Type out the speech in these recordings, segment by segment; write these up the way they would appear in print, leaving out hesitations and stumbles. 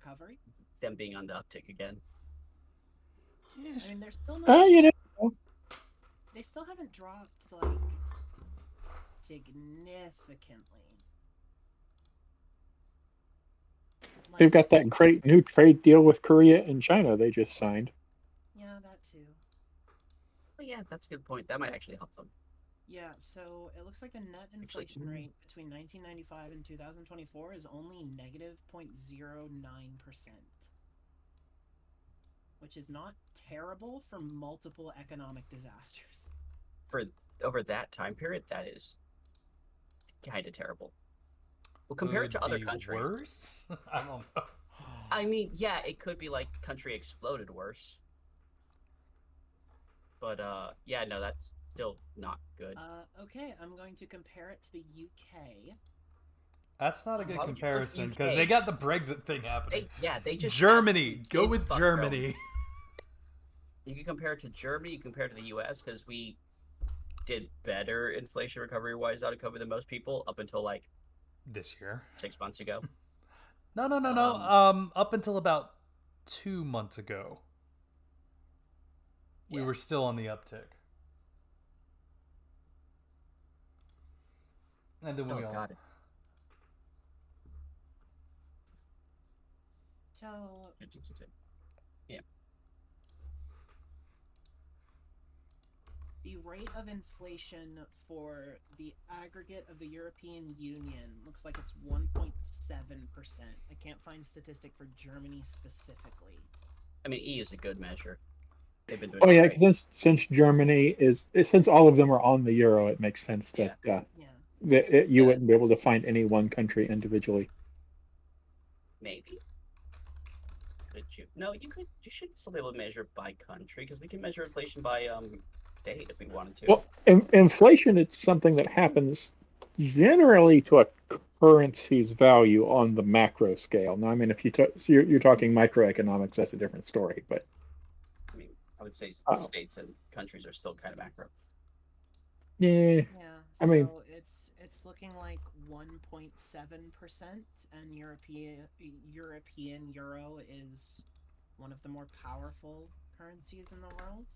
recovery? them being on the uptick again. Yeah, I mean, they're still not. You know, They still haven't dropped like significantly. they've Like, got that great new trade deal with Korea and China they just signed. yeah, that too. But yeah, that's a good point. That might actually help them. Yeah, so it looks like the net Actually, inflation rate between 1995 and 2024 is only negative 0.09%, which is not terrible for multiple economic disasters. for over that time period, that is kind of terrible. Well, compared Could to other be countries, worse. I don't know. I mean, yeah, it could be like country exploded worse. But yeah, no, that's still not good. Okay, I'm going to compare it to the UK. That's not a good Why would you go to comparison because they UK? got the Brexit thing happening. They just Germany. Go did with fuck Germany. You can compare it to Germany. You compare it to the U.S. because we did better inflation recovery wise out of COVID than most people up until like This year. 6 months ago. No, no, no, no. Um, Up until about 2 months ago, we Yeah. were still on the uptick. And then Oh we all. God, So, yeah. the rate of inflation for the aggregate of the European Union looks like it's 1.7%. I can't find a statistic for Germany specifically. I mean, EU is a good measure. They've been doing. Oh yeah, great. because since Germany since all of them are on the euro, it makes sense that Yeah. you Yeah. wouldn't be able to find any one country individually. Maybe. Could you? No, you could. You should still be able to measure by country because we can measure inflation by state if we wanted to. Well, inflation it's something that happens generally to a currency's value on the macro scale. Now, I mean, if you're talking microeconomics, that's a different story. But I mean, I would say uh, states and countries are still kind of macro. yeah, Yeah, I mean, so it's looking like 1.7%, and European euro is one of the more powerful currencies in the world.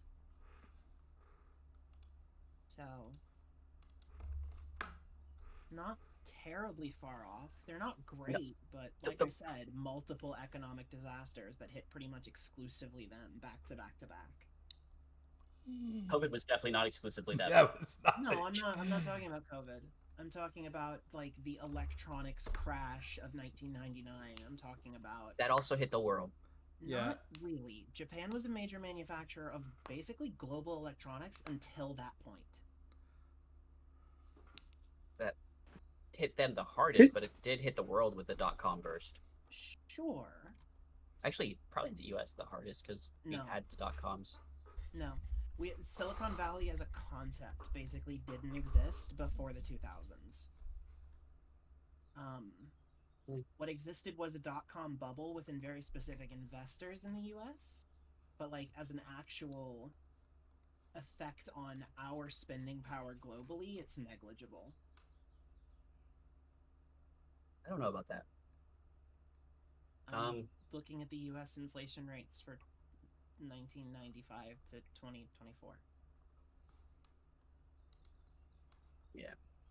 So, not terribly far off. They're not great, but like I said, multiple economic disasters that hit pretty much exclusively them back to back to back. COVID was definitely not exclusively that. That was not. No, I'm not talking about COVID. I'm talking about like the electronics crash of 1999. I'm talking about That also hit the world. Not really. Japan was a major manufacturer of basically global electronics until that point. That hit them the hardest, but it did hit the world with the dot-com burst. Sure. Actually, probably the U.S. the hardest because we had the dot-coms. No. Silicon Valley as a concept basically didn't exist before the 2000s. What existed was a dot-com bubble within very specific investors in the U.S., but like as an actual effect on our spending power globally, it's negligible. I don't know about that. I'm looking at the U.S. inflation rates for 1995 to 2024. Yeah.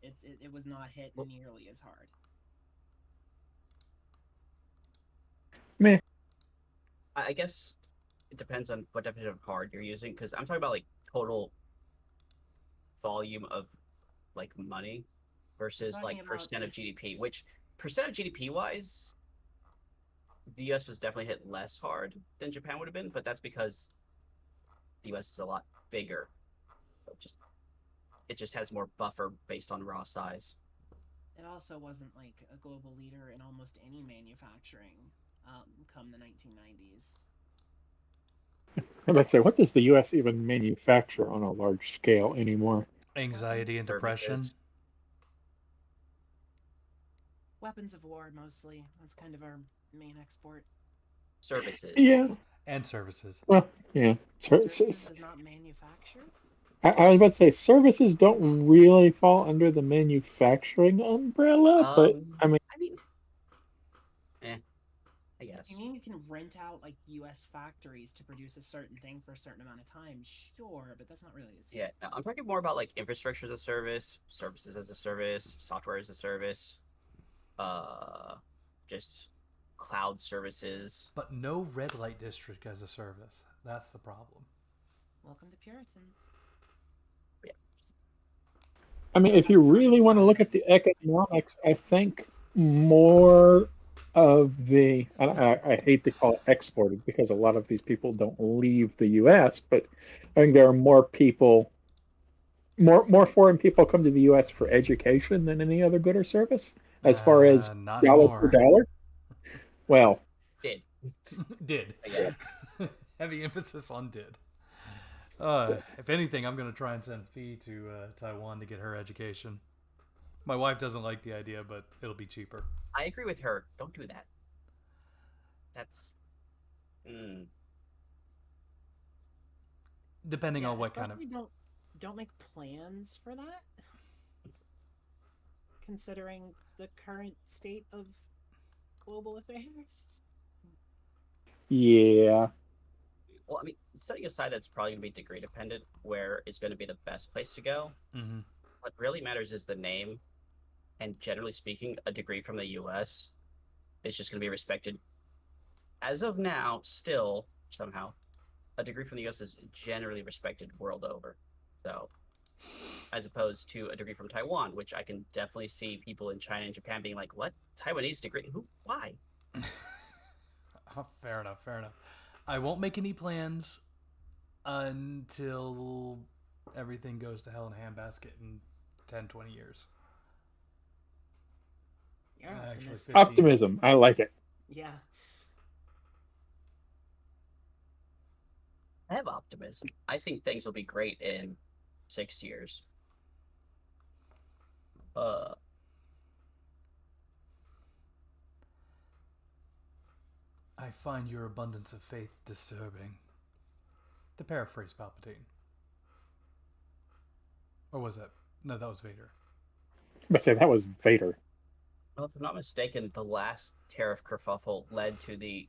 It was not hit nearly as hard. Meh. I guess it depends on what definition of hard you're using, because I'm talking about like total volume of like money versus like percent of GDP, which percent of GDP wise, the US was definitely hit less hard than Japan would have been, but that's because the US is a lot bigger. So it just has more buffer based on raw size. It also wasn't like a global leader in almost any manufacturing come the 1990s. Let's say, what does the U.S. even manufacture on a large scale anymore? Anxiety and depression. Weapons of war, mostly. That's kind of our main export. Services. Yeah. And services. Well, yeah. Services is not manufactured? I was about to say, services don't really fall under the manufacturing umbrella, but I mean, I guess. U.S. You mean you can rent out like U.S. factories to produce a certain thing for a certain amount of time? Sure, but that's not really the same. Yeah, no, I'm talking more about like infrastructure as a service, services as a service, software as a service, just cloud services. But no red light district as a service. That's the problem. Welcome to Puritans. Yeah. I mean, if you really want to look at the economics, I think more of the, and I hate to call it exported because a lot of these people don't leave the U.S., but I think there are more people, more foreign people come to the U.S. for education than any other good or service, as far as Not dollar per anymore. dollar. Well, Did. Did. Yeah. Heavy emphasis on did. If anything, I'm going to try and send Fee to Taiwan to get her education. My wife doesn't like the idea, but it'll be cheaper. I agree with her. Don't do that. That's. Depending on what kind of. Don't make plans for that. Considering the current state of global affairs. yeah. Well, I mean, setting aside that's probably going to be degree dependent, where is going to be the best place to go. Mm-hmm. What really matters is the name. And generally speaking, a degree from the U.S. is just going to be respected. As of now, still, somehow, a degree from the U.S. is generally respected world over. So, as opposed to a degree from Taiwan, which I can definitely see people in China and Japan being like, what? Taiwanese degree? Who? Why? Fair enough. I won't make any plans until everything goes to hell in a handbasket in 10, 20 years. Yeah, Actually, 15. Optimism. I like it. Yeah. I have optimism. I think things will be great in 6 years. I find your abundance of faith disturbing. To paraphrase Palpatine. Or was that? No, that was Vader. I say that was Vader. Well, if I'm not mistaken, the last tariff kerfuffle led to the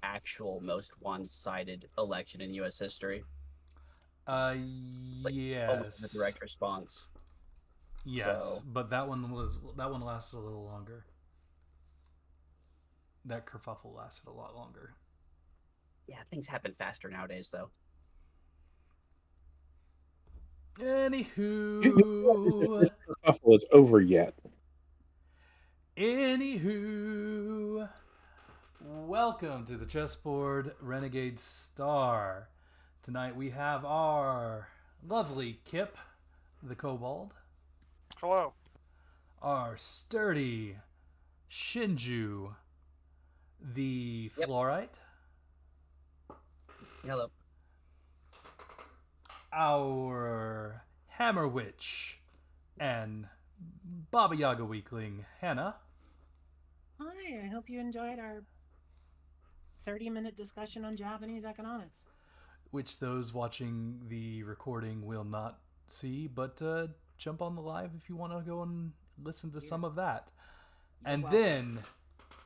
actual most one-sided election in U.S. history. Yes. Almost a direct response. Yes, So, but that one lasted a little longer. That kerfuffle lasted a lot longer. yeah, things happen faster nowadays, though. Anywho, This kerfuffle is over yet. Welcome to the Chessboard Renegade Star. Tonight we have our lovely Kip, the Kobold. Hello. Our sturdy Shinju, the Fluorite. Hello. Our Hammer Witch and Baba Yaga Weakling, Hannah. Hi, I hope you enjoyed our 30-minute discussion on Japanese economics. Which those watching the recording will not see, but jump on the live if you want to go and listen to some of that. And welcome. then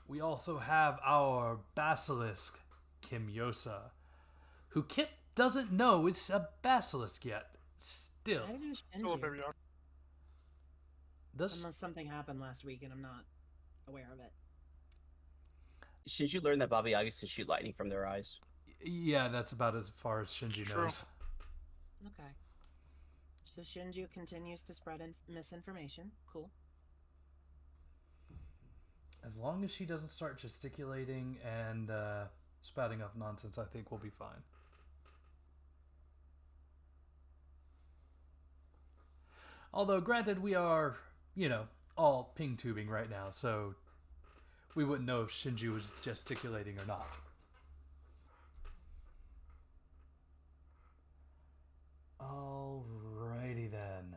we also have our Basilisk, Kimyosa, who Kip doesn't know it's a Basilisk yet. Still. I just Still a baby dog. Unless something happened last week and I'm not aware of it. Should you learn that Baba Yagas to shoot lightning from their eyes? Yeah, that's about as far as Shinji True. knows. Okay. So Shinju continues to spread misinformation. Cool. As long as she doesn't start gesticulating and spouting off nonsense, I think we'll be fine. Although, granted, we are, all ping tubing right now, so we wouldn't know if Shinju was gesticulating or not. Alrighty then.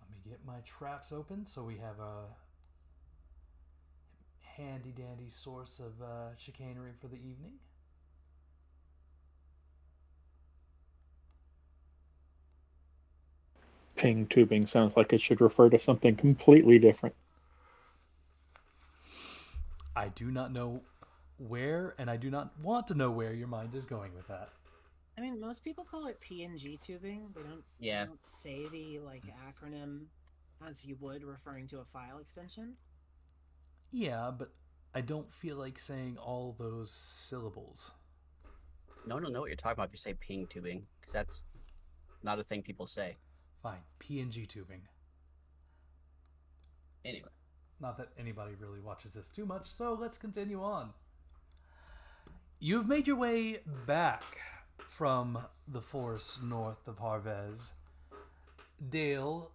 Let me get my traps open so we have a handy dandy source of chicanery for the evening. Ping tubing sounds like it should refer to something completely different. I do not know where, and I do not want to know where your mind is going with that. I mean, most people call it PNG tubing. They Yeah. don't say the like acronym as you would referring to a file extension. Yeah, but I don't feel like saying all those syllables. No one will know what you're talking about if you say ping tubing, because that's not a thing people say. Fine, PNG tubing. Anyway. Not that anybody really watches this too much, so let's continue on. You've made your way back from the forest north of Harvez. Dale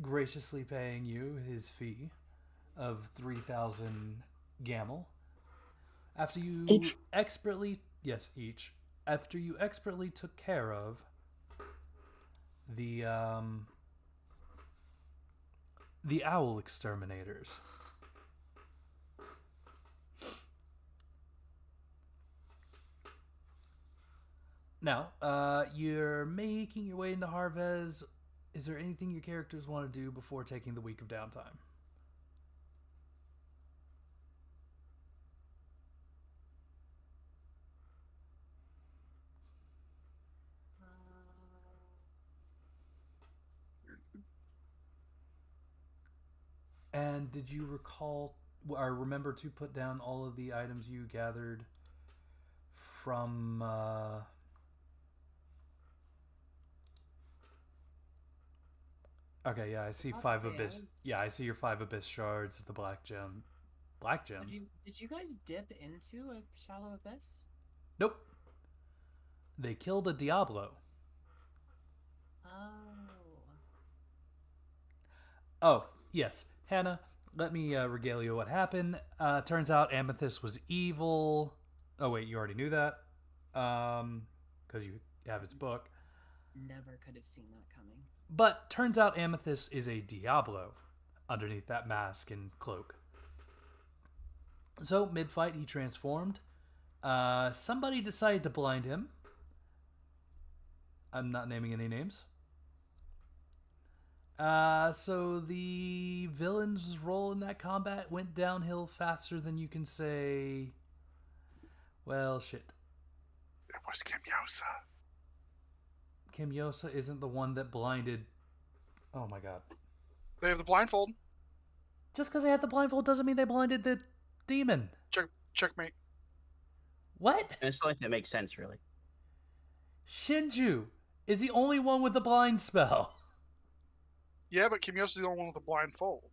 graciously paying you his fee of 3,000 gamel. After you Each? expertly... Yes, each. After you expertly took care of the owl exterminators. Now, you're making your way into Harvez. Is there anything your characters want to do before taking the week of downtime? And did you recall or remember to put down all of the items you gathered from Okay, yeah, I see 5 abyss. Yeah, I see your 5 abyss shards, the black gem. Black gems? Did you guys dip into a shallow abyss? Nope. They killed a Diablo. Oh, yes. Hannah, let me regale you what happened. Turns out Amathis was evil. Oh, wait, you already knew that? Because you have his book. Never could have seen that coming. But turns out Amathis is a Diablo underneath that mask and cloak. So, mid-fight, he transformed. Somebody decided to blind him. I'm not naming any names. So the villain's role in that combat went downhill faster than you can say. Well, shit. It was Kimyosa. Kimyosa isn't the one that blinded. Oh my god. They have the blindfold. Just because they had the blindfold doesn't mean they blinded the demon. Checkmate. What? And it's like that makes sense, really. Shinju is the only one with the blind spell. Yeah, but Kimyosa's the only one with the blindfold.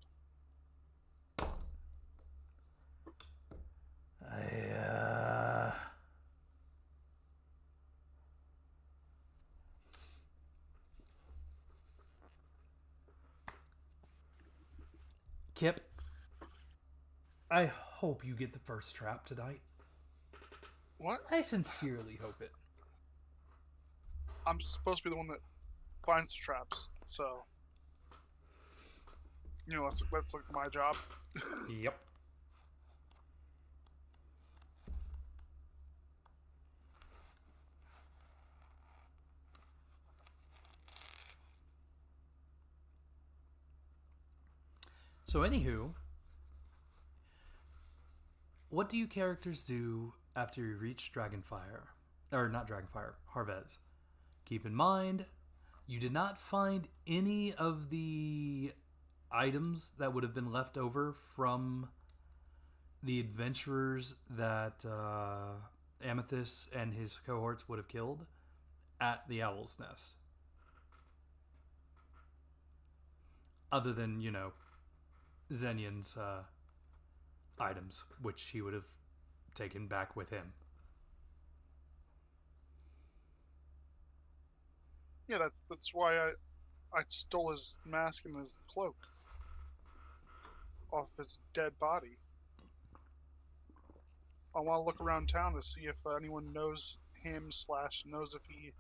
Kip, I hope you get the first trap tonight. What? I sincerely hope it. I'm supposed to be the one that finds the traps, so that's like my job. Yep. So, anywho, what do you characters do after you reach Dragonfire? Or not Dragonfire, Harvez. Keep in mind, you did not find any of the items that would have been left over from the adventurers that Amathis and his cohorts would have killed at the Owl's Nest. Other than, Zenyan's items, which he would have taken back with him. Yeah, that's why I stole his mask and his cloak off his dead body. I want to look around town to see if anyone knows him / knows if he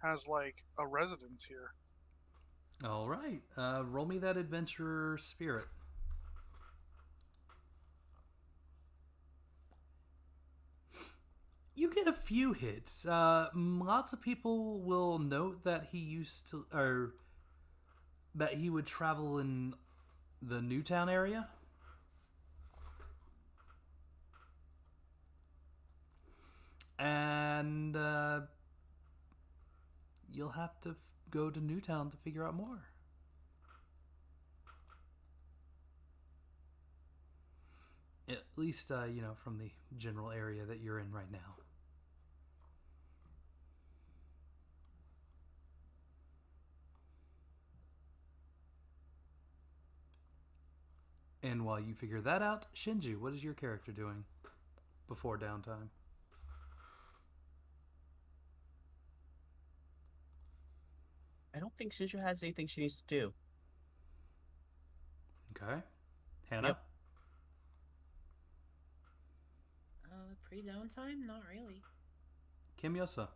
has like a residence here. All right, roll me that adventurer spirit. You get a few hits. Lots of people will note that he used to, or that he would travel in the Newtown area. you'll have to go to Newtown to figure out more. At least, from the general area that you're in right now. And while you figure that out, Shinju, what is your character doing before downtime? I don't think Shinju has anything she needs to do. Okay. Hannah? Yep. Pre-downtime? Not really. Kimyosa?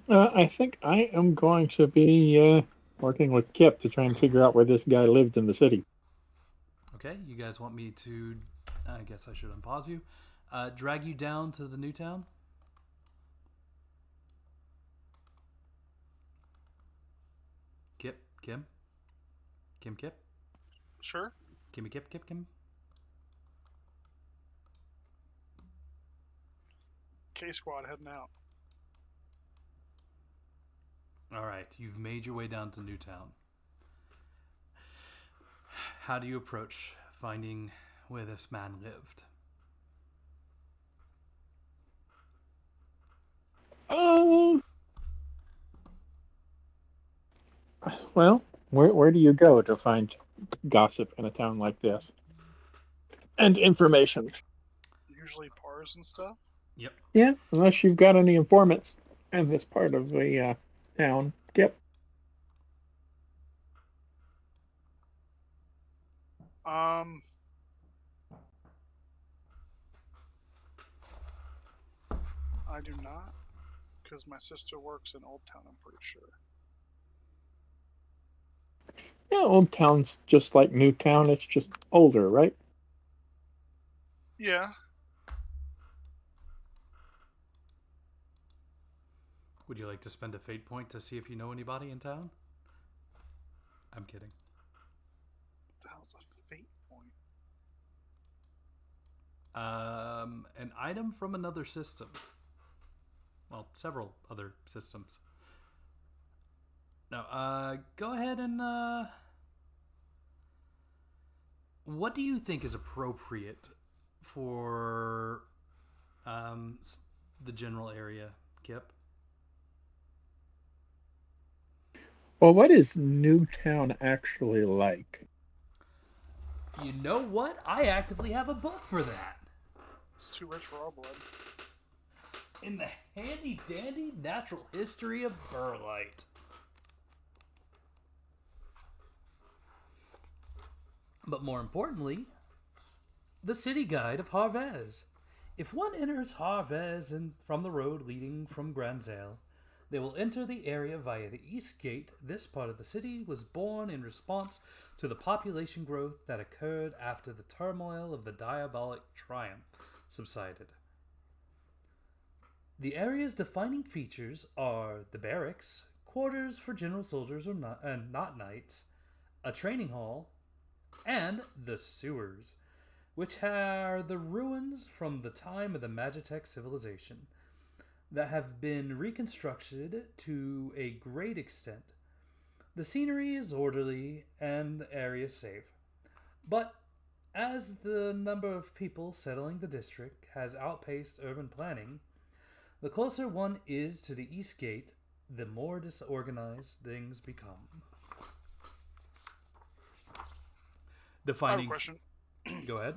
I think I am going to be working with Kip to try and figure out where this guy lived in the city. Okay, you guys want me to, I guess I should unpause you, drag you down to the new town? Kip? Kim? Kip? Sure. Kimmy Kip? Kim? K-Squad heading out. All right, you've made your way down to Newtown. How do you approach finding where this man lived? Well, where do you go to find gossip in a town like this? And information. Usually bars and stuff. Yep. Yeah, unless you've got any informants in this part of the town. Yep. I do not, because my sister works in Old Town, I'm pretty sure. Yeah, Old Town's just like New Town. It's just older, right? Yeah. Would you like to spend a fate point to see if you know anybody in town? I'm kidding. What the hell's a fate point? An item from another system. Well, several other systems. Now, go ahead and, what do you think is appropriate for, the general area, Kip? Well, what is Newtown actually like? You know what? I actively have a book for that. It's too rich for our blood. In the handy-dandy natural history of Burlight. But more importantly, the city guide of Harvez. If one enters Harvez and from the road leading from Granzel, they will enter the area via the east gate. This part of the city was born in response to the population growth that occurred after the turmoil of the Diabolic Triumph subsided. The area's defining features are the barracks, quarters for general soldiers or not knights, a training hall, and the sewers, which are the ruins from the time of the Magitech civilization that have been reconstructed to a great extent. The scenery is orderly and the area safe, but as the number of people settling the district has outpaced urban planning, the closer one is to the east gate, the more disorganized things become. Defining. I have a question. Go ahead.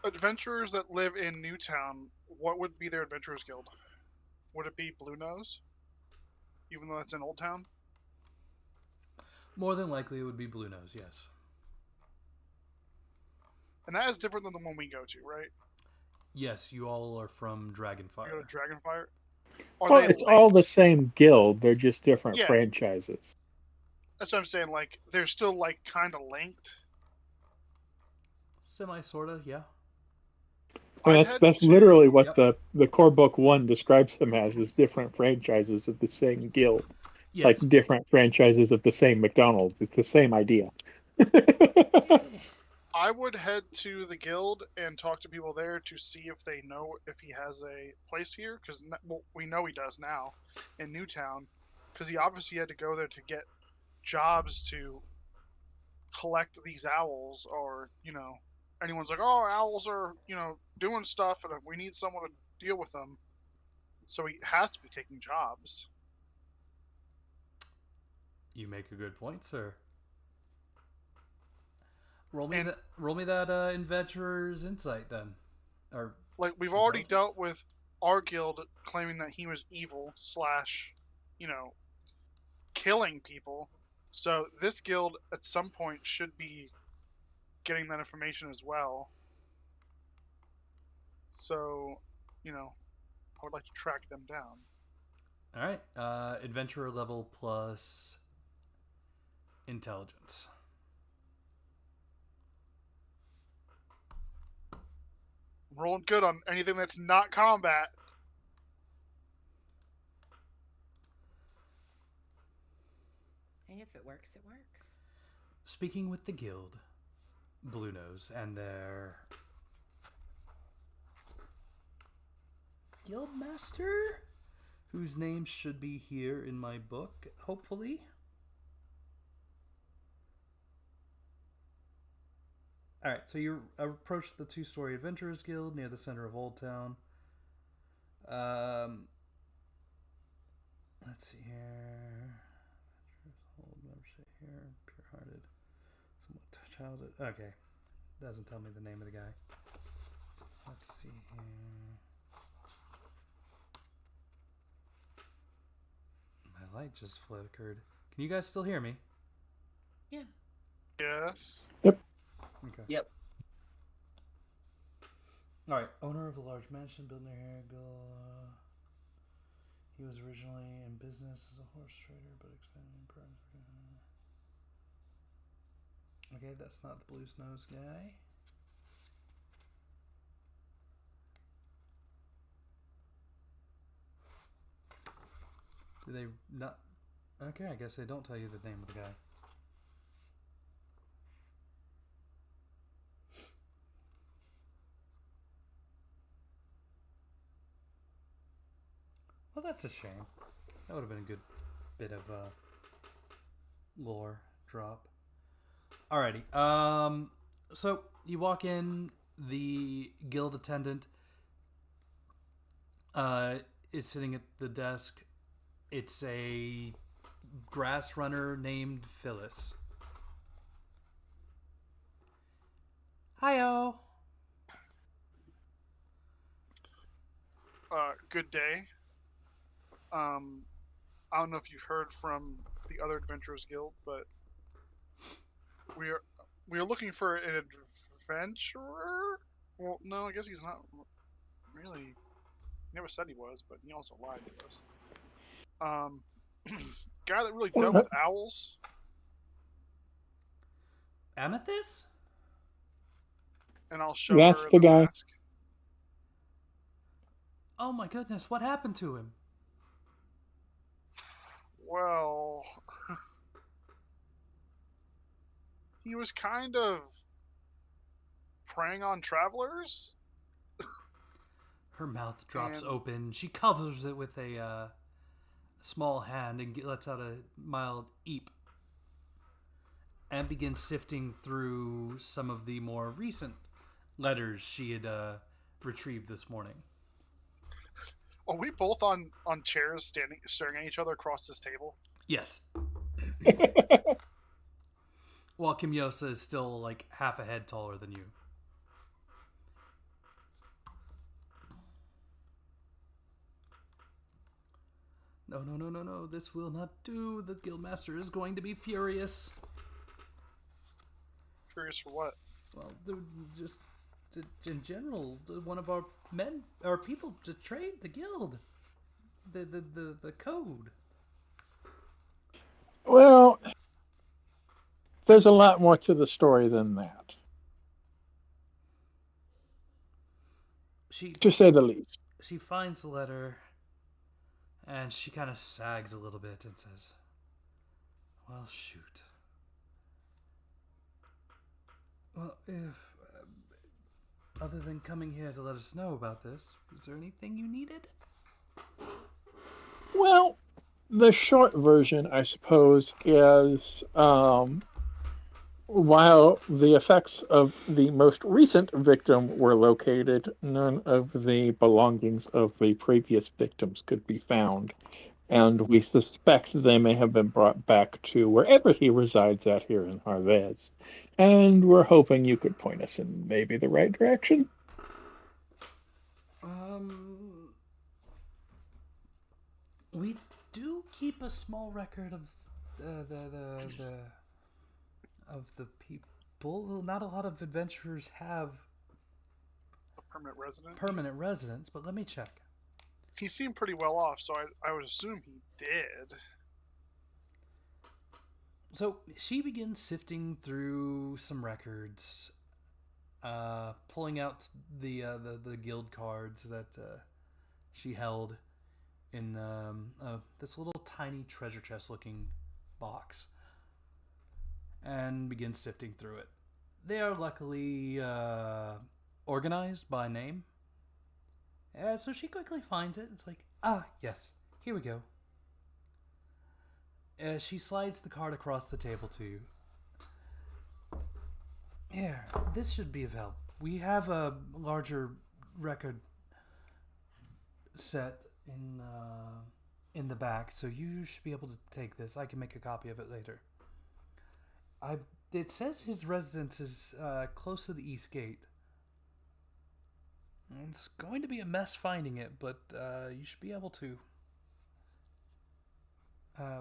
Adventurers that live in Newtown, what would be their Adventurers Guild? Would it be Blue Nose? Even though it's in Old Town? More than likely it would be Blue Nose, yes. And that is different than the one we go to, right? Yes, you all are from We Dragonfire. go to Dragonfire? Well, it's all the same guild. They're just different Yeah. franchises. That's what I'm saying. Like, they're still, like, kind of linked. Semi-sorta, yeah. Well, I'd that's head literally what Yep. the core book 1 describes them as different franchises of the same guild. Yes. Like different franchises of the same McDonald's. It's the same idea. I would head to the guild and talk to people there to see if they know if he has a place here, because we know he does now in Newtown, because he obviously had to go there to get jobs to collect these owls, or anyone's like, oh, owls are doing stuff and we need someone to deal with them, so he has to be taking jobs. You make a good point, sir. Roll me that adventurer's insight then, or like we've already dealt with our guild claiming that he was evil / killing people, so this guild at some point should be getting that information as well. So, I would like to track them down. All right, adventurer level plus intelligence. I'm rolling good on anything that's not combat. Hey, if it works, it works. Speaking with the guild, Blue Nose, and their guild master, whose name should be here in my book, hopefully. Alright, so you approach the two-story Adventurers Guild near the center of Old Town. Let's see here. Hold membership here. Pure-hearted. Somewhat childhood. Okay. Doesn't tell me the name of the guy. Let's see here. My light just flickered. Can you guys still hear me? Yeah. Yes. Yep. Okay. Yep. Alright. Owner of a large mansion built near Harrigal. He was originally in business as a horse trader, but expanded in private. Okay, that's not the Blue Nose guy. Do they not? Okay, I guess they don't tell you the name of the guy. Well, that's a shame. That would have been a good bit of lore drop. Alrighty. So you walk in. The guild attendant is sitting at the desk. It's a grass runner named Phyllis. Hi-oh. Good day. I don't know if you've heard from the other Adventurers Guild, but we are looking for an adventurer. Well, no, I guess he's not really. He never said he was, but he also lied to us. Guy that really dealt with owls. Amathis? And I'll show That's her the guy. mask. Oh my goodness, what happened to him? Well, he was kind of preying on travelers. Her mouth drops open. She covers it with a small hand and lets out a mild eep. And begins sifting through some of the more recent letters she had retrieved this morning. Are we both on chairs staring at each other across this table? Yes. While Kimyosa is still like half a head taller than you. No. This will not do. The guildmaster is going to be furious. Furious for what? Well, just in general, one of our men, our people, betrayed the guild. The code. Well, there's a lot more to the story than that, to say the least. She finds the letter, and she kind of sags a little bit and says, "Well, shoot. Well, other than coming here to let us know about this, is there anything you needed? Well, the short version, I suppose, is while the effects of the most recent victim were located, none of the belongings of the previous victims could be found. And we suspect they may have been brought back to wherever he resides at here in Harvez. And we're hoping you could point us in maybe the right direction. We do keep a small record of the people. Not a lot of adventurers have A permanent resident. permanent residence, but let me check. He seemed pretty well off, so I would assume he did. So she begins sifting through some records, pulling out the guild cards that she held in this little tiny treasure chest looking box, and begins sifting through it. They are luckily organized by name. So she quickly finds it. It's like, yes, here we go. She slides the card across the table to you. Here, this should be of help. We have a larger record set in the back, so you should be able to take this. I can make a copy of it later. It says his residence is close to the East Gate. It's going to be a mess finding it, but you should be able to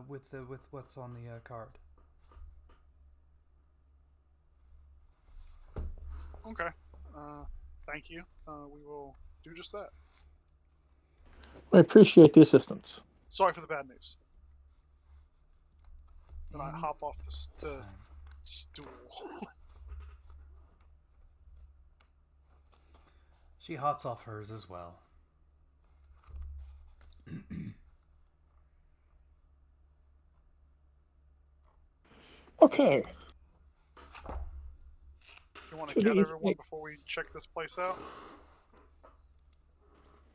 with what's on the card. Okay. Thank you. We will do just that. I appreciate the assistance. Sorry for the bad news. And I hop off the stool. She hops off hers as well. Okay. You want to gather everyone before we check this place out?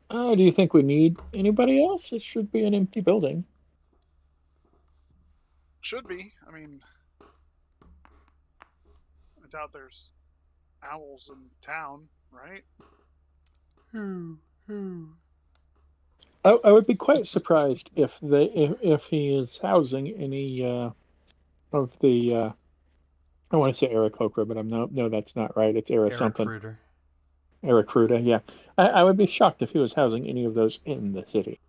Do you think we need anybody else? It should be an empty building. Should be. I mean, I doubt there's owls in town, right? I would be quite surprised if he is housing any of the I want to say Aarakocra, but no, that's not right. It's Era something. Aarakruta, yeah. I would be shocked if he was housing any of those in the city.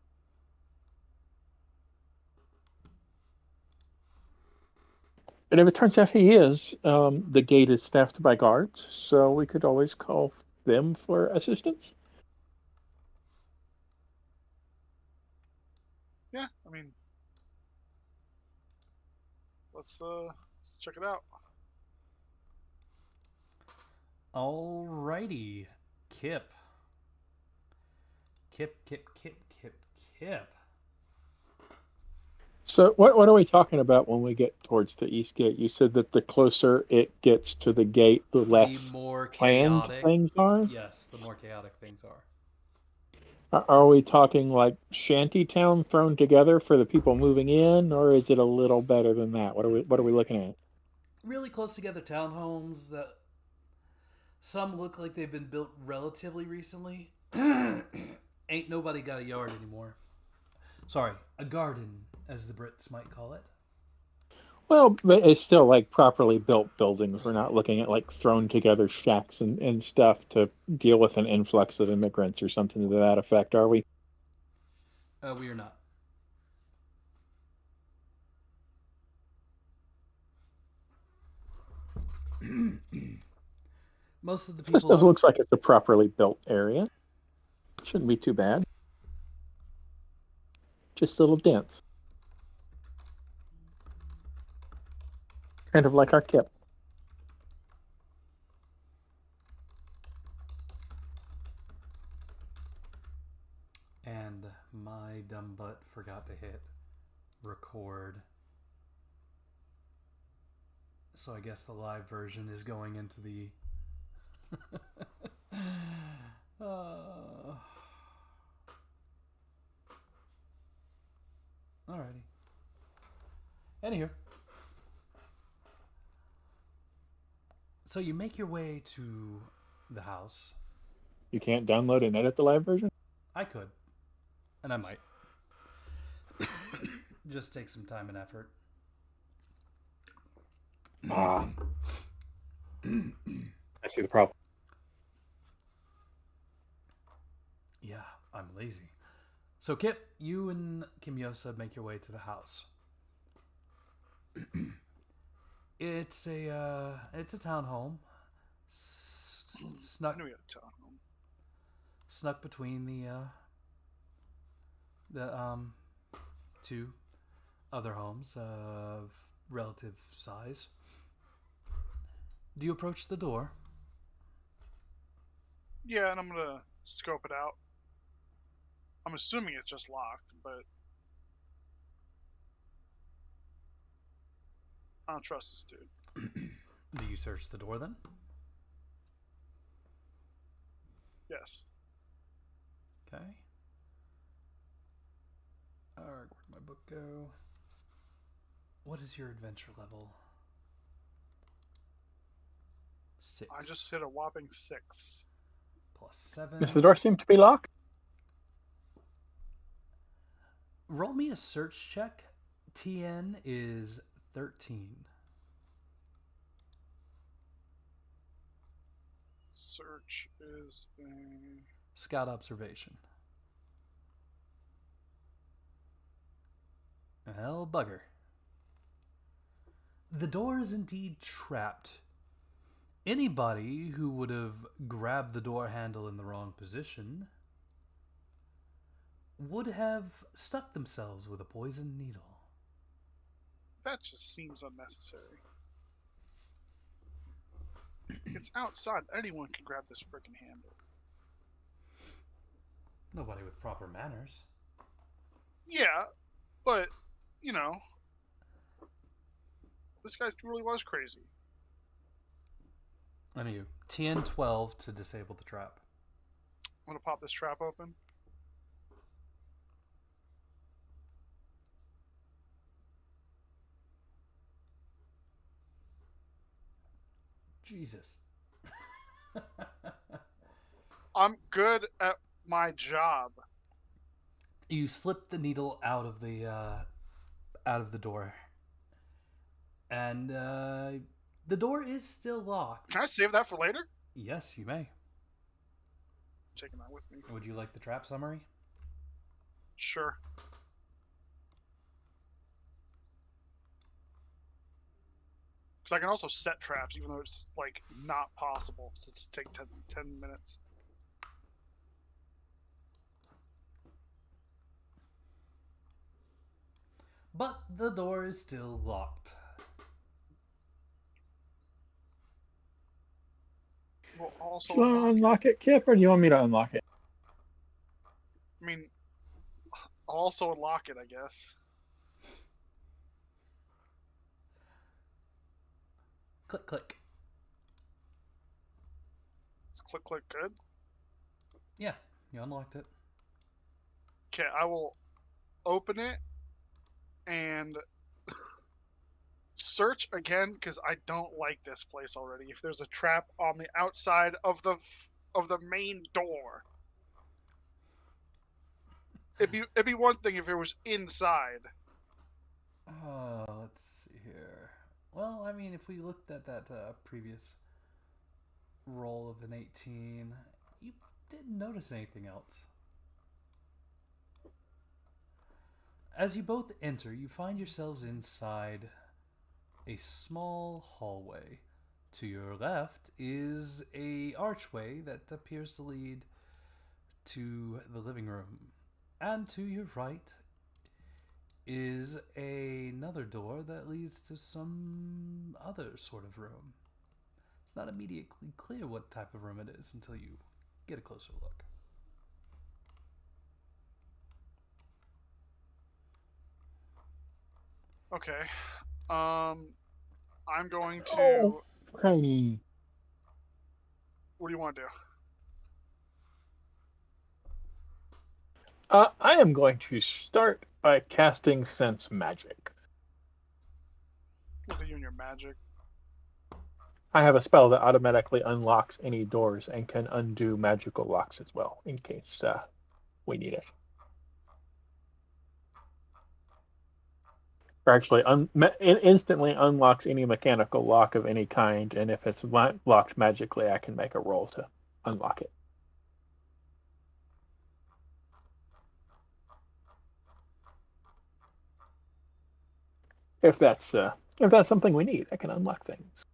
And if it turns out he is, the gate is staffed by guards, so we could always call them for assistance. Yeah, I mean, let's check it out. Alrighty, Kip. So what are we talking about when we get towards the East Gate? You said that the closer it gets to the gate, the less The more planned chaotic things are? Yes, the more chaotic things are. Are we talking like shantytown thrown together for the people moving in, or is it a little better than that? What are we looking at? Really close together townhomes that some look like they've been built relatively recently. Ain't nobody got a yard anymore. Sorry, a garden, as the Brits might call it. Well, but it's still like properly built buildings. We're not looking at like thrown together shacks and stuff to deal with an influx of immigrants or something to that effect, are we? We are not. Most of the people. This looks like it's a properly built area. Shouldn't be too bad. Just a little dense. Kind of like our Kip. And my dumb butt forgot to hit record. So I guess the live version is going into the Alrighty. Anywho. So you make your way to the house. You can't download and edit the live version? I could. And I might. Just take some time and effort. Ah. I see the problem. Yeah, I'm lazy. So Kip, you and Kimyosa make your way to the house. It's a townhome. I knew we had a townhome. Snuck between the two other homes of relative size. Do you approach the door? Yeah, and I'm gonna scope it out. I'm assuming it's just locked, but I don't trust this dude. Do you search the door then? Yes. Okay. Where'd my book go? What is your adventure level? 6. I just hit a whopping 6. Plus 7. Does the door seem to be locked? Roll me a search check. TN is 13. Search is a... Scout observation. Well, bugger. The door is indeed trapped. Anybody who would have grabbed the door handle in the wrong position would have stuck themselves with a poisoned needle. That just seems unnecessary. It's outside. Anyone can grab this freaking handle. Nobody with proper manners. Yeah, but, you know, this guy really was crazy. Anyway, TN 12 to disable the trap. I'm gonna pop this trap open. Jesus. I'm good at my job. You slip the needle out of the door, and the door is still locked. Can I save that for later? Yes, you may. I'm taking that with me. Would you like the trap summary? Sure. Because I can also set traps, even though it's, like, not possible. So it's take 10 minutes. But the door is still locked. Well, also Do you want to unlock it, Kip, or do you want me to unlock it? I mean, I'll also unlock it, I guess. Click, click. Is click, click good? Yeah, you unlocked it. Okay, I will open it and search again because I don't like this place already. If there's a trap on the outside of the main door, it'd be one thing if it was inside. Let's see here. Well, I mean, if we looked at that previous roll of an 18, you didn't notice anything else. As you both enter, you find yourselves inside a small hallway. To your left is a archway that appears to lead to the living room. And to your right is another door that leads to some other sort of room. It's not immediately clear what type of room it is until you get a closer look. Okay. I'm going to... Oh, hey. What do you want to do? I am going to start by casting Sense Magic. Look at you and your magic. I have a spell that automatically unlocks any doors and can undo magical locks as well, in case we need it. Or actually, it instantly unlocks any mechanical lock of any kind, and if it's locked magically, I can make a roll to unlock it. If that's something we need, I can unlock things.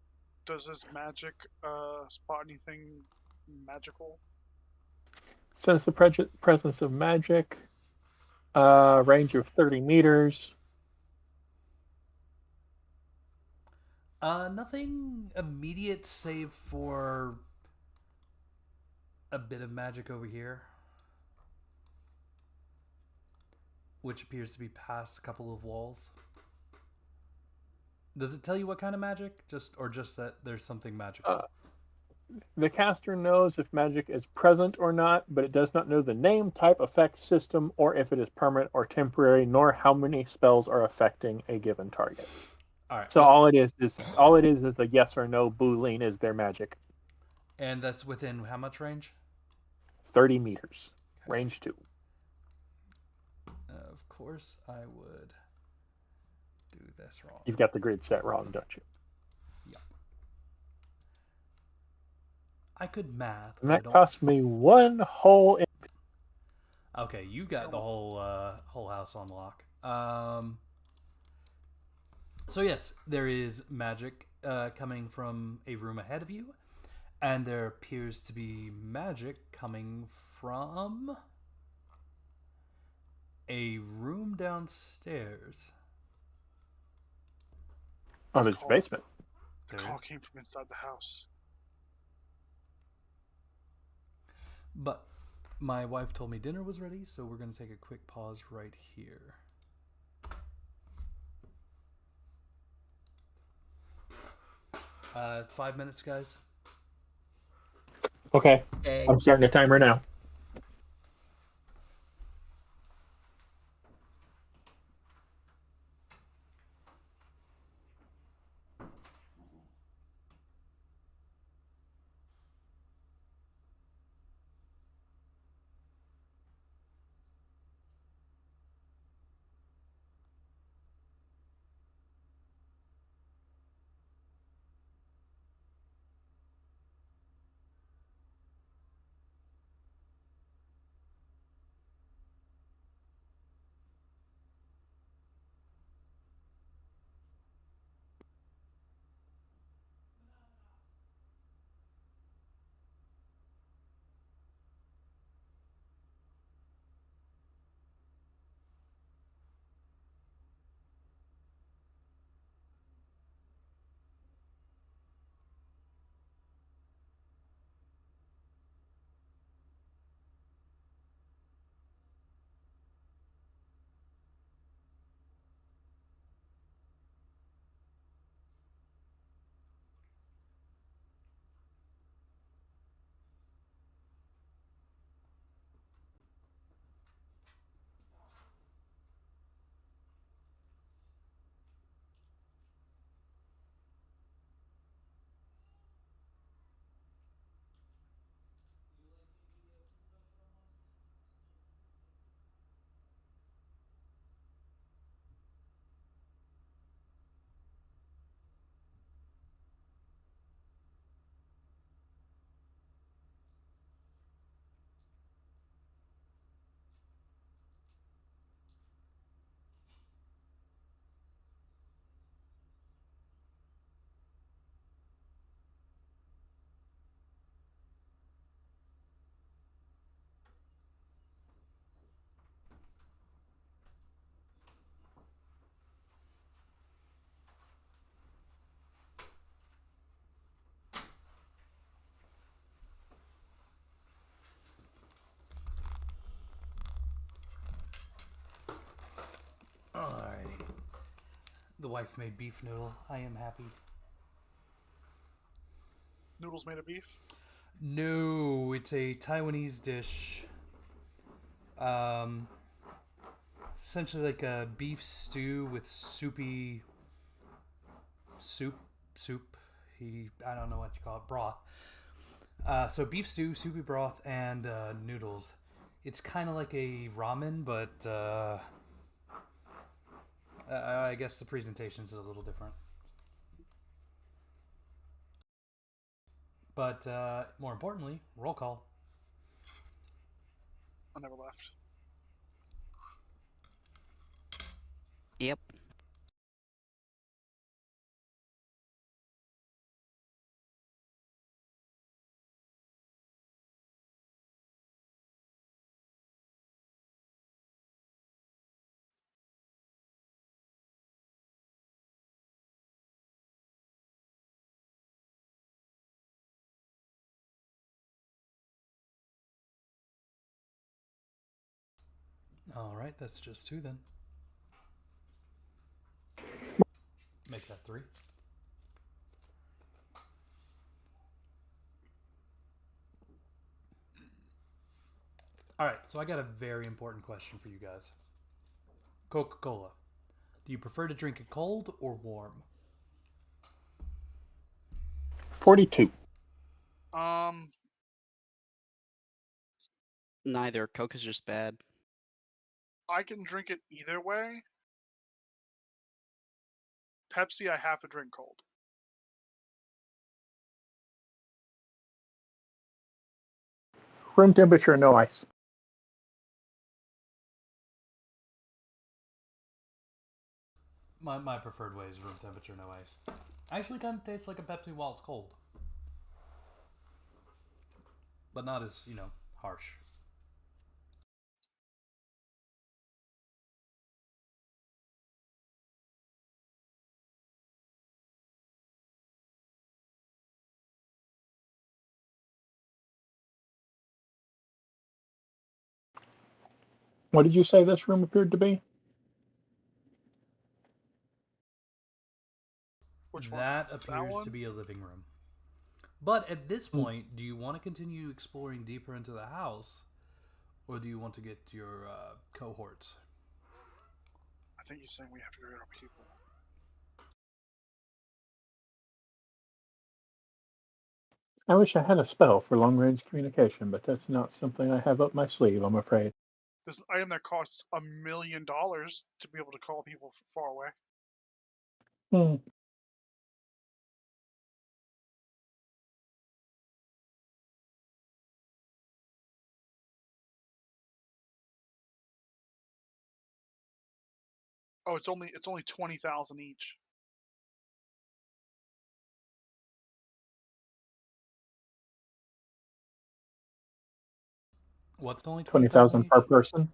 Does this magic spot anything magical? Sense the presence of magic. Range of 30 meters. Nothing immediate save for a bit of magic over here, which appears to be past a couple of walls. Does it tell you what kind of magic? Just that there's something magical? The caster knows if magic is present or not, but it does not know the name, type, effect, system, or if it is permanent or temporary, nor how many spells are affecting a given target. All right. So all it is a yes or no boolean is their magic. And that's within how much range? 30 meters. Okay. Range 2. Of course, I would do this wrong. You've got the grid set wrong, don't you? Yep. I could math. And that cost me one whole. Okay, you got the whole house on lock. So yes, there is magic coming from a room ahead of you, and there appears to be magic coming from a room downstairs. Oh, there's a basement. The call came from inside the house. But my wife told me dinner was ready, so we're going to take a quick pause right here. Uh, 5 minutes, guys. Okay. I'm starting a timer now. Alrighty. The wife made beef noodle. I am happy. Noodles made of beef? No, it's a Taiwanese dish. Essentially like a beef stew with soupy soup. I don't know what you call it, broth. So beef stew, soupy broth, and noodles. It's kind of like a ramen, but I guess the presentation is a little different. But more importantly, roll call. I never left. Yep. All right, that's just 2 then. Make that 3. All right, so I got a very important question for you guys. Coca-Cola. Do you prefer to drink it cold or warm? 42. Neither. Coke is just bad. I can drink it either way. Pepsi, I have to drink cold. Room temperature, no ice. My preferred way is room temperature, no ice. Actually kind of tastes like a Pepsi while it's cold. But not as, harsh. What did you say this room appeared to be? Which one? That appears to be a living room. But at this point, do you want to continue exploring deeper into the house, or do you want to get to your cohorts? I think he's saying we have to go get our people. I wish I had a spell for long-range communication, but that's not something I have up my sleeve, I'm afraid. There's an item that costs $1 million to be able to call people from far away. Hmm. Oh, it's only 20,000 each. What's only 20,000 20,000 each? per person.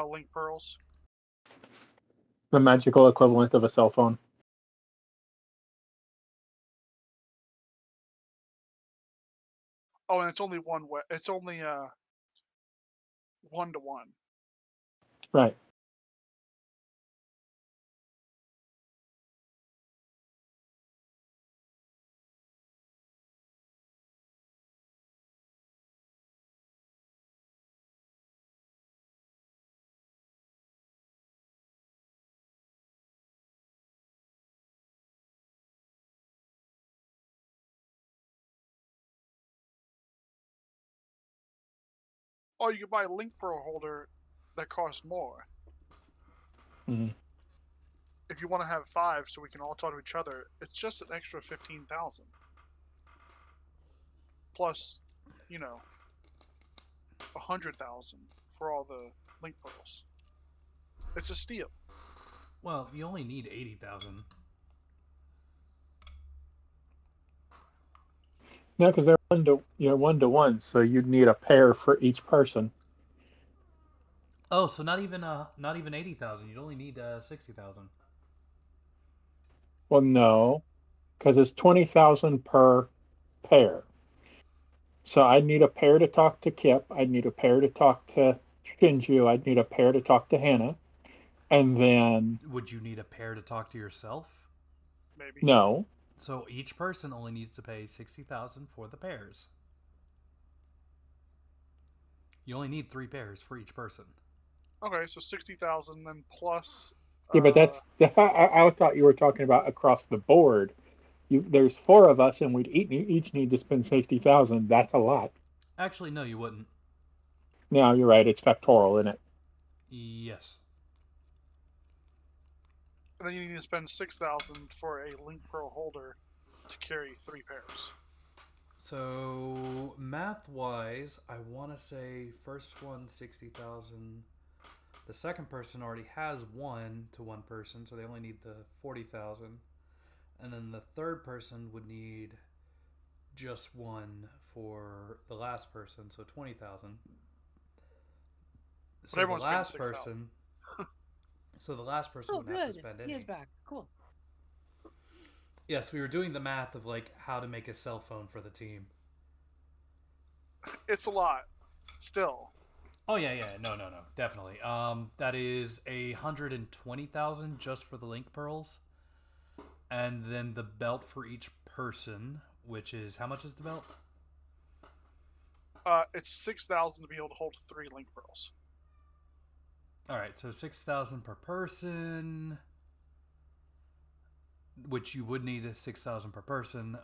Link pearls. The magical equivalent of a cell phone. Oh, and it's only one way. It's only 1-to-1. Right. Oh, you can buy a link pearl holder that costs more. Mm-hmm. If you want to have 5, so we can all talk to each other, it's just an extra 15,000. Plus, 100,000 for all the link pearls. It's a steal. Well, you only need 80,000. No, because they're 1-to-1, so you'd need a pair for each person. Oh, so not even 80,000. You'd only need 60,000. Well, no, because it's 20,000 per pair. So I'd need a pair to talk to Kip. I'd need a pair to talk to Shinju. I'd need a pair to talk to Hannah. And then Would you need a pair to talk to yourself? Maybe. no, So each person only needs to pay 60,000 for the pairs. You only need 3 pairs for each person. Okay, so 60,000 then plus. Yeah, but that's I thought you were talking about across the board. There's 4 of us, and we'd each need to spend 60,000. That's a lot. Actually, no, you wouldn't. No, you're right. It's factorial, isn't it? Yes. And then you need to spend 6,000 for a link pearl holder to carry 3 pairs. So math-wise, I want to say first one 60,000. The second person already has 1 to 1 person, so they only need the 40,000. And then the third person would need just 1 for the last person, so 20,000. So the last person. So the last person would have to spend any. He is back. Cool. Yes, we were doing the math of like how to make a cell phone for the team. It's a lot, still. Oh yeah, no, definitely. That is 120,000 just for the link pearls, and then the belt for each person, which is how much is the belt? It's 6,000 to be able to hold 3 link pearls. All right, so 6,000 per person, which you would need 6,000 per person.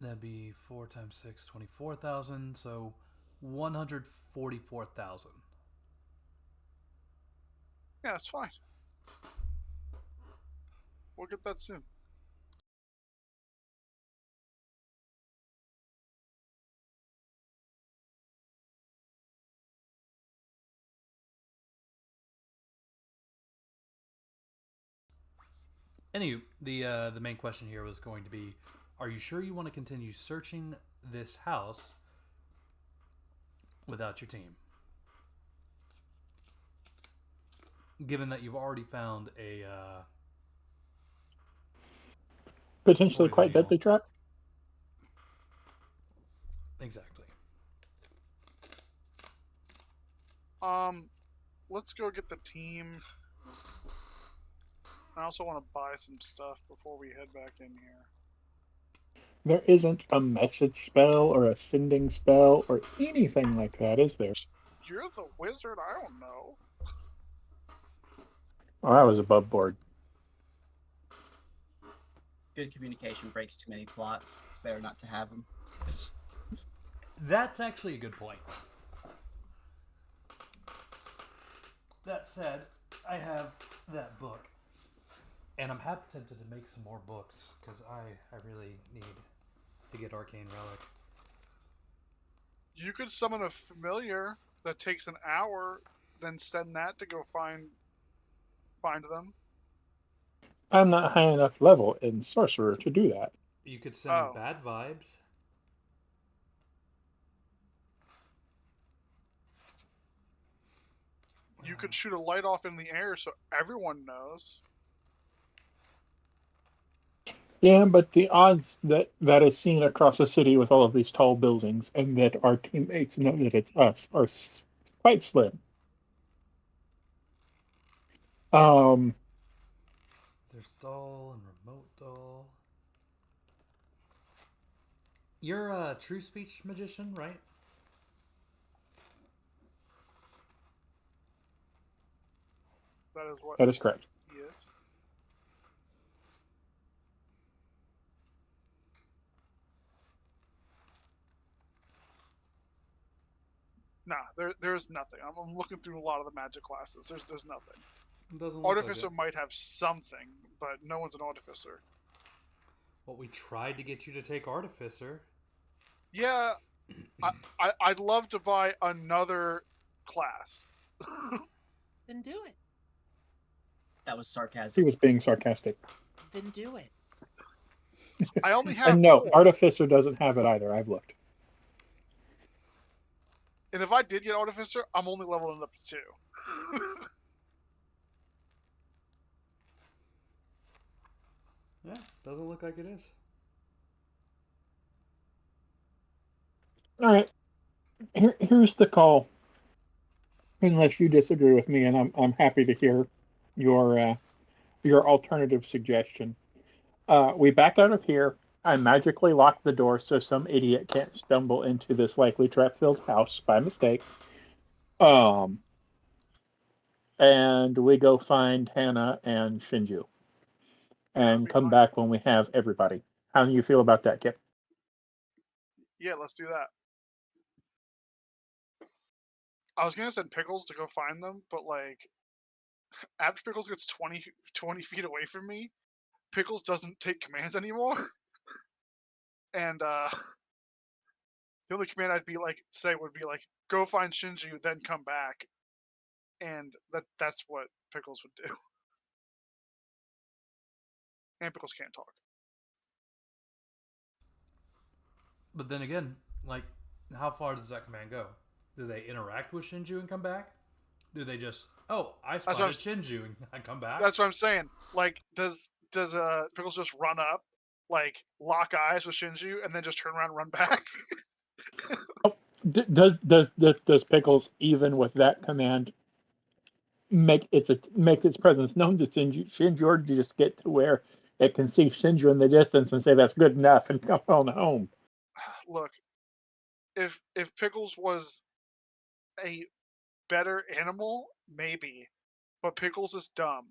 That'd be 4 times 6, 24,000. So 144,000. Yeah, it's fine. We'll get that soon. Anywho, the main question here was going to be, are you sure you want to continue searching this house without your team? Given that you've already found a Potentially quite deadly trap. Exactly. Let's go get the team. I also want to buy some stuff before we head back in here. There isn't a message spell or a sending spell or anything like that, is there? You're the wizard, I don't know. Oh, I was above board. Good communication breaks too many plots. It's better not to have them. That's actually a good point. That said, I have that book. And I'm half tempted to make some more books, because I really need to get Arcane Relic. You could summon a familiar that takes an hour, then send that to go find them. I'm not high enough level in Sorcerer to do that. You could send Bad Vibes. You could shoot a light off in the air so everyone knows. Yeah, but the odds that is seen across the city with all of these tall buildings and that our teammates know that it's us are quite slim. There's Doll and Remote Doll. You're a true speech magician, right? That is what. That is correct. Yes. Nah, there's nothing. I'm looking through a lot of the magic classes. There's nothing. It doesn't Artificer look like might have something, but no one's an artificer. Well, we tried to get you to take Artificer. Yeah, I'd love to buy another class. Then do it. That was He sarcasm. was being sarcastic. Then do it. I only have And no, 4. Artificer doesn't have it either. I've looked. And if I did get Artificer, I'm only leveling up to 2. Yeah, doesn't look like it is. All right. Here's the call. Unless you disagree with me, and I'm happy to hear your your alternative suggestion. We back out of here. I magically lock the door so some idiot can't stumble into this likely trap-filled house by mistake. Um, and we go find Hannah and Shinju, That'd and be come fine. back when we have everybody. How do you feel about that, Kip? Yeah, let's do that. I was gonna send Pickles to go find them, but like after Pickles gets 20 feet away from me, Pickles doesn't take commands anymore. And the only command I'd be like say would be like go find Shinju, then come back. And that's what Pickles would do. And Pickles can't talk. But then again, like, how far does that command go? Do they interact with Shinju and come back? Do they just, oh, I That's what spotted I'm Shinju and I come back? That's what I'm saying. Like, does Pickles just run up, like lock eyes with Shinju, and then just turn around and run back? Does Pickles, even with that command, make its presence known to Shinju, or do you just get to where it can see Shinju in the distance and say that's good enough and come on home? Look, if Pickles was a better animal, maybe, but Pickles is dumb.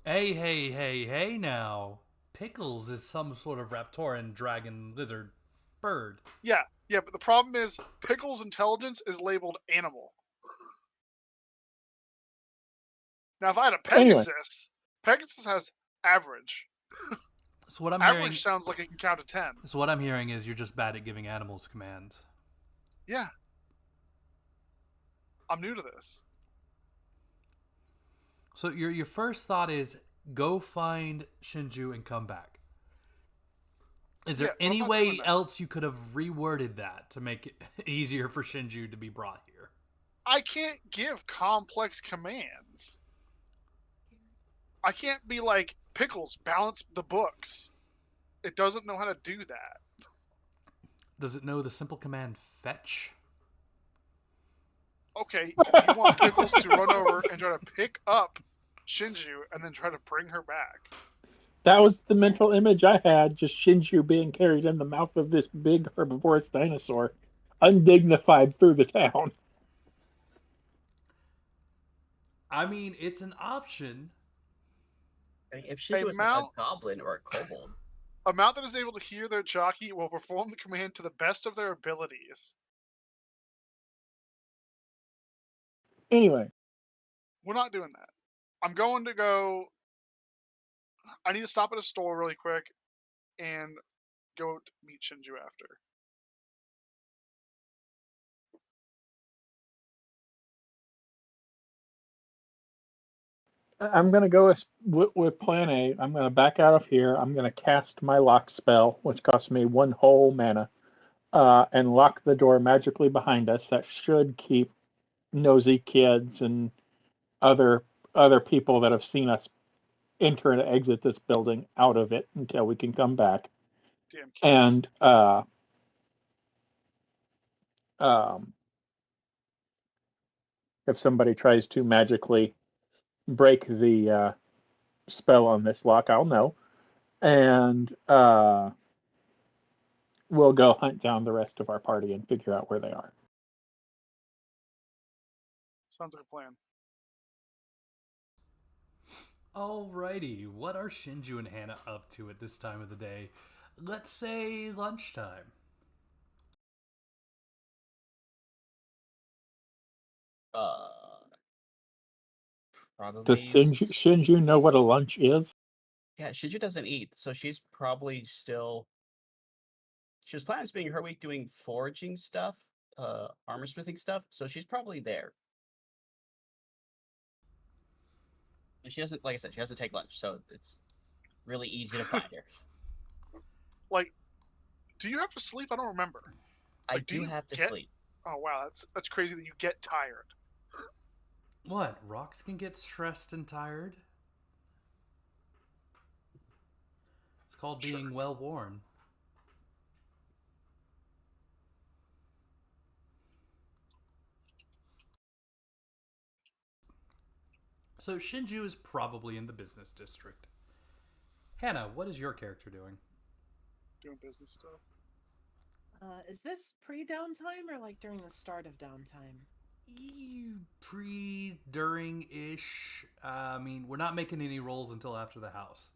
Hey now. Pickles is some sort of Raptoran dragon lizard bird. Yeah, but the problem is Pickles' intelligence is labeled animal. Now, if I had a Anyway. Pegasus has average. So what I'm Average hearing sounds like it can count to 10. So what I'm hearing is you're just bad at giving animals commands. Yeah. I'm new to this. So your first thought is go find Shinju and come back. Is there any way else you could have reworded that to make it easier for Shinju to be brought here? I can't give complex commands. I can't be like, Pickles, balance the books. It doesn't know how to do that. Does it know the simple command fetch? Okay, you want Pickles to run over and try to pick up Shinju and then try to bring her back. That was the mental image I had, just Shinju being carried in the mouth of this big herbivorous dinosaur, undignified through the town. I mean, it's an option. I mean, if Shinju was like a goblin or a kobold. A mount that is able to hear their jockey will perform the command to the best of their abilities. Anyway. We're not doing that. I'm going to go... I need to stop at a store really quick and go meet Shinju after. I'm going to go with plan A. I'm going to back out of here. I'm going to cast my lock spell, which costs me 1 whole mana, and lock the door magically behind us. That should keep nosy kids and other people that have seen us enter and exit this building out of it until we can come back. Damn kids. And if somebody tries to magically break the spell on this lock, I'll know. And we'll go hunt down the rest of our party and figure out where they are. Sounds like a plan. Alrighty, what are Shinju and Hannah up to at this time of the day? Let's say lunchtime. Probably. Does Shinju know what a lunch is? Yeah, Shinju doesn't eat, so she's probably still... She was planning on spending her week doing foraging stuff, armor smithing stuff, so she's probably there. And she doesn't, like I said, she doesn't take lunch, so it's really easy to find her. Like, do you have to sleep? I don't remember. I do have to sleep. Oh wow, that's crazy that you get tired. What? Rocks can get stressed and tired? It's called being well worn. So Shinju is probably in the business district. Hannah, what is your character doing? Doing business stuff. Is this pre-downtime or like during the start of downtime? Pre, during ish. I mean, we're not making any rolls until after the house.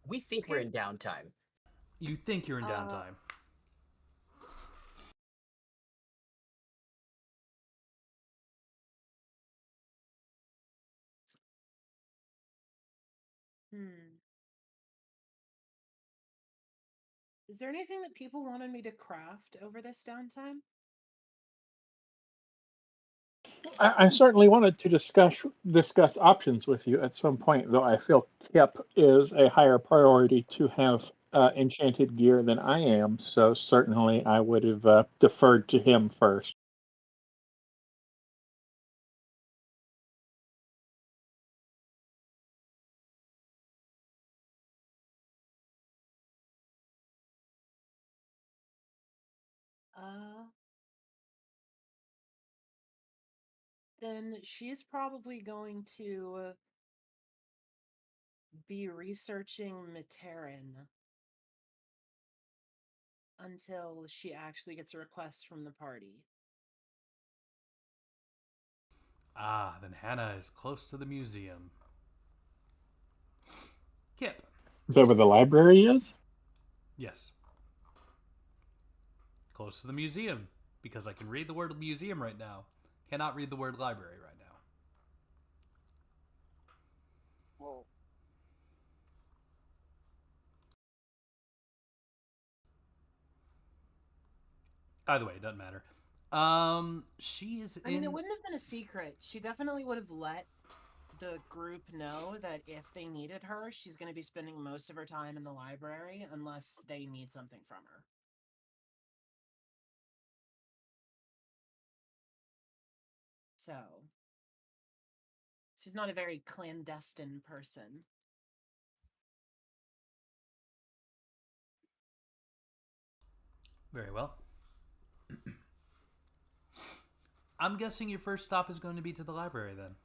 We think we're in downtime. You think you're in downtime. Is there anything that people wanted me to craft over this downtime? I certainly wanted to discuss options with you at some point, though I feel Kip is a higher priority to have enchanted gear than I am, so certainly I would have deferred to him first. Then she's probably going to be researching Materin until she actually gets a request from the party. Ah, then Hannah is close to the museum. Kip. Is that where the library is? Yes. Close to the museum, because I can read the word museum right now. Cannot read the word library right now. Well, either way, it doesn't matter. She is I mean, it wouldn't have been a secret. She definitely would have let the group know that if they needed her, she's going to be spending most of her time in the library unless they need something from her. So, she's not a very clandestine person. Very well. I'm guessing your first stop is going to be to the library then.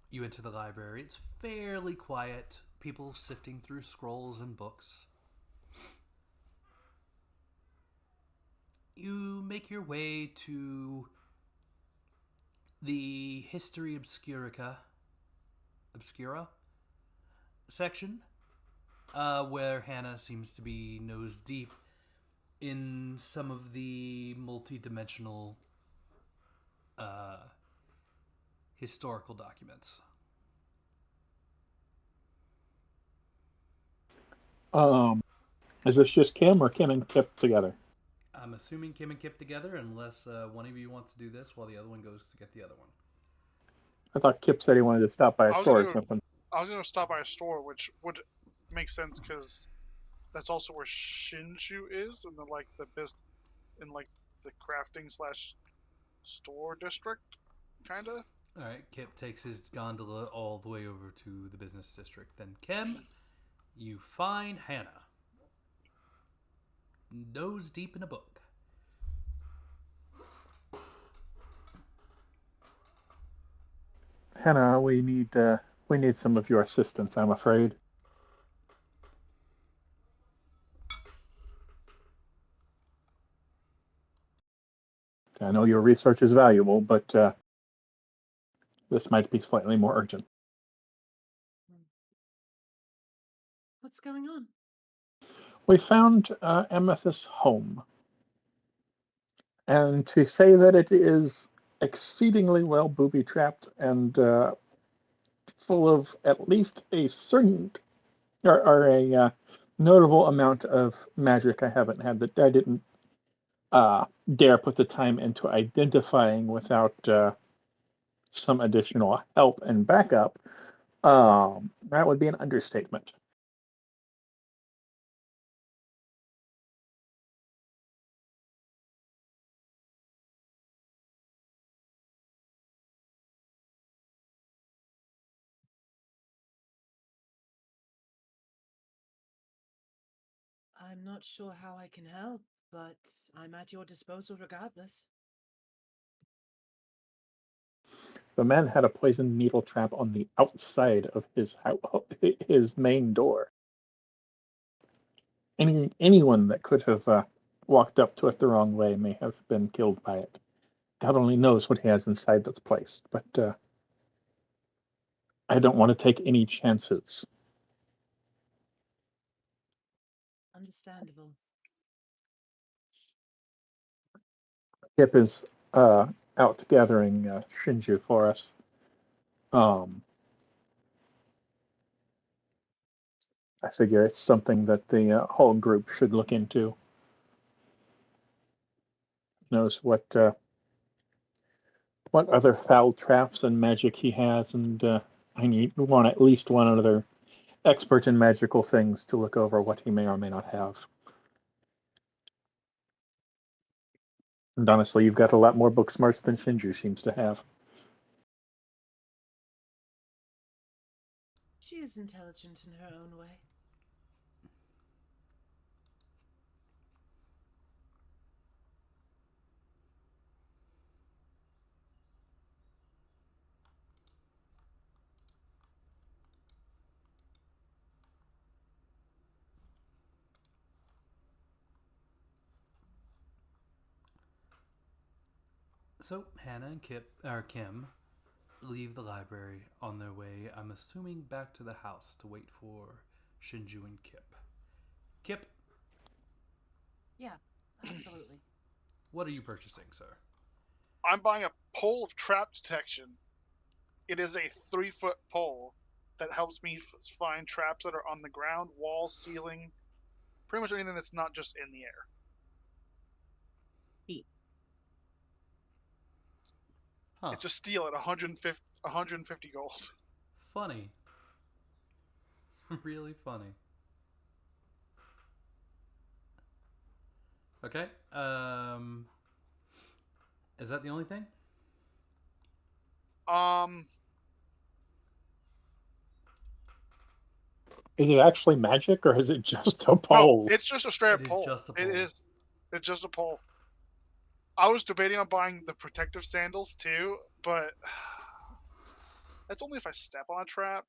You enter the library. It's fairly quiet. People sifting through scrolls and books. You make your way to the History Obscura section, where Hannah seems to be nose deep in some of the multi-dimensional historical documents. Is this just Kim or Kim and Kip together? I'm assuming Kim and Kip together, unless one of you wants to do this while the other one goes to get the other one. I thought Kip said he wanted to stop by a store or something. I was going to stop by a store, which would make sense because that's also where Shinshu is, and the crafting / store district, kind of. All right, Kip takes his gondola all the way over to the business district. Then Kim, you find Hannah nose deep in a book. Hannah, we need some of your assistance, I'm afraid. I know your research is valuable, but this might be slightly more urgent. What's going on? We found Amathis' home. And to say that it is exceedingly well booby-trapped and full of at least a certain or a notable amount of magic I haven't had that I didn't dare put the time into identifying without some additional help and backup, that would be an understatement. I'm not sure how I can help. but I'm at your disposal regardless. The man had a poison needle trap on the outside of his main door. Anyone that could have walked up to it the wrong way may have been killed by it. God only knows what he has inside this place, but I don't want to take any chances. Understandable. Kip is out gathering Shinju for us. I figure it's something that the whole group should look into. Knows what other foul traps and magic he has, and I want at least one other expert in magical things to look over what he may or may not have. And honestly, you've got a lot more book smarts than Shinju seems to have. She is intelligent in her own way. So Hannah and Kim leave the library on their way, I'm assuming, back to the house to wait for Shinju and Kip. Kip, Yeah, absolutely. what are you purchasing, sir? I'm buying a pole of trap detection. It is a 3-foot pole that helps me find traps that are on the ground, walls, ceiling, pretty much anything that's not just in the air. Huh. It's a steal at 150 gold. Funny. Really funny. Okay. Is that the only thing? Is it actually magic, or is it just a No, pole? it's just a straight up It is pole. just a pole. It's just a pole. I was debating on buying the protective sandals too, but that's only if I step on a trap.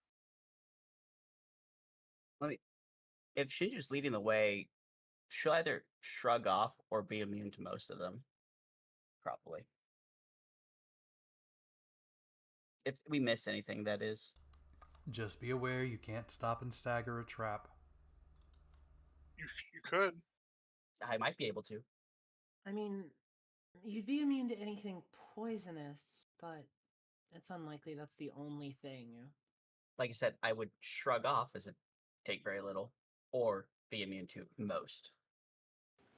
If Shinju's leading the way, she'll either shrug off or be immune to most of them. Probably. If we miss anything, that is. Just be aware you can't stop and stagger a trap. You could. I might be able to. I mean, you'd be immune to anything poisonous, but it's unlikely that's the only thing. Like I said, I would shrug off as it take very little, or be immune to most.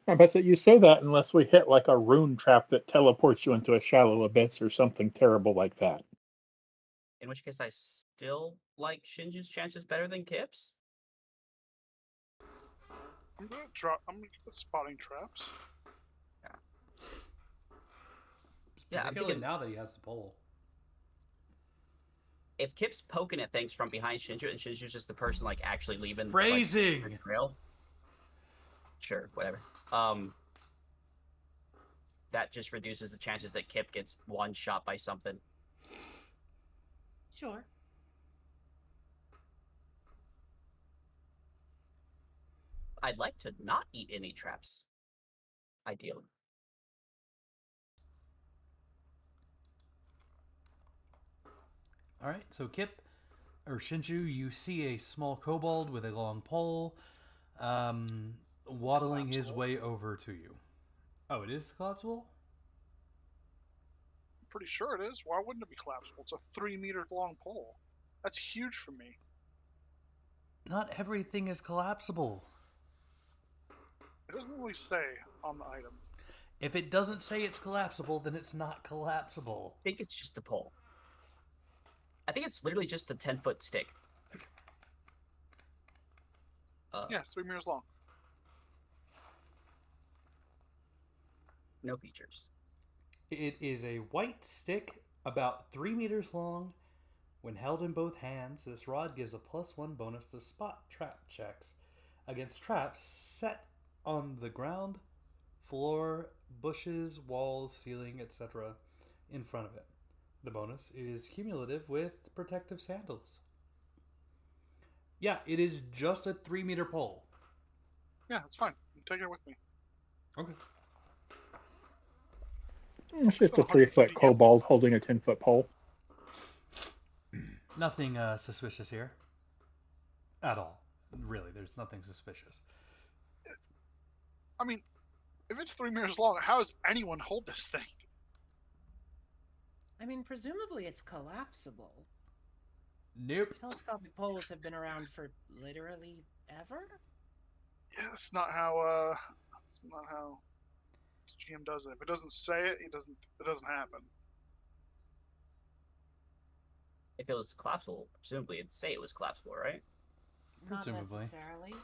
I bet that you say that unless we hit like a rune trap that teleports you into a shallow abyss or something terrible like that. In which case, I still like Shinju's chances better than Kip's. I'm good at spotting traps. Yeah, I'm Particularly thinking now that he has the pole. if Kip's poking at things from behind Shinju and Shinju's just the person like actually leaving Phrasing. the trail. Sure, whatever. That just reduces the chances that Kip gets one shot by something. Sure. I'd like to not eat any traps. Ideally. All right, so Kip or Shinju, you see a small kobold with a long pole, waddling his way over to you. Oh, it is collapsible? I'm pretty sure it is. Why wouldn't it be collapsible? It's a 3-meter long pole. That's huge for me. Not everything is collapsible. It doesn't really say on the item. If it doesn't say it's collapsible, then it's not collapsible. I think it's just a pole. I think it's literally just the 10-foot stick. Yeah, 3 meters long. No features. It is a white stick about 3 meters long. When held in both hands, this rod gives a +1 bonus to spot trap checks against traps set on the ground floor, bushes, walls, ceiling, etc. in front of it. The bonus is cumulative with protective sandals. Yeah, it is just a 3-meter pole. Yeah, it's fine. I'm taking it with me. Okay. It's just a 3-foot kobold holding a 10-foot pole. Nothing suspicious here. At all. Really, there's nothing suspicious. I mean, if it's 3 meters long, how does anyone hold this thing? I mean, presumably it's collapsible. Nope. Telescopic poles have been around for literally ever? Yeah, it's not how the GM does it. If it doesn't say it, it doesn't happen. If it was collapsible, presumably it'd say it was collapsible, right? Presumably. Not necessarily.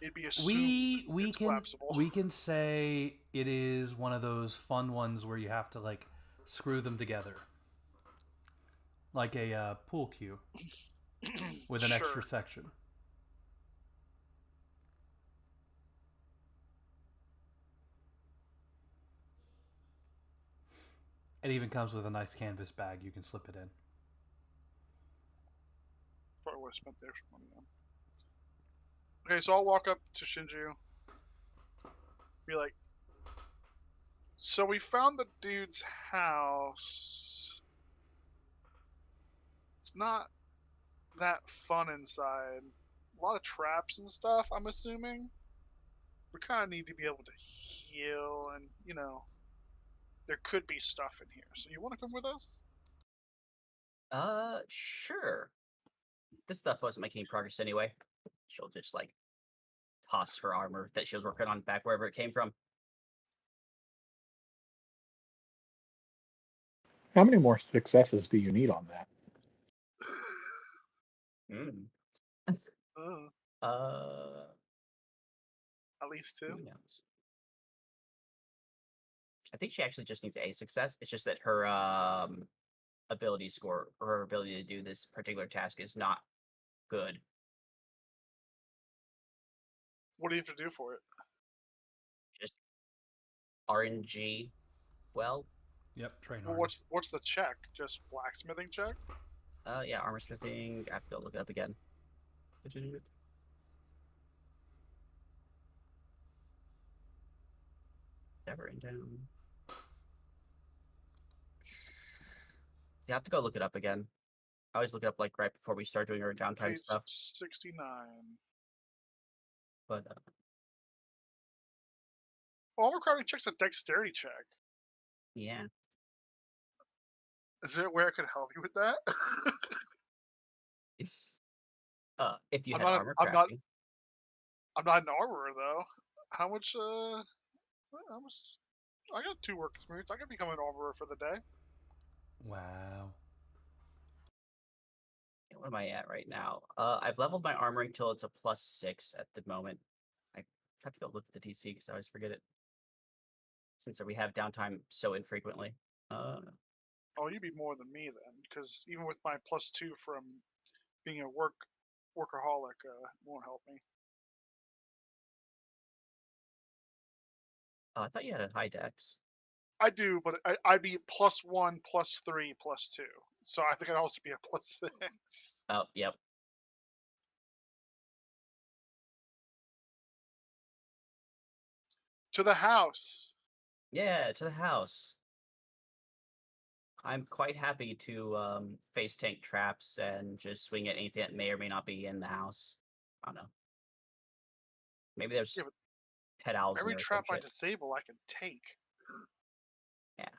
It'd be assumed it's collapsible. We can say it is one of those fun ones where you have to like screw them together, like a pool cue with an extra section. It even comes with a nice canvas bag you can slip it in. Probably would have spent the extra money on. Okay, so I'll walk up to Shinju. Be like, so we found the dude's house. It's not that fun inside. A lot of traps and stuff, I'm assuming. We kind of need to be able to heal and, there could be stuff in here. So you want to come with us? Sure. This stuff wasn't making any progress anyway. She'll just, like, toss her armor that she was working on back wherever it came from. How many more successes do you need on that? At least 2. Who knows? I think she actually just needs a success. It's just that her ability score or her ability to do this particular task is not good. What do you have to do for it? Just RNG. Well. Yep, train Well, hard. what's the check? Just blacksmithing check? Yeah, armor smithing. I have to go look it up again. Never in down. You have to go look it up again. I always look it up like right before we start doing our downtime Page stuff. 69. But Armor crafting check's a dexterity check. yeah. Is there a way I could help you with that? If you had armor crafting. I'm not an armorer though. How much? I got 2 work experience. I could become an armorer for the day. Wow. What am I at right now? I've leveled my armor until it's a +6 at the moment. I have to go look at the DC because I always forget it. Since we have downtime so infrequently. Oh, you'd be more than me then, because even with my +2 from being a workaholic, won't help me. I thought you had a high dex. I do, but I'd be +1, +3, +2. So I think I'd also be a +6. Oh, yep. To the house. Yeah, to the house. I'm quite happy to face tank traps and just swing at anything that may or may not be in the house. I don't know. Maybe there's pet owls in Every there or trap some I shit. disable, I can take. Yeah.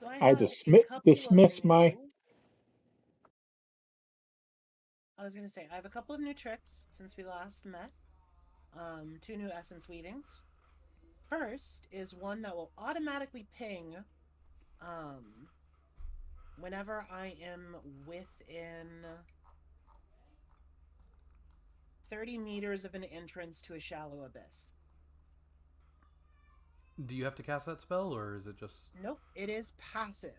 So I dismiss my. I was going to say, I have a couple of new tricks since we last met. 2 new essence weavings. First is one that will automatically ping Whenever I am within 30 meters of an entrance to a shallow abyss. Do you have to cast that spell, or is it just... Nope, it is passive.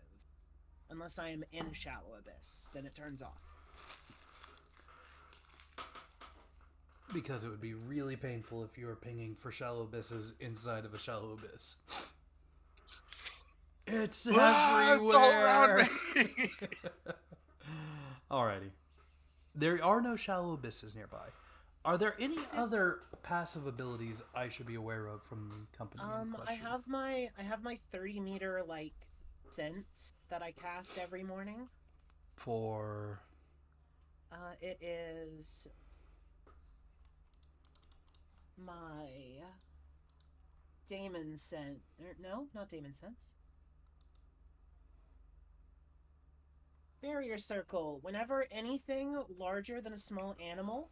Unless I am in a shallow abyss, then it turns off. Because it would be really painful if you were pinging for shallow abysses inside of a shallow abyss. It's everywhere! It's all around me! Alrighty. There are no shallow abysses nearby. Are there any other passive abilities I should be aware of from the company in question? I have my 30-meter sense that I cast every morning. For... It is my Daemon Sense. No, not Daemon Sense. Barrier Circle. Whenever anything larger than a small animal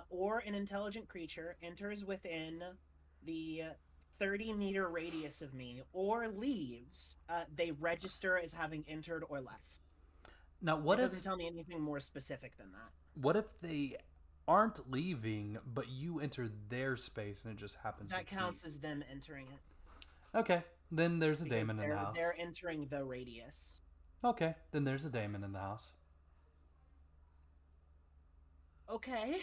or an intelligent creature enters within the 30-meter radius of me or leaves, they register as having entered or left. Now, what it if... doesn't tell me anything more specific than that. What if they aren't leaving, but you enter their space and it just happens That to counts be... as them entering it. Okay, then there's a Because daemon in the house. They're entering the radius. Okay, then there's a daemon in the house. Okay.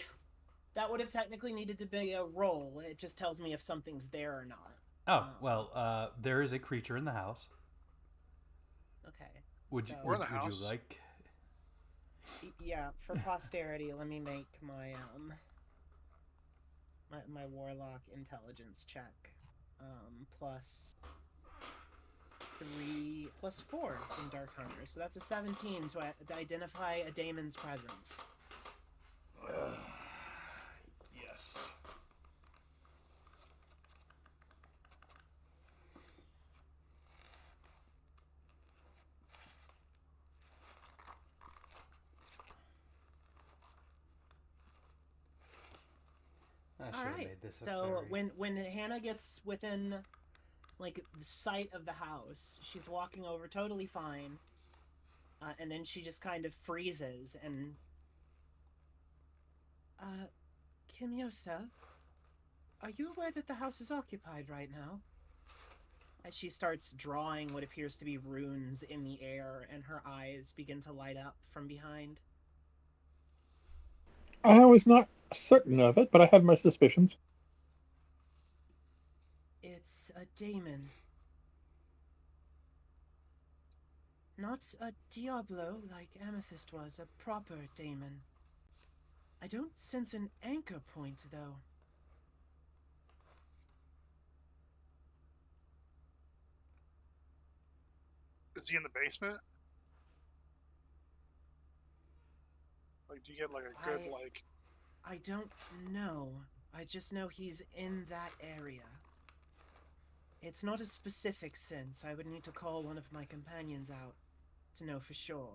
That would have technically needed to be a roll. It just tells me if something's there or not. Oh, well, there is a creature in the house. Okay. Would so, would the house. you like... Yeah, for posterity, let me make my my warlock intelligence check. Plus 3 plus 4 from Dark Hunter. So that's a 17 to identify a daemon's presence. Yes. All right. So when Hannah gets within the sight of the house, she's walking over totally fine, and then she just kind of freezes and Kimyosa, are you aware that the house is occupied right now? As she starts drawing what appears to be runes in the air, and her eyes begin to light up from behind. I was not certain of it, but I had my suspicions. It's a daemon. Not a Diablo like Amathis was, a proper daemon. I don't sense an anchor point, though. Is he in the basement? Do you get a good I don't know. I just know he's in that area. It's not a specific sense. I would need to call one of my companions out to know for sure.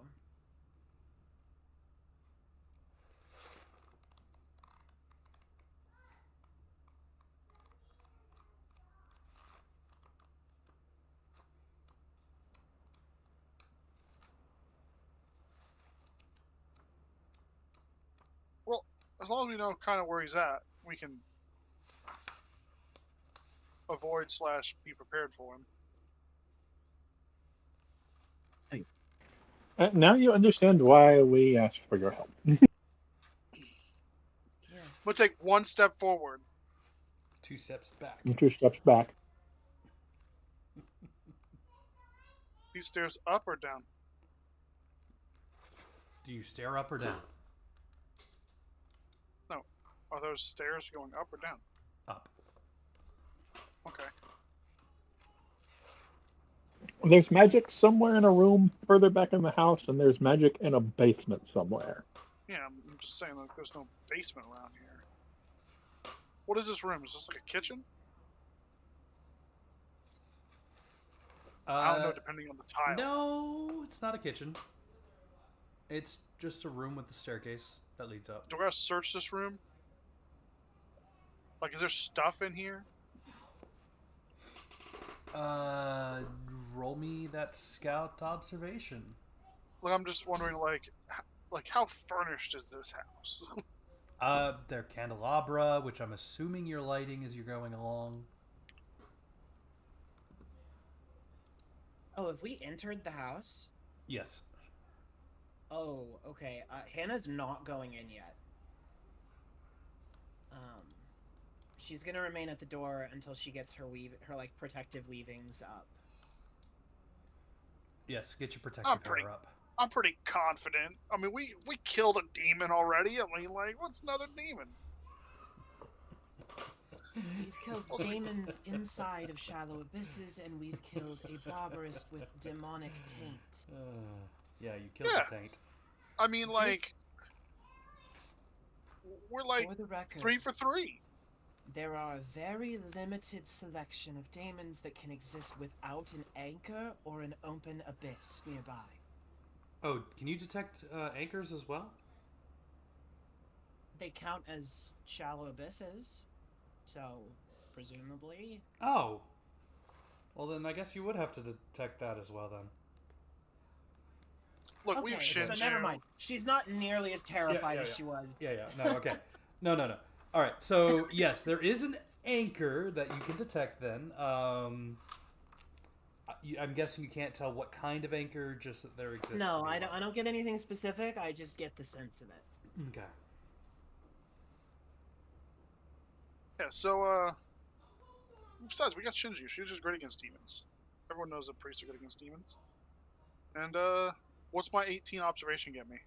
Well, as long as we know kind of where he's at, we can avoid / be prepared for him. Now you understand why we asked for your help. Yes. We'll take 1 step forward. 2 steps back. And 2 steps back. These stairs up or down? Do you stare up or down? No. Are those stairs going up or down? Up. Okay. There's magic somewhere in a room further back in the house, and there's magic in a basement somewhere. Yeah, I'm just saying there's no basement around here. What is this room? Is this like a kitchen? I don't know, depending on the tile. No, it's not a kitchen. It's just a room with a staircase that leads up. Do I gotta search this room? Is there stuff in here? roll me that scout observation. Like, I'm just wondering, like how furnished is this house? They're candelabra, which I'm assuming you're lighting as you're going along. Oh, have we entered the house? Yes. Oh, okay. Hannah's not going in yet. She's gonna remain at the door until she gets her like protective weavings up. Yes, get your protective power up. I'm pretty confident. I mean, we killed a demon already. I mean, like, what's another demon? We've killed demons inside of shallow abysses, and we've killed a barbarous with demonic taint. Yeah, you killed the taint. I mean, like, we're like For the record, 3 for 3. There are a very limited selection of demons that can exist without an anchor or an open abyss nearby. Oh, can you detect anchors as well? They count as shallow abysses, so presumably. Oh. Well, then I guess you would have to detect that as well, then. Look, Okay, we've Shinju. so never mind. She's not nearly as terrified as she was. Yeah. No, okay. No. All right, so yes, there is an anchor that you can detect then. I'm guessing you can't tell what kind of anchor, just that there exists. No, I don't get anything specific. I just get the sense of it. Okay. Yeah, so, besides, we got Shinju. Shinju's great against demons. Everyone knows that priests are good against demons. And, what's my 18 observation get me?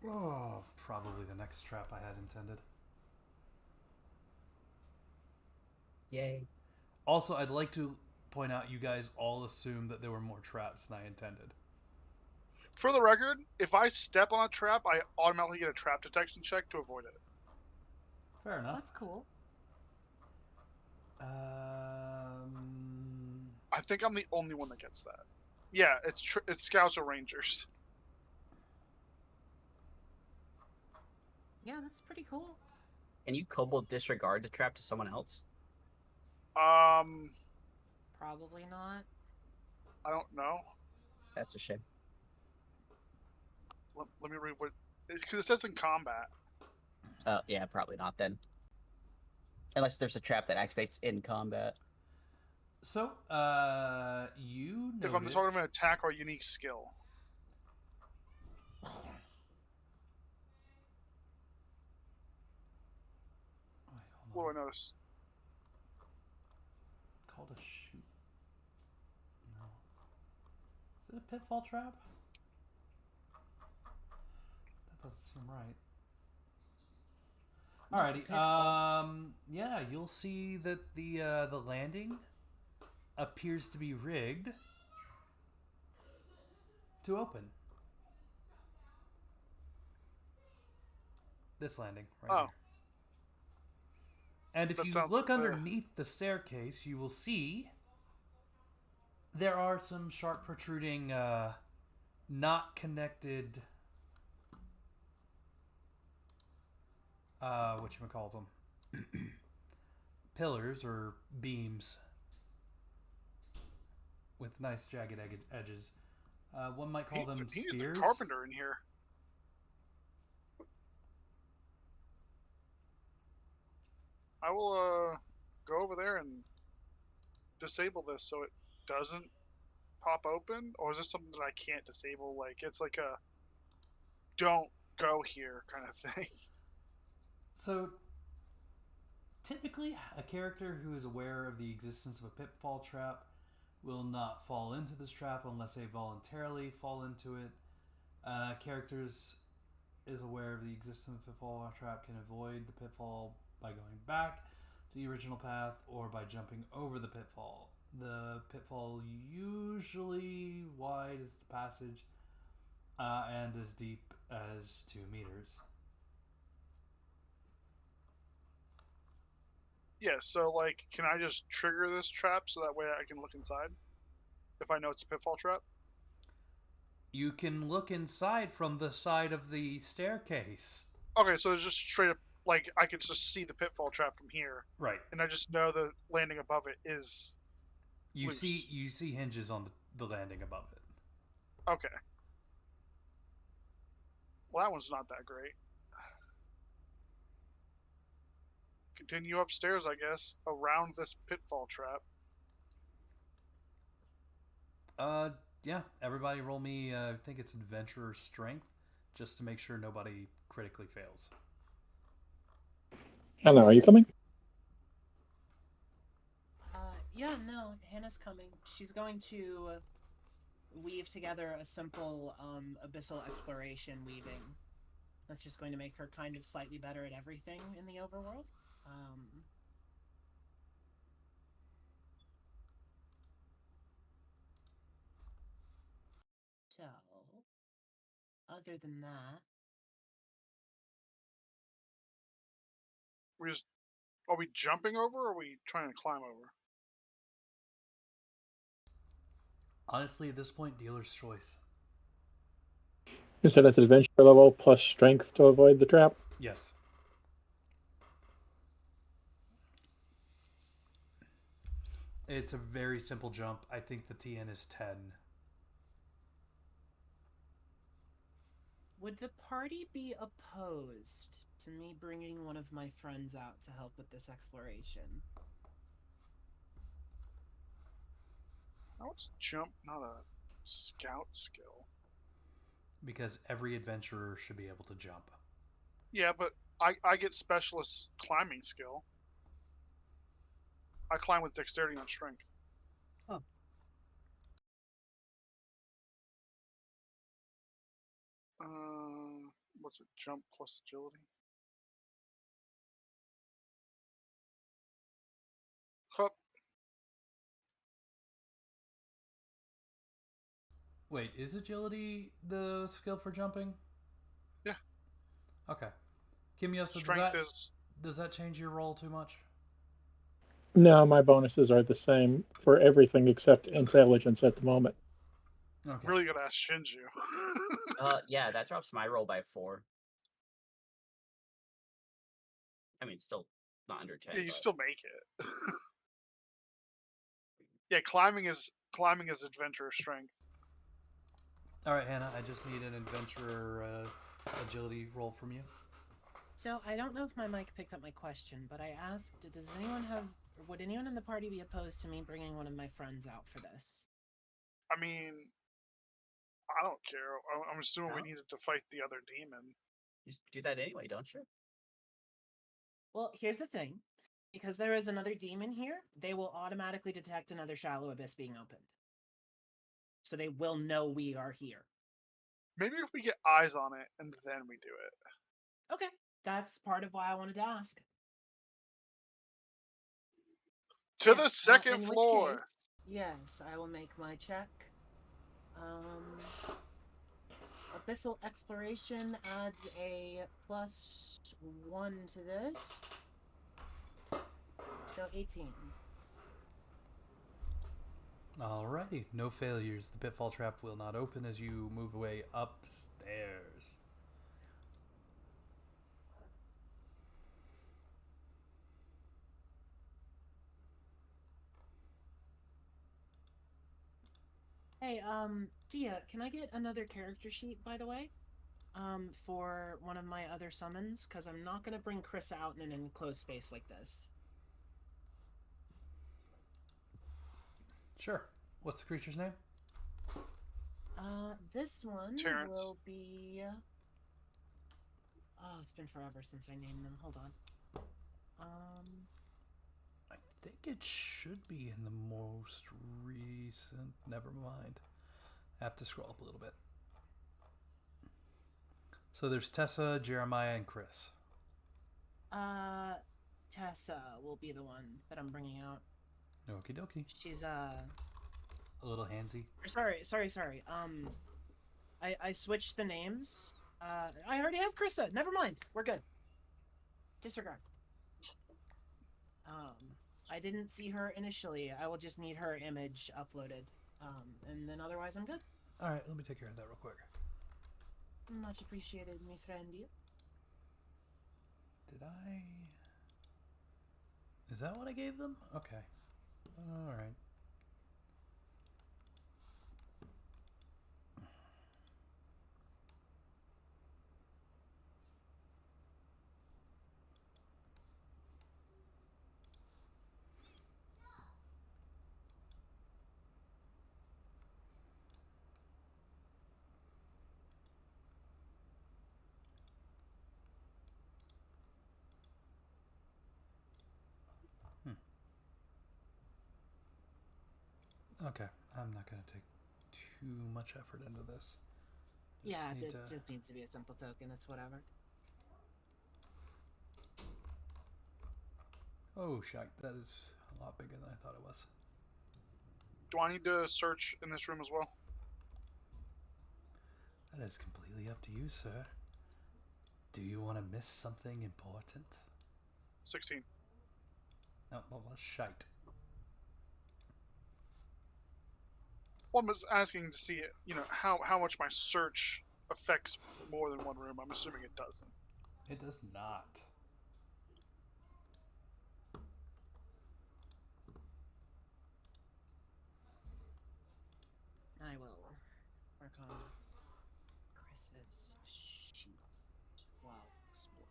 Oh, probably the next trap I had intended. Yay. Also, I'd like to point out you guys all assumed that there were more traps than I intended. For the record, if I step on a trap, I automatically get a trap detection check to avoid it. Fair enough. That's cool. I think I'm the only one that gets that. Yeah, it's Scouts or Rangers. Yeah, that's pretty cool. Can you kobold disregard the trap to someone else? Probably not. I don't know. That's a shame. Let me read what... Because it says in combat. Yeah, probably not then. Unless there's a trap that activates in combat. So, you notice... If I'm talking about attack or unique skill. What do I notice? Called a shoot. No. Is it a pitfall trap? That doesn't seem right. Alrighty. Yeah, you'll see that the landing appears to be rigged to open. This landing, right here. And if you look underneath the staircase, you will see there are some sharp protruding, not connected, whatchamacallit them, pillars or beams with nice jagged edges. One might call them He's spears. a carpenter in here. I will go over there and disable this so it doesn't pop open, or is this something that I can't disable? Like, it's like a don't go here kind of thing. So, typically, a character who is aware of the existence of a pitfall trap will not fall into this trap unless they voluntarily fall into it. Characters is aware of the existence of a pitfall trap can avoid the pitfall by going back to the original path or by jumping over the pitfall. The pitfall usually wide as the passage and as deep as 2 meters. Yeah, so, like, can I just trigger this trap so that way I can look inside? If I know it's a pitfall trap? You can look inside from the side of the staircase. Okay, so it's just straight up, like, I can just see the pitfall trap from here. Right. And I just know the landing above it is You loose. see hinges on the landing above it. Okay. Well, that one's not that great. Continue upstairs, I guess, around this pitfall trap. Yeah. Everybody roll me. I think it's adventurer strength, just to make sure nobody critically fails. Hello, are you coming? Yeah, no, Hannah's coming. She's going to weave together a simple abyssal exploration weaving. That's just going to make her kind of slightly better at everything in the overworld. So, other than that, Are we jumping over, or are we trying to climb over? Honestly, at this point, dealer's choice. You said it's adventure level plus strength to avoid the trap? Yes. It's a very simple jump. I think the TN is 10. would the party be opposed to me bringing one of my friends out to help with this exploration? How is jump not a scout skill? Because every adventurer should be able to jump. Yeah, but I get specialist climbing skill. I climb with dexterity, not strength. Oh. What's it? Jump plus agility? Hup. Wait, is agility the skill for jumping? Yeah. Okay. Kimio, so Strength does that change your roll too much? No, my bonuses are the same for everything except intelligence at the moment. Okay. Really gonna ask Shinju. Yeah, that drops my roll by 4. I mean, still not under 10. Yeah, you but... still make it. Yeah, climbing is adventurer strength. All right, Hannah, I just need an adventurer agility roll from you. So I don't know if my mic picked up my question, but I asked, would anyone in the party be opposed to me bringing one of my friends out for this? I mean, I don't care. I'm assuming No? we needed to fight the other demon. You just do that anyway, don't you? Well, here's the thing. Because there is another demon here, they will automatically detect another shallow abyss being opened. So they will know we are here. Maybe if we get eyes on it and then we do it. Okay, that's part of why I wanted to ask. To the second in floor. Which case, yes, I will make my check. Abyssal exploration adds a +1 to this. So 18. Alrighty, no failures. The pitfall trap will not open as you move away upstairs. Hey, Dia, can I get another character sheet, by the way? For one of my other summons? Because I'm not going to bring Chris out in an enclosed space like this. Sure. What's the creature's name? This one Terrence. will be... Oh, it's been forever since I named them. Hold on. I think it should be in the most recent. Never mind. I have to scroll up a little bit. So there's Tessa, Jeremiah, and Chris. Tessa will be the one that I'm bringing out. Okie dokie. She's, a little handsy. Sorry. I switched the names. I already have Krista. Never mind. We're good. Disregard. I didn't see her initially. I will just need her image uploaded. And then otherwise I'm good. Alright, let me take care of that real quick. Much appreciated, mi friendy. Did I... Is that what I gave them? Okay. Alright. Okay, I'm not going to take too much effort into this. Yeah, it just needs to be a simple token. It's whatever. Oh, shite. That is a lot bigger than I thought it was. Do I need to search in this room as well? That is completely up to you, sir. Do you want to miss something important? 16. No, well, shite. Well, I'm just asking to see, how much my search affects more than one room. I'm assuming it doesn't. It does not. I will work on Chris's sheet while exploring.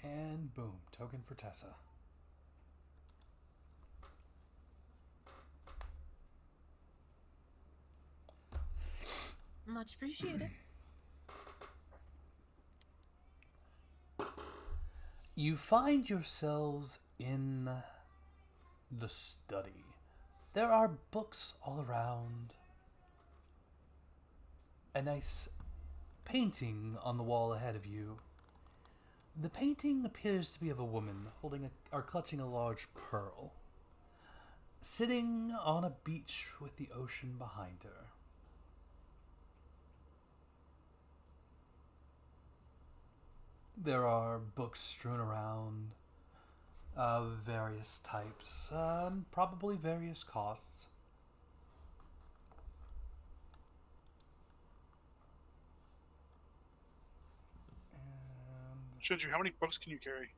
And boom, token for Tessa. Much appreciated. You find yourselves in the study. There are books all around. A nice painting on the wall ahead of you. The painting appears to be of a woman holding or clutching a large pearl, sitting on a beach with the ocean behind her. There are books strewn around of various types, and probably various costs. Shinju, how many books can you carry?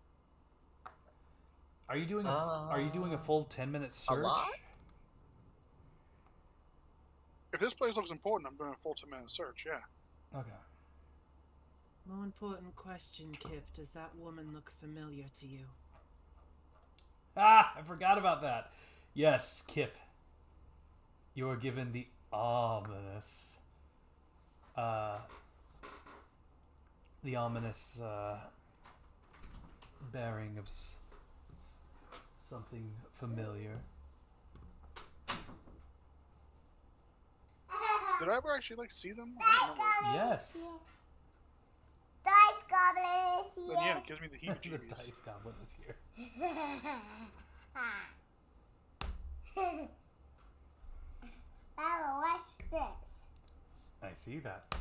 Are you doing a full 10-minute search? A lot? If this place looks important, I'm doing a full 10-minute search, yeah. Okay. More important question, Kip. Does that woman look familiar to you? Ah, I forgot about that. Yes, Kip. You are given the ominous bearing of something familiar. Did I ever actually see them? I don't remember. Yes. Dice Goblin is Then yeah, here. it gives me the The heebie-jeebies. dice goblin is here. Baba, watch this. I see that.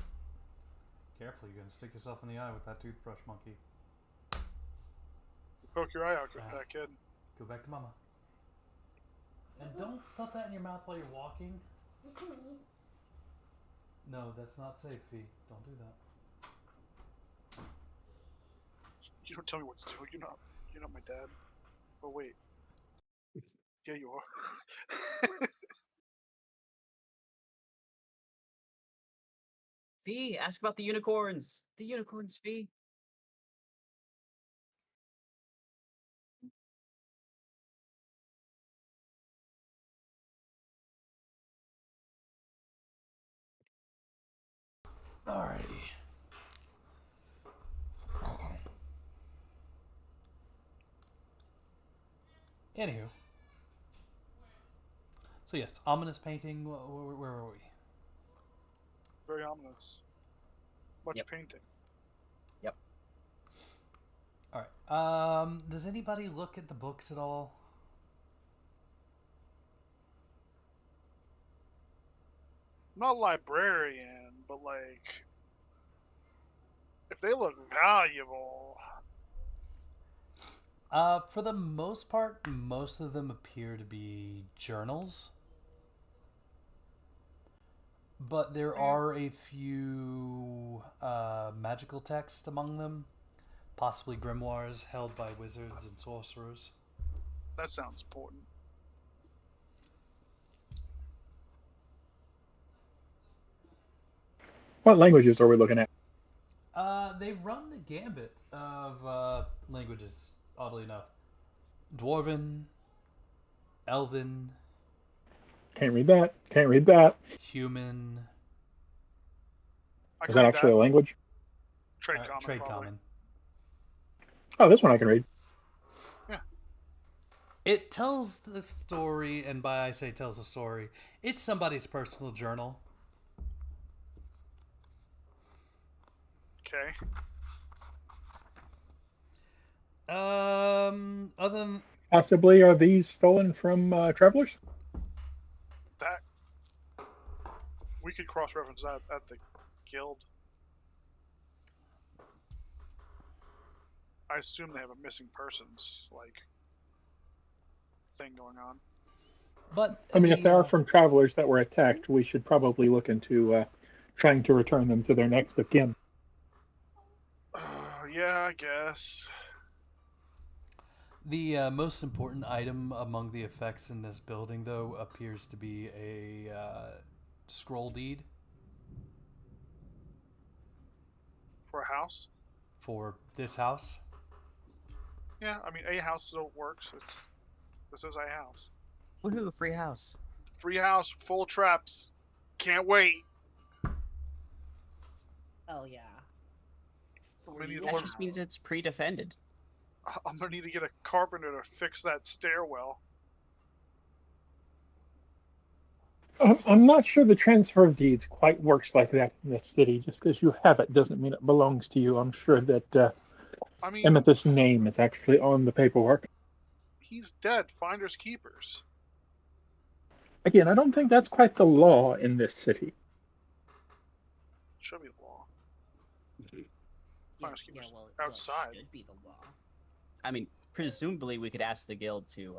Careful, you're gonna stick yourself in the eye with that toothbrush, monkey. Poke your eye out, Ah. that kid. Go back to mama. And don't stuff that in your mouth while you're walking. No, that's not safe, Fee. Don't do that. You don't tell me what to do. You're not my dad. Oh wait. Yeah, you are. Fee, ask about the unicorns. The unicorns, Fee. Alrighty. Anywho. So yes, ominous painting. Where were we? Very ominous. Much Yep. painting. Yep. All right. Does anybody look at the books at all? I'm not a librarian, but like, if they look valuable. For the most part, most of them appear to be journals. But there are a few magical texts among them, possibly grimoires held by wizards and sorcerers. That sounds important. What languages are we looking at? They run the gambit of languages, oddly enough. Dwarven, Elven, Can't read that. Can't read that. Human, I Is can that read actually a language? Trade common. trade probably. common. Oh, this one I can read. It tells the story, and by I say tells the story, it's somebody's personal journal. Okay. Other than Possibly are these stolen from travelers? That we could cross-reference that at the guild. I assume they have a missing persons thing going on. but I mean, if they are from travelers that were attacked, we should probably look into trying to return them to their next of kin. Yeah, I guess. The most important item among the effects in this building, though, appears to be a scroll deed For a house. for this house. Yeah, I mean, a house still works. This is a house. Woohoo! Free house. Free house, full traps. Can't wait. Hell yeah. We need to That learn- just means it's pre-defended. I'm gonna need to get a carpenter to fix that stairwell. I'm not sure the transfer of deeds quite works like that in this city. Just because you have it doesn't mean it belongs to you. I'm sure that I mean, Amathis' name is actually on the paperwork. he's dead. Finders keepers. Again, I don't think that's quite the law in this city. Should be law. Yeah, Finders keepers well, outside. It should be the law. I mean, presumably we could ask the guild to,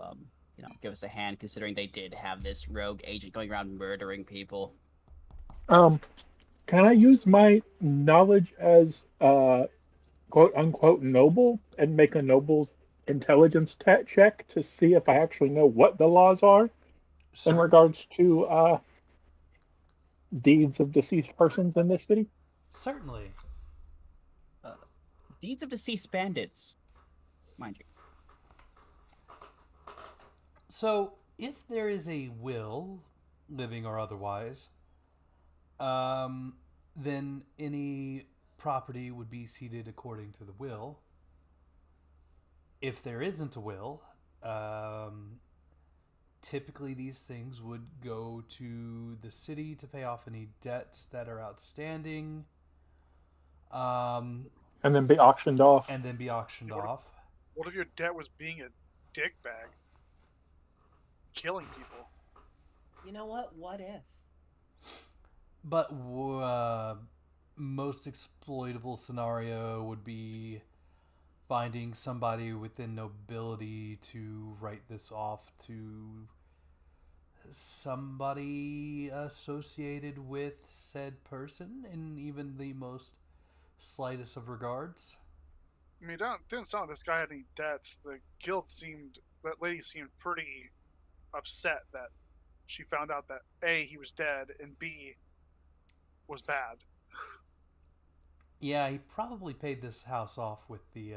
give us a hand, considering they did have this rogue agent going around murdering people. Can I use my knowledge as quote unquote noble and make a noble's intelligence check to see if I actually know what the laws are in regards to deeds of deceased persons in this city? Certainly. Deeds of deceased bandits, mind you. So, if there is a will, living or otherwise, then any property would be ceded according to the will. If there isn't a will, typically these things would go to the city to pay off any debts that are outstanding. And then be auctioned off. What if your debt was being a dickbag? Killing people. You know what? What if? But most exploitable scenario would be finding somebody within nobility to write this off to somebody associated with said person in even the most slightest of regards. I mean, it didn't sound like this guy had any debts. The guild that lady seemed pretty upset that she found out that A, he was dead, and B, was bad. Yeah, he probably paid this house off with the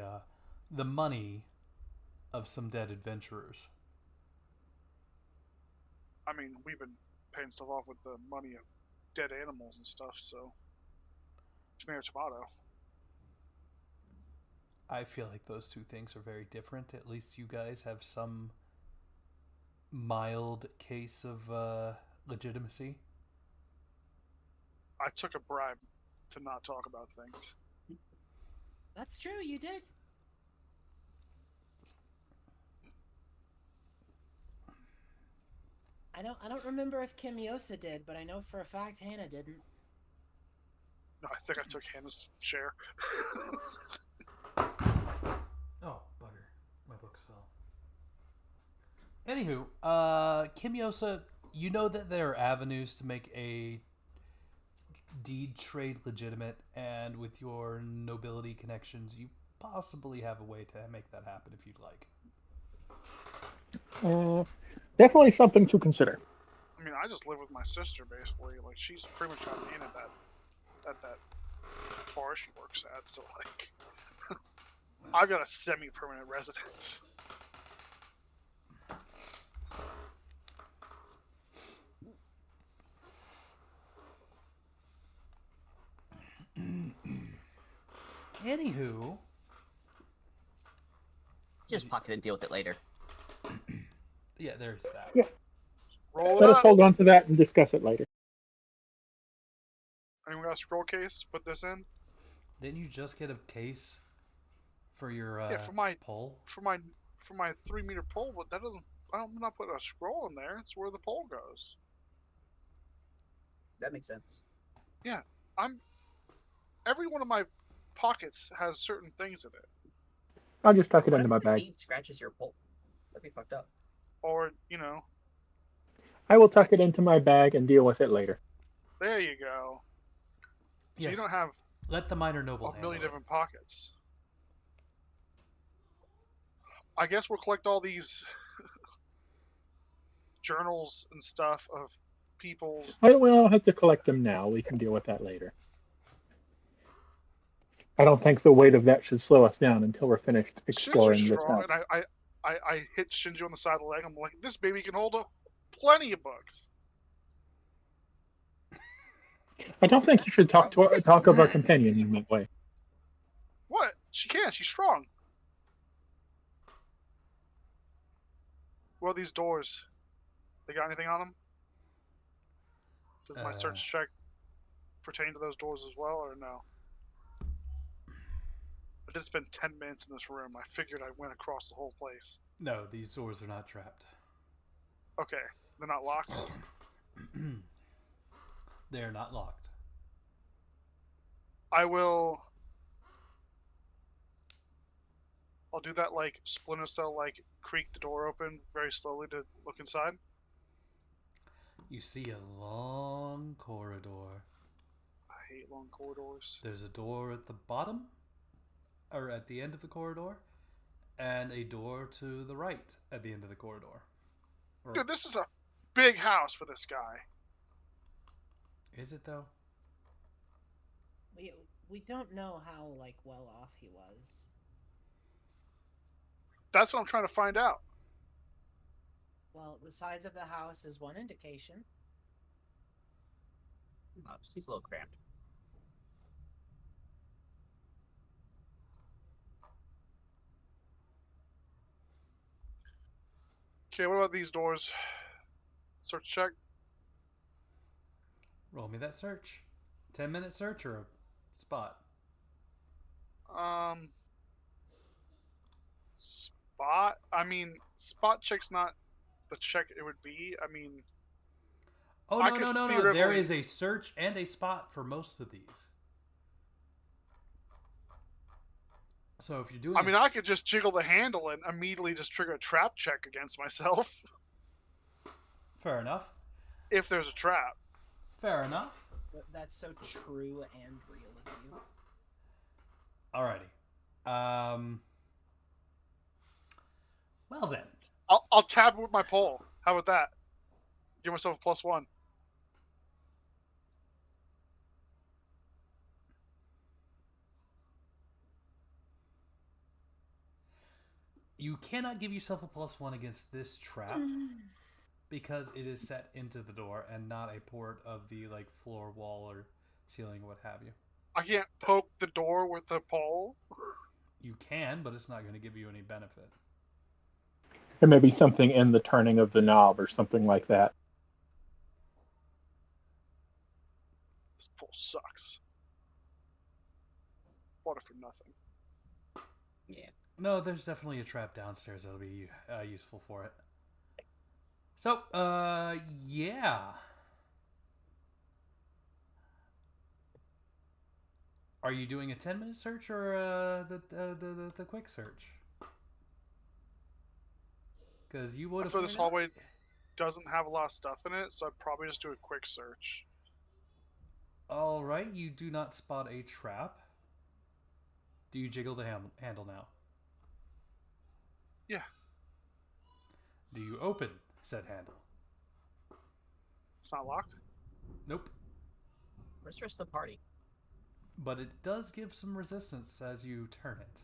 money of some dead adventurers. I mean, we've been paying stuff off with the money of dead animals and stuff, so tomato tomato. I feel like those two things are very different. At least you guys have some mild case of legitimacy. I took a bribe to not talk about things. That's true, you did. I don't remember if Kimyosa did, but I know for a fact Hannah didn't. No, I think I took Hannah's share. Oh, bugger. My books fell. Anywho, Kimyosa, you know that there are avenues to make a deed trade legitimate, and with your nobility connections, you possibly have a way to make that happen if you'd like. Definitely something to consider. I mean, I just live with my sister basically. Like she's pretty much got me in at that bar she works at. So like, I've got a semi-permanent residence. Anywho, Just pocket and deal with it later. yeah, there's that. Yeah. Roll it Let us up. hold on to that and discuss it later. Anyone got a scroll case? Put this in. Didn't you just get a case for your Yeah, for my pole? for my 3-meter pole, but that doesn't. I'm not putting a scroll in there. It's where the pole goes. That makes sense. Yeah, every one of my pockets has certain things in it. I'll just tuck it What into if my the bag. deed scratches your pole? That'd be fucked up. Or, you know, I will tuck it into my bag and deal with it later. there you go. So Yes. you don't have Let the minor noble a handle million it. different pockets. I guess we'll collect all these journals and stuff of people. We don't have to collect them now. We can deal with that later. I don't think the weight of that should slow us down until we're finished Shinju's exploring the strong, town. and I hit Shinju on the side of the leg. I'm like, this baby can hold up plenty of books. I don't think you should talk of our companion in that way. What? She can. She's strong. What are these doors? They got anything on them? Does my search check pertain to those doors as well, or no? I did spend 10 minutes in this room. I figured I went across the whole place. No, these doors are not trapped. Okay, they're not locked. They are not locked. I'll do that like Splinter Cell, like creak the door open very slowly to look inside. You see a long corridor. I hate long corridors. There's a door at the bottom, or at the end of the corridor, and a door to the right at the end of the corridor. Dude, this is a big house for this guy. Is it though? We don't know how like well off he was. That's what I'm trying to find out. Well, the size of the house is one indication. Seems a little cramped. Okay, what about these doors? Search check. Roll me that search. 10-minute search or a spot? Spot. I mean, spot check's not the check it would be. I mean, Oh, I no, could no, no, no. theoretically- There is a search and a spot for most of these. So if you're doing I mean, I could just jiggle the handle and immediately just trigger a trap check against myself. Fair enough. If there's a trap. Fair enough. That's so true and real of you. Alrighty. Well then. I'll tab with my pole. How about that? Give myself a +1. You cannot give yourself a +1 against this trap because it is set into the door and not a port of the like floor, wall, or ceiling, what have you. I can't poke the door with the pole. You can, but it's not going to give you any benefit. There may be something in the turning of the knob or something like that. This pole sucks. Bought it for nothing. Yeah. No, there's definitely a trap downstairs that'll be useful for it. So, yeah. Are you doing a 10-minute search or the quick search? Because you would have. So this hallway doesn't have a lot of stuff in it, so I'd probably just do a quick search. All right, you do not spot a trap. Do you jiggle the handle now? Yeah. Do you open said handle? It's not locked? Nope. Where's the rest of the party? But it does give some resistance as you turn it.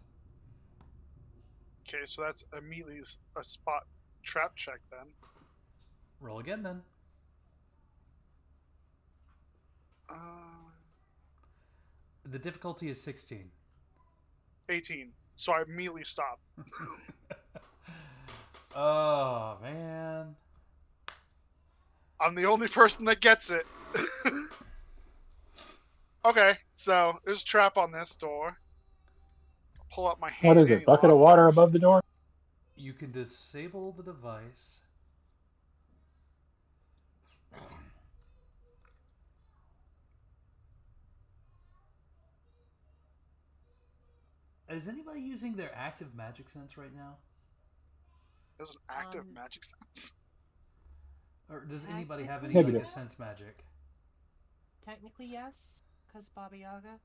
Okay, so that's immediately a spot trap check then. Roll again then. Uh, The difficulty is 16. 18. So I immediately stop. Oh, man. I'm the only person that gets it. Okay, so there's a trap on this door. Pull up my hand. What is it? Bucket of water above the door? You can disable the device. Is anybody using their active magic sense right now? There's an active magic sense. Or does anybody have any Negative. like, sense magic? Technically, yes, because Baba Yaga.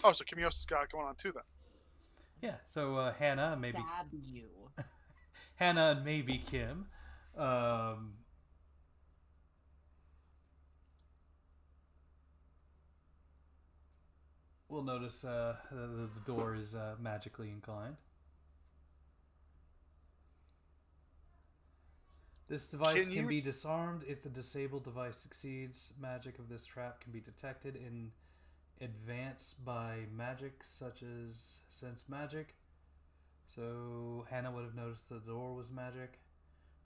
Oh, so Kimiosa's got it going on too then. Yeah, so Hannah, maybe Stab you. Hannah and maybe Kim. We'll notice the door is magically inclined. This device can be disarmed if the disabled device succeeds. Magic of this trap can be detected in advance by magic such as sense magic. So Hannah would have noticed the door was magic.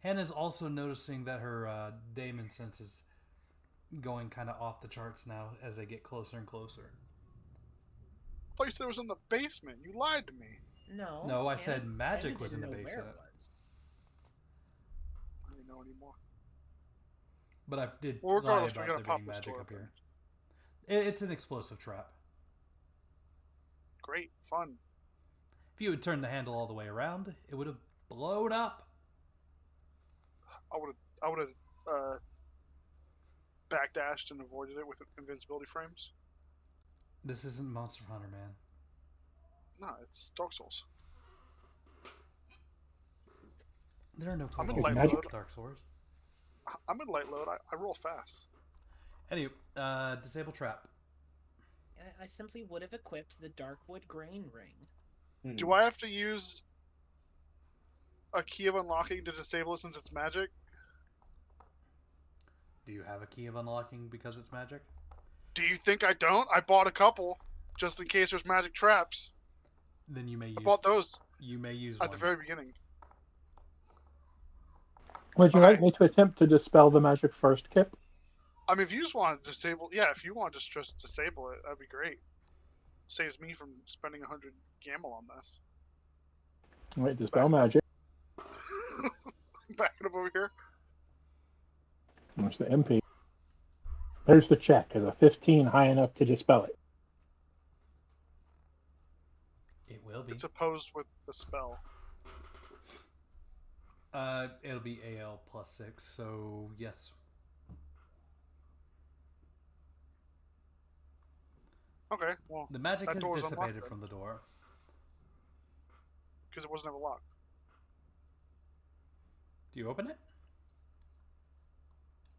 Hannah's also noticing that her daemon sense is going kind of off the charts now as they get closer and closer. I thought you said it was in the basement. You lied to me. No. No, I Hannah- said magic Hannah was in the didn't know where basement. it was. I don't know anymore. But I did Well, lie regardless, we're about gonna there pop being this magic door up open. here. It's an explosive trap. Great, fun. If you had turned the handle all the way around, it would have blown up. I would have backdashed and avoided it with invincibility frames. This isn't Monster Hunter, man. No, it's Dark Souls. There are no I'm in portals light in mode. Dark Souls. I'm in light load. I roll fast. Anyway, disable trap. I simply would have equipped the Darkwood Grain Ring. Do I have to use a key of unlocking to disable it since it's magic? Do you have a key of unlocking because it's magic? Do you think I don't? I bought a couple just in case there's magic traps. Then you may use. I bought those You may use at one. the very beginning. Would you like me to attempt to dispel the magic first, Kip? I mean, if you just want to disable, yeah, if you want to just disable it, that'd be great. Saves me from spending 100 gamma on this. Wait, dispel magic. Backing up over here. There's the MP. There's the check. Is a 15 high enough to dispel it? It will be. It's opposed with the spell. It'll be AL +6, so yes. Okay, well, The magic that has door's unlocked dissipated then. from the door. because it wasn't ever locked. Do you open it?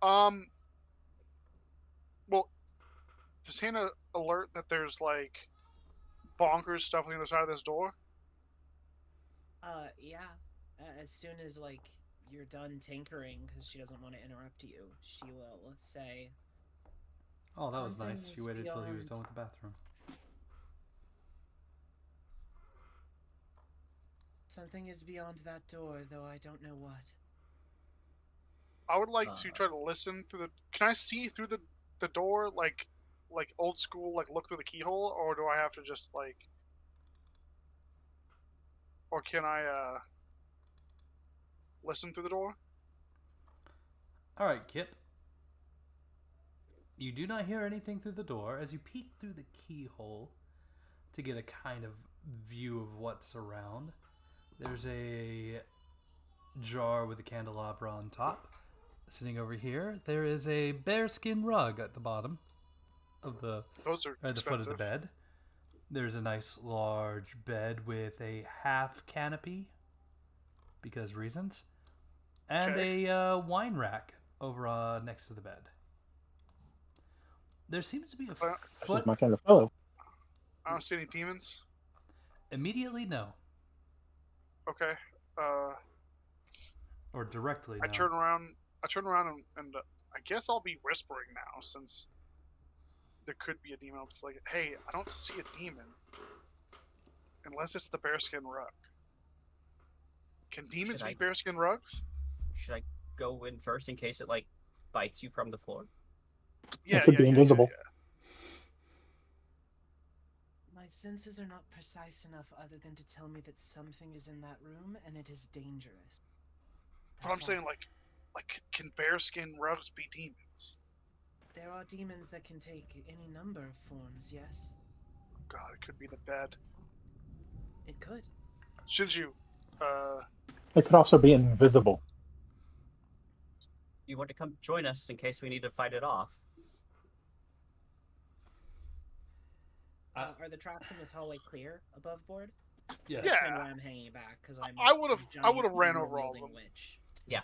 Well, does Hannah alert that there's like bonkers stuff on the other side of this door? Yeah. As soon as, like, you're done tinkering, because she doesn't want to interrupt you, she will say... Oh, that was Something nice. She is waited till he was beyond- done with the bathroom. Something is beyond that door, though I don't know what. I would like to try to listen through the. Can I see through the door like old school, like look through the keyhole, or do I have to just like, or can I listen through the door? Alright, Kip. You do not hear anything through the door as you peek through the keyhole to get a kind of view of what's around. There's a jar with a candelabra on top. Sitting over here, there is a bearskin rug at the bottom of the Those are at the foot of the expensive. bed. There's a nice large bed with a half canopy because reasons, and Okay. a wine rack over next to the bed. There seems to be a Uh, This foot. is my kind of fellow. I don't see any demons. Immediately, no, Okay. Uh, or directly, I no. turn around. And I guess I'll be whispering now since there could be a demon. It's like, hey, I don't see a demon unless it's the bearskin rug. Can demons Should be I- bearskin rugs? Should I go in first in case it like bites you from the floor? Yeah, could yeah, be yeah, invisible. Yeah, My senses are not precise enough other than to tell me that something is in that room and it is dangerous. But I'm That's saying all. like, can bearskin rugs be demons? There are demons that can take any number of forms, yes? God, it could be the bed. It could. Shinju, It could also be invisible. You want to come join us in case we need to fight it off? Are the traps in this hallway clear above board? Yes. Yeah. That's kinda why I'm hanging back because I'm. I would've- a I would've giant ran hammer over all of wielding them. Witch. Yeah.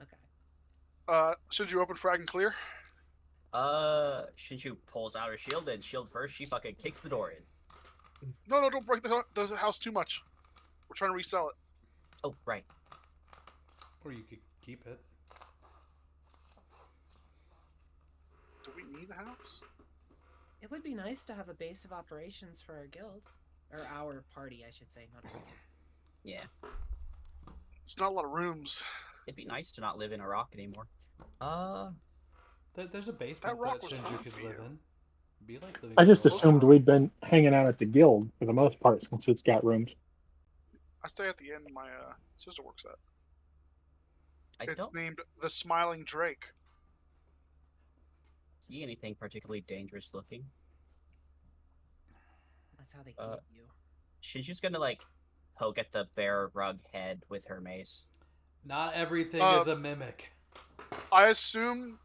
Okay. Shinju, open frag and clear. Shinshu pulls out her shield and shield first. She fucking kicks the door in. No, don't break the house too much. We're trying to resell it. Oh, right. Or you could keep it. Do we need a house? It would be nice to have a base of operations for our guild. Or our party, I should say, not our guild. Yeah. It's not a lot of rooms. It'd be nice to not live in a rock anymore. There's a basement That rock that was Shinju fun could for live you. in. Be like living I just in a assumed we'd been hanging out at the guild for the most part since it's got rooms. I stay at the end my sister works at. I It's don't named the Smiling Drake. see anything particularly dangerous looking. That's how they Uh, get you. Shinshu's gonna like poke at the bear rug head with her mace. Not everything Uh, is a mimic. I assume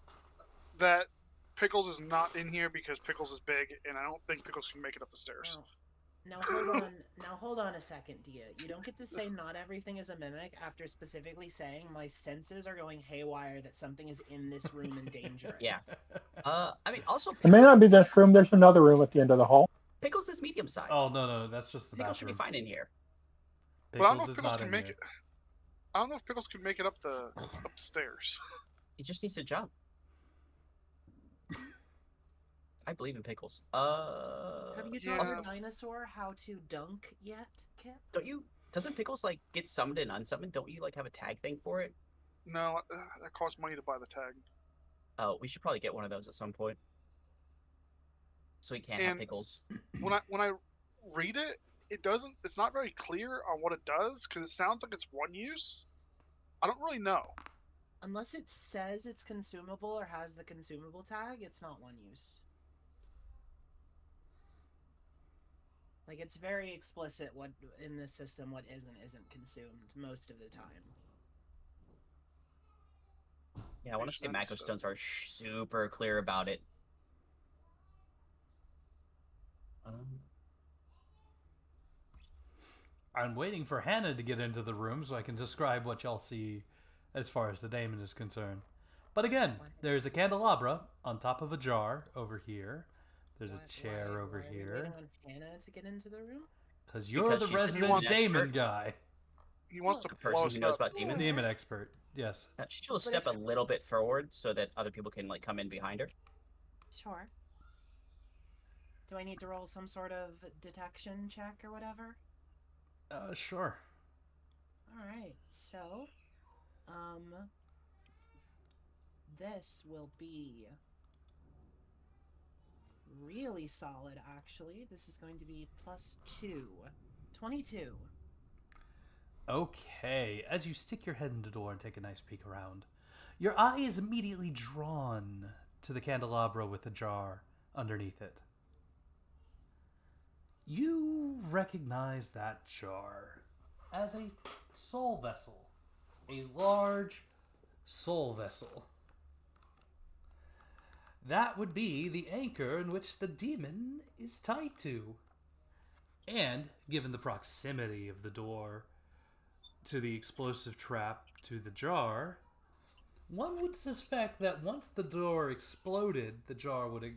that Pickles is not in here because Pickles is big, and I don't think Pickles can make it up the stairs. Now hold on. Now hold on a second, Dia. You don't get to say not everything is a mimic after specifically saying my senses are going haywire that something is in this room and dangerous. Yeah. I mean, also It may not Pickles, be this room. There's another room at the end of the hall. Pickles is medium sized. Oh no, that's just the Pickles should bathroom. be fine in here. But I don't know Pickles if is Pickles not can in make here. it. I don't know if Pickles can make it up the stairs. He just needs to jump. I believe in Pickles. Have you taught Yeah. your dinosaur how to dunk yet, Kip? Don't you? Doesn't Pickles like get summoned and unsummoned? Don't you like have a tag thing for it? No, that costs money to buy the tag. Oh, we should probably get one of those at some point. So we can't have And- Pickles. When I read it, it doesn't. It's not very clear on what it does because it sounds like it's one use. I don't really know. Unless it says it's consumable or has the consumable tag, it's not one use. Like, it's very explicit what in this system what isn't consumed most of the time. Yeah, I want to Makes say sense, Mako so- Stones are super clear about it. I'm waiting for Hannah to get into the room so I can describe what y'all see as far as the daemon is concerned. But again, there's a candelabra on top of a jar over here. There's a chair over why Are we here. waiting on Hannah to get into the room? Because you're Because the she's the resident demon daemon expert. guy. He wants to The blow person us who knows up. about demons. Yeah. Daemon expert. Yes. She'll But step if- a little bit forward so that other people can like come in behind her. Sure. Do I need to roll some sort of detection check or whatever? Sure. Alright, so, this will be really solid, actually. This is going to be +2. 22. Okay, as you stick your head in the door and take a nice peek around, your eye is immediately drawn to the candelabra with the jar underneath it. You recognize that jar as a soul vessel, a large soul vessel. That would be the anchor in which the demon is tied to. And, given the proximity of the door, to the explosive trap to the jar, one would suspect that once the door exploded, the jar would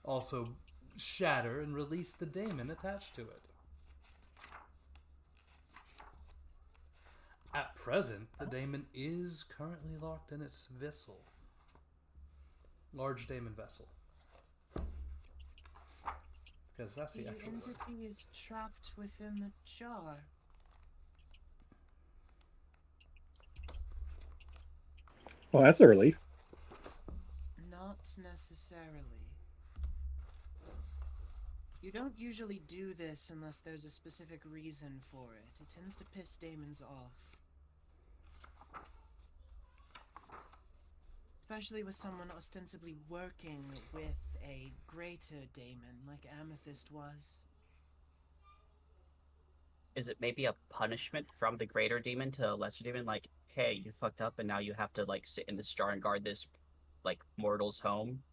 also shatter and release the daemon attached to it. At present, the daemon is currently locked in its vessel. Large daemon vessel. Because that's the actual word. entity is trapped within the jar. Well, that's a relief. Not necessarily. You don't usually do this unless there's a specific reason for it. It tends to piss demons off. Especially with someone ostensibly working with a greater daemon like Amathis was. Is it maybe a punishment from the greater demon to a lesser demon? Like, hey, you fucked up and now you have to, like, sit in this jar and guard this, like, mortal's home?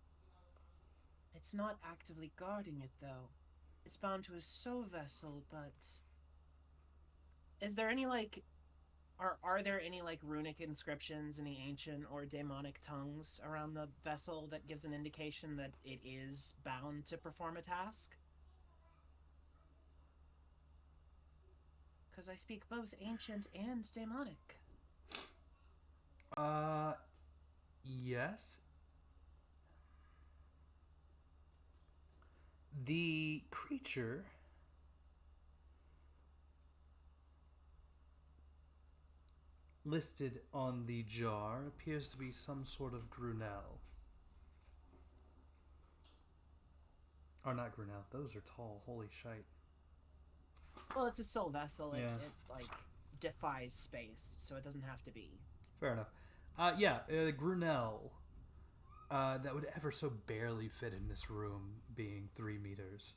It's not actively guarding it, though. It's bound to a soul vessel, but... Is there any, like... Are there any, like, runic inscriptions in the ancient or demonic tongues around the vessel that gives an indication that it is bound to perform a task? Because I speak both ancient and demonic. Yes. The creature listed on the jar appears to be some sort of Grunel. Or not Grunel, those are tall, holy shite. Well, it's a soul vessel. Yeah. It like, defies space, so it doesn't have to be. Fair enough. Grunel. That would ever so barely fit in this room, being 3 meters.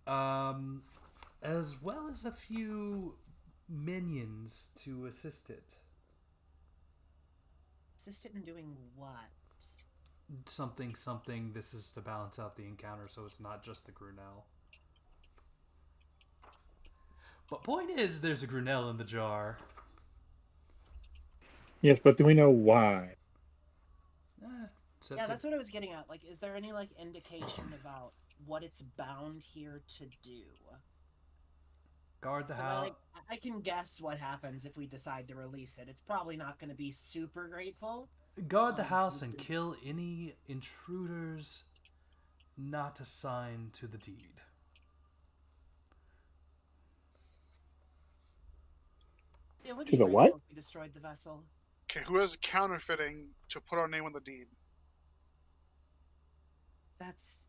As well as a few minions to assist it. Assist it in doing what? Something. This is to balance out the encounter, so it's not just the Grunel. But point is, there's a Grunel in the jar. Yes, but do we know why? Yeah, that's what I was getting at. Like, is there any, like, indication about what it's bound here to do? Guard the house. I can guess what happens if we decide to release it. It's probably not going to be super grateful. Guard the house and kill any intruders not assigned to the deed. It would To be the grateful what? if we destroyed the vessel. Okay, who has counterfeiting to put our name on the deed? That's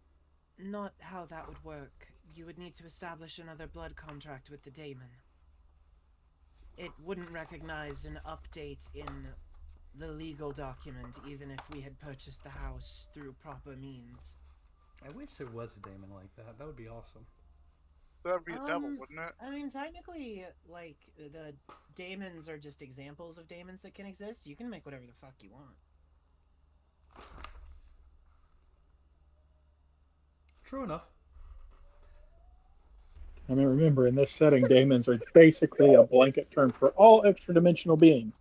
not how that would work. You would need to establish another blood contract with the daemon. It wouldn't recognize an update in the legal document, even if we had purchased the house through proper means. I wish there was a daemon like that. That would be awesome. That would be a devil, wouldn't it? I mean, technically, like, the daemons are just examples of daemons that can exist. You can make whatever the fuck you want. True enough. I mean, remember, in this setting, daemons are basically a blanket term for all extra-dimensional beings.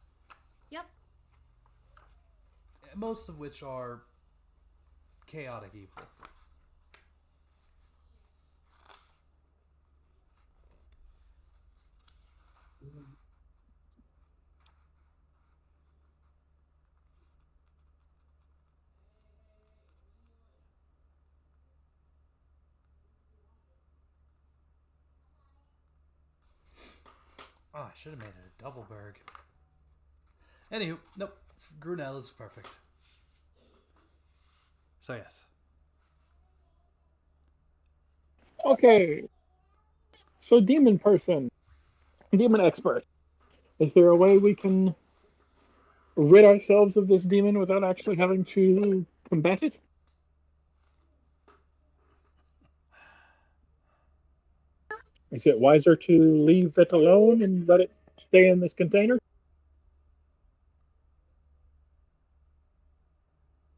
Yep. Most of which are chaotic evil. Oh, I should have made it a double berg. Anywho, nope. Grunel is perfect. So yes. Okay. So, demon person, demon expert, is there a way we can rid ourselves of this demon without actually having to combat it? Is it wiser to leave it alone and let it stay in this container?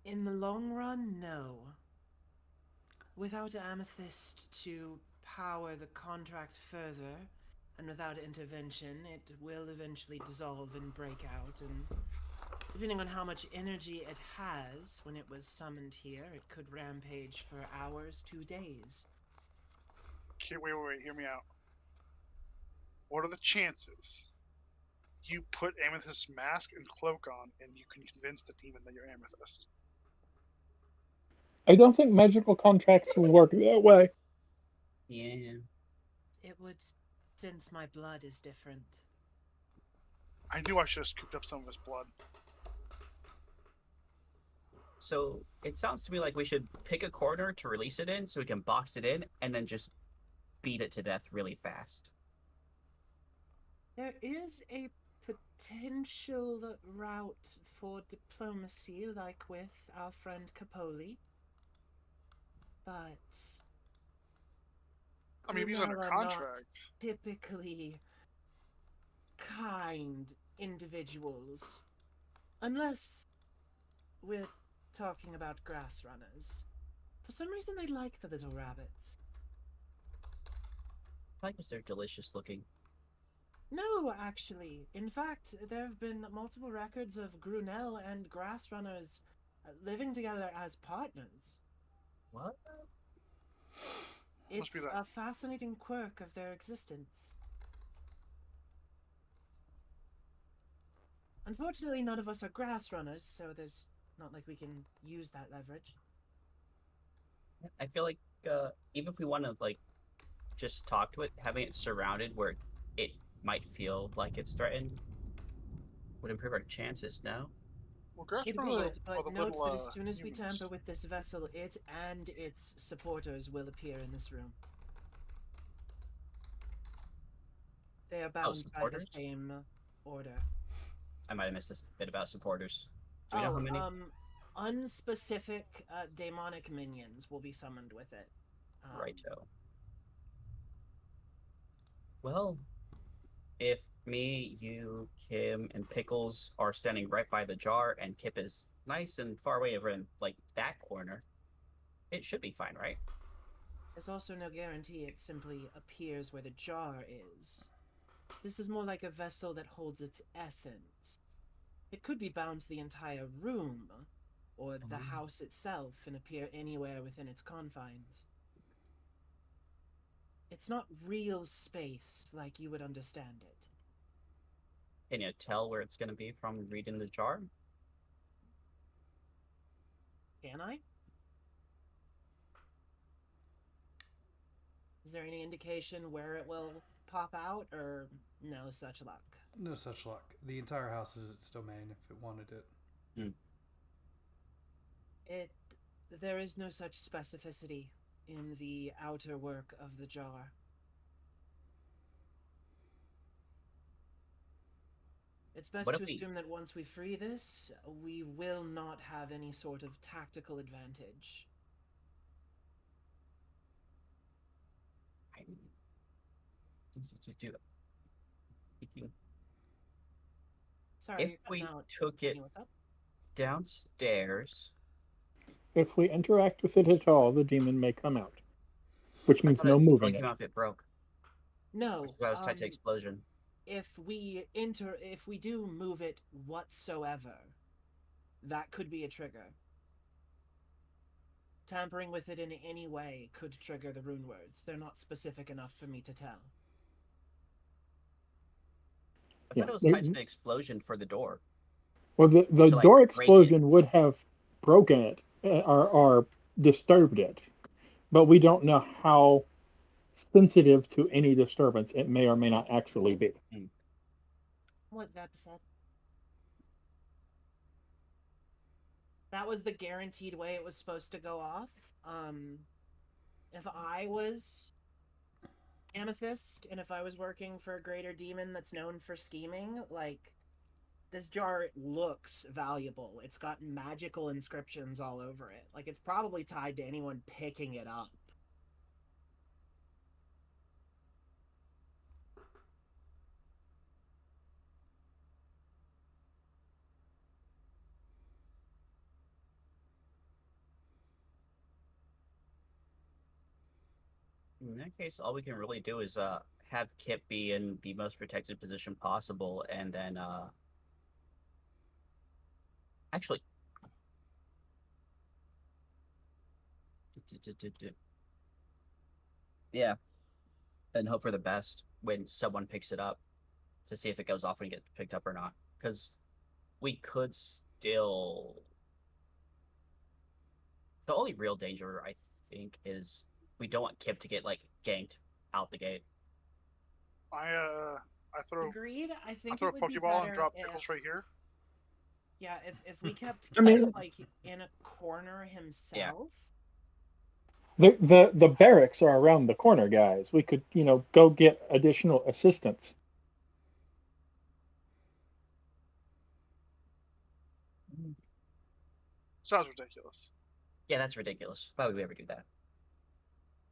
In the long run, no. Without Amethyst to power the contract further, and without intervention, it will eventually dissolve and break out, and depending on how much energy it has when it was summoned here, it could rampage for hours to days. Okay, wait, hear me out. What are the chances you put Amathis' mask and cloak on and you can convince the demon that you're Amathis? I don't think magical contracts work that way. Yeah. It would, since my blood is different. I knew I should have scooped up some of his blood. So it sounds to me like we should pick a corner to release it in so we can box it in and then just beat it to death really fast. There is a potential route for diplomacy, like with our friend Capoli. But I mean, if he's under Grunella are contract. not typically kind individuals, unless we're talking about grass runners. For some reason, they like the little rabbits. I guess they're delicious looking. No, actually. In fact, there have been multiple records of Grunell and grass runners living together as partners. What? Must be It's that. a fascinating quirk of their existence. Unfortunately, none of us are grass runners, so there's not like we can use that leverage. I feel like even if we want to like just talk to it, having it surrounded where it might feel like it's threatened would improve our chances. No. Well, grass It runners would, are but the note little, that as soon as we humans. tamper with this vessel, it and its supporters will appear in this room. They are bound by the supporters? same order. I might have missed this bit about supporters. Do we know how many? Unspecific demonic minions will be summoned with it. Righto. Well, if me, you, Kim, and Pickles are standing right by the jar, and Kip is nice and far away over in like that corner, it should be fine, right? There's also no guarantee it simply appears where the jar is. This is more like a vessel that holds its essence. It could be bound to the entire room, or the house itself, and appear anywhere within its confines. It's not real space like you would understand it. Can you tell where it's going to be from reading the jar? Can I? Is there any indication where it will pop out, or no such luck? No such luck. The entire house is its domain if it wanted it. There is no such specificity in the outer work of the jar. It's best to assume that once we free this, we will not have any sort of tactical advantage. Sorry, If we out. took it downstairs. If we interact with it at all, the demon may come out, which means no moving Came out if it broke. No, which is why I was tied to explosion. If we do move it whatsoever, that could be a trigger. Tampering with it in any way could trigger the rune words. They're not specific enough for me to tell. I thought it was tied to the explosion for the door. Well, the door explosion would have broken it or disturbed it, but we don't know how sensitive to any disturbance it may or may not actually be. What Veb said. That was the guaranteed way it was supposed to go off. If I was Amethyst, and if I was working for a greater demon that's known for scheming, like, this jar looks valuable. It's got magical inscriptions all over it. Like, it's probably tied to anyone picking it up. In that case, all we can really do is have Kip be in the most protected position possible, and then actually, yeah, and hope for the best when someone picks it up to see if it goes off when it gets picked up or not. Because we could still. The only real danger, I think, is we don't want Kip to get like ganked out the gate. I throw Agreed. I I think throw it a would be Pokeball and better drop if, Pickles right here. yeah, if we kept I mean- Kip, like in a corner himself. The barracks are around the corner, guys. We could, go get additional assistance. Sounds ridiculous. Yeah, that's ridiculous. Why would we ever do that?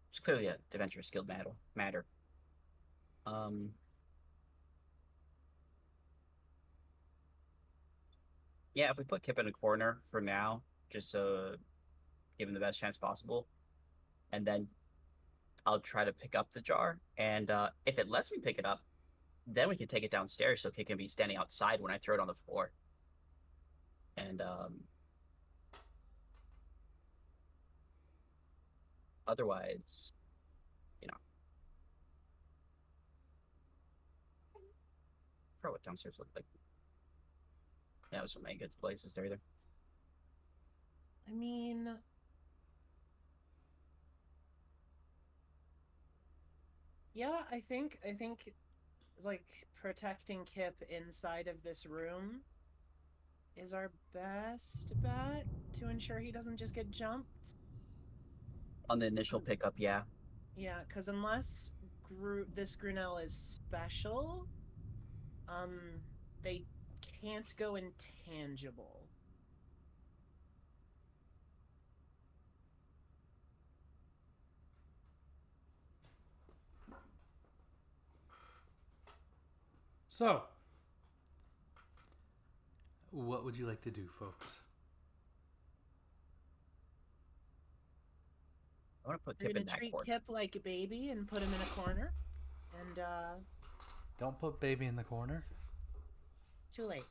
It's clearly an adventure skill matter. Yeah, if we put Kip in a corner for now, just so give him the best chance possible, and then I'll try to pick up the jar. And if it lets me pick it up, then we can take it downstairs so Kip can be standing outside when I throw it on the floor. And otherwise, I forgot what downstairs looked like. Yeah, it was some good places there either. I mean, yeah, I think like protecting Kip inside of this room is our best bet to ensure he doesn't just get jumped. On the initial pickup, yeah. Yeah, because unless this Grunell is special, they can't go intangible. So, what would you like to do, folks? I want to put We're Kip gonna in that treat corner. Kip like a baby and put him in a corner, and Don't put baby in the corner. too late.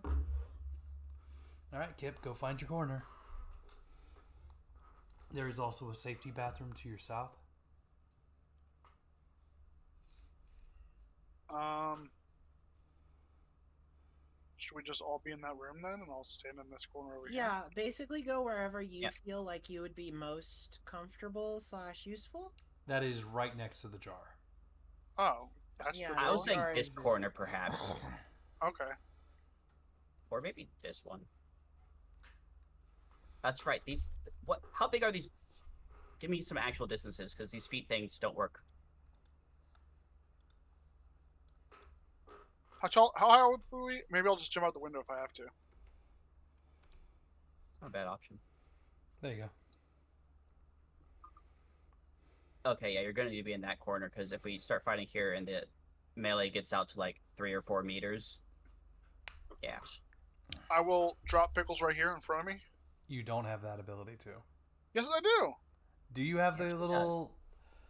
All right, Kip, go find your corner. There is also a safety bathroom to your south. Should we just all be in that room then, and I'll stand in this corner over here? Yeah, basically go wherever you Yeah. feel like you would be most comfortable / useful. That is right next to the jar. Oh, that's Yeah, the I door? was saying Jar this is this- corner, perhaps. Okay. Or maybe this one. That's right. These. What? How big are these? Give me some actual distances, because these feet things don't work. How high would we? Maybe I'll just jump out the window if I have to. It's not a bad option. There you go. Okay, yeah, you're gonna need to be in that corner, because if we start fighting here and the melee gets out to like 3 or 4 meters, yeah. I will drop Pickles right here in front of me. You don't have that ability to. Yes, I do. Do you have Yes, the it little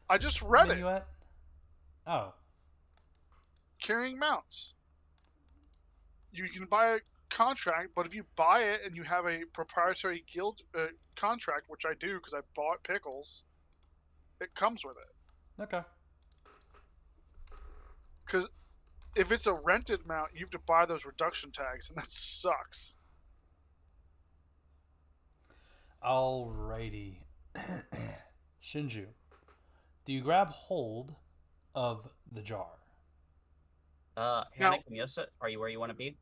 I just read it. minuet? Oh, Carrying mounts. You can buy a contract, but if you buy it and you have a proprietary guild contract, which I do because I bought Pickles, it comes with it. okay. Because if it's a rented mount, you have to buy those reduction tags, and that sucks. Alrighty. Shinju, do you grab hold of the jar? Hannah Kamiosa, are you where you want to be?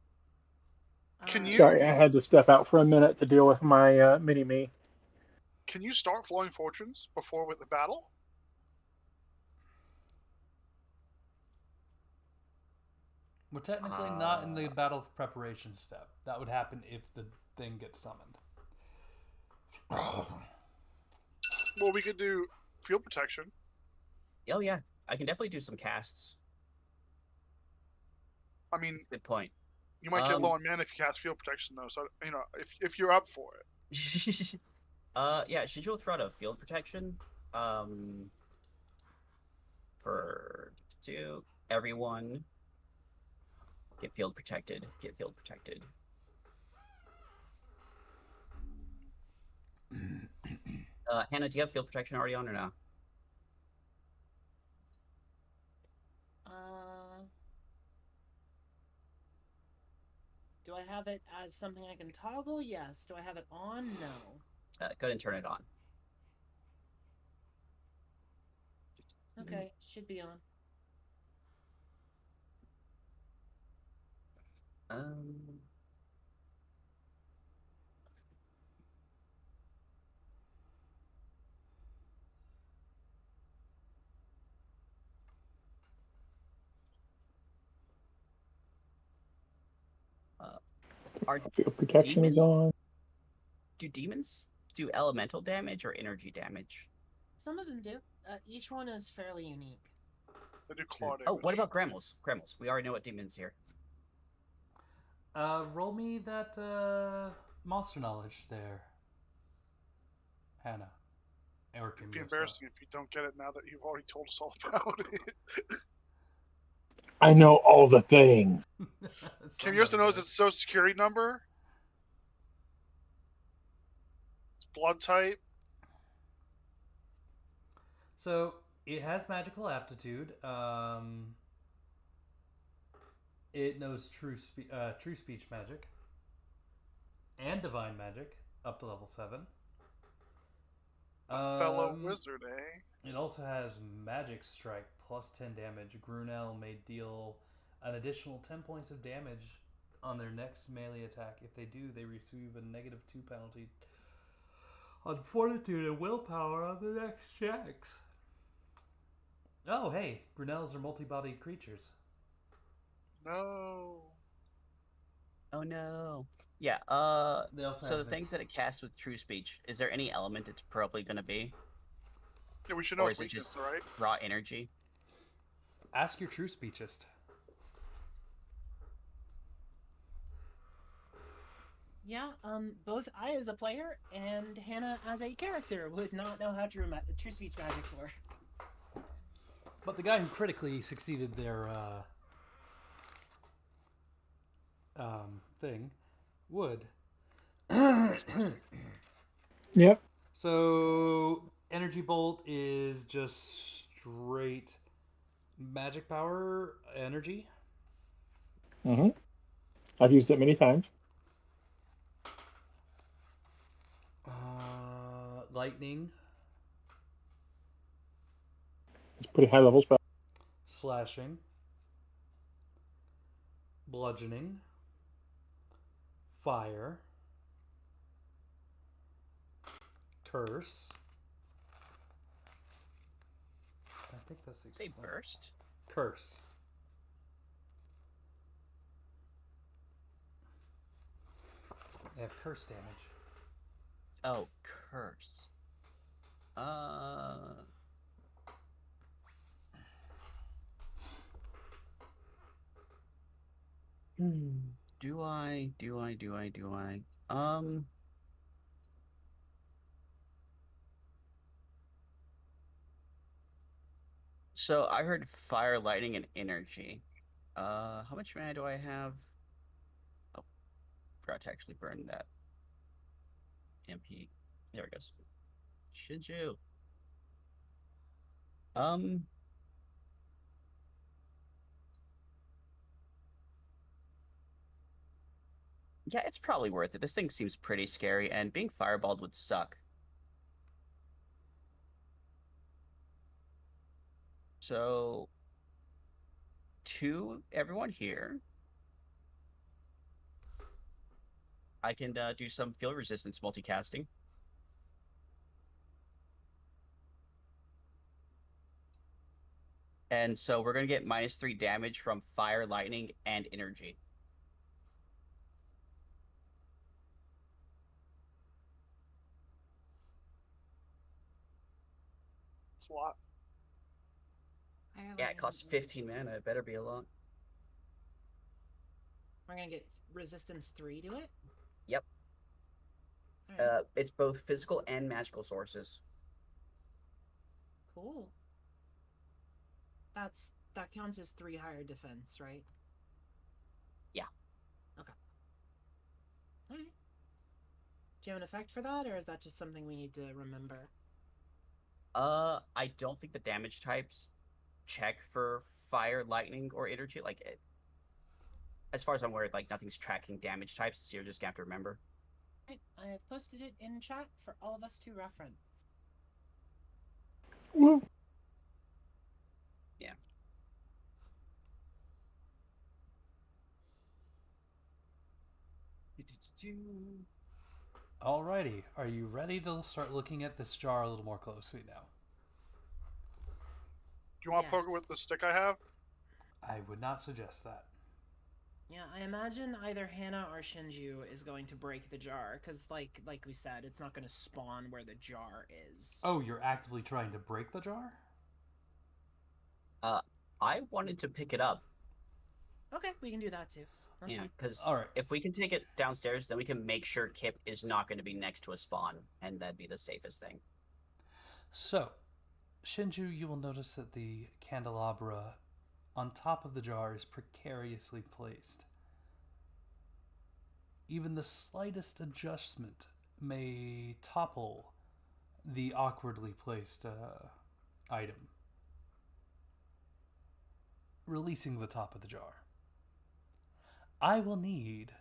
Can Uh, you- Sorry, I had to step out for a minute to deal with my mini-me. Can you start flowing fortunes before with the battle? We're technically not in the battle preparation step. That would happen if the thing gets summoned. Well, we could do field protection. Oh yeah, I can definitely do some casts. I mean, Good point. You might get low on mana if you cast field protection though. So if you're up for it. Yeah, should you throw out a field protection? For everyone, get field protected. Get field protected. Hannah, do you have field protection already on or no? Do I have it as something I can toggle? Yes. Do I have it on? No. Go ahead and turn it on. Okay, should be on. Are Field protection is on. Do demons do elemental damage or energy damage? Some of them do. Each one is fairly unique. They do claw damage. Oh, what about Gremmels? Gremmels. We already know what demons here. Roll me that monster knowledge there, Hannah. It'd be embarrassing if you don't get it now that you've already told us all about it. I know all the things. Kim, you also knows its social security number? Its blood type? So it has magical aptitude. It knows true speech magic and divine magic up to level 7. A fellow wizard, eh? It also has magic strike plus 10 damage. Grunel may deal an additional 10 points of damage on their next melee attack. If they do, they receive a -2 penalty on fortitude and willpower on the next checks. Oh, hey, Grunels are multi-bodied creatures. No. Oh no. Yeah, so the things that it casts with true speech, is there any element it's probably going to be? Yeah, we should know or its is it weakness, just right? raw energy? Ask your true speechist. Yeah, both I as a player and Hannah as a character would not know how true speech magics work. But the guy who critically succeeded their thing would. Yep. So energy bolt is just straight magic power energy. Mm-hmm. I've used it many times. Lightning. It's pretty high level spell. Slashing. Bludgeoning. Fire. Curse. I think that's the Say burst. Curse. They have curse damage. Oh, curse. Do I? So I heard fire, lightning, and energy. How much mana do I have? Oh, forgot to actually burn that. MP. There it goes. Should you? Yeah, it's probably worth it. This thing seems pretty scary, and being fireballed would suck. So, to everyone here, I can do some field resistance multicasting. And so we're going to get -3 damage from fire, lightning, and energy. It's a lot. Yeah, it costs 15 mana. It better be a lot. We're gonna get resistance 3 to it? Yep. Alright, It's both physical and magical sources. cool. That counts as 3 higher defense, right? Yeah. Okay. Alright. Do you have an effect for that, or is that just something we need to remember? I don't think the damage types check for fire, lightning, or energy. Like, as far as I'm aware, like nothing's tracking damage types, so you're just gonna have to remember. Right, I have posted it in chat for all of us to reference. Well, Yeah. Alrighty, are you ready to start looking at this jar a little more closely now? Do you want to poke it with the Yes. stick I have? I would not suggest that. Yeah, I imagine either Hannah or Shinju is going to break the jar, because, like we said, it's not going to spawn where the jar is. Oh, you're actively trying to break the jar? I wanted to pick it up. Okay, we can do that too. That's Yeah, fine. because All right. if we can take it downstairs, then we can make sure Kip is not going to be next to a spawn, and that'd be the safest thing. So, Shinju, you will notice that the candelabra on top of the jar is precariously placed. Even the slightest adjustment may topple the awkwardly placed item, releasing the top of the jar. I will need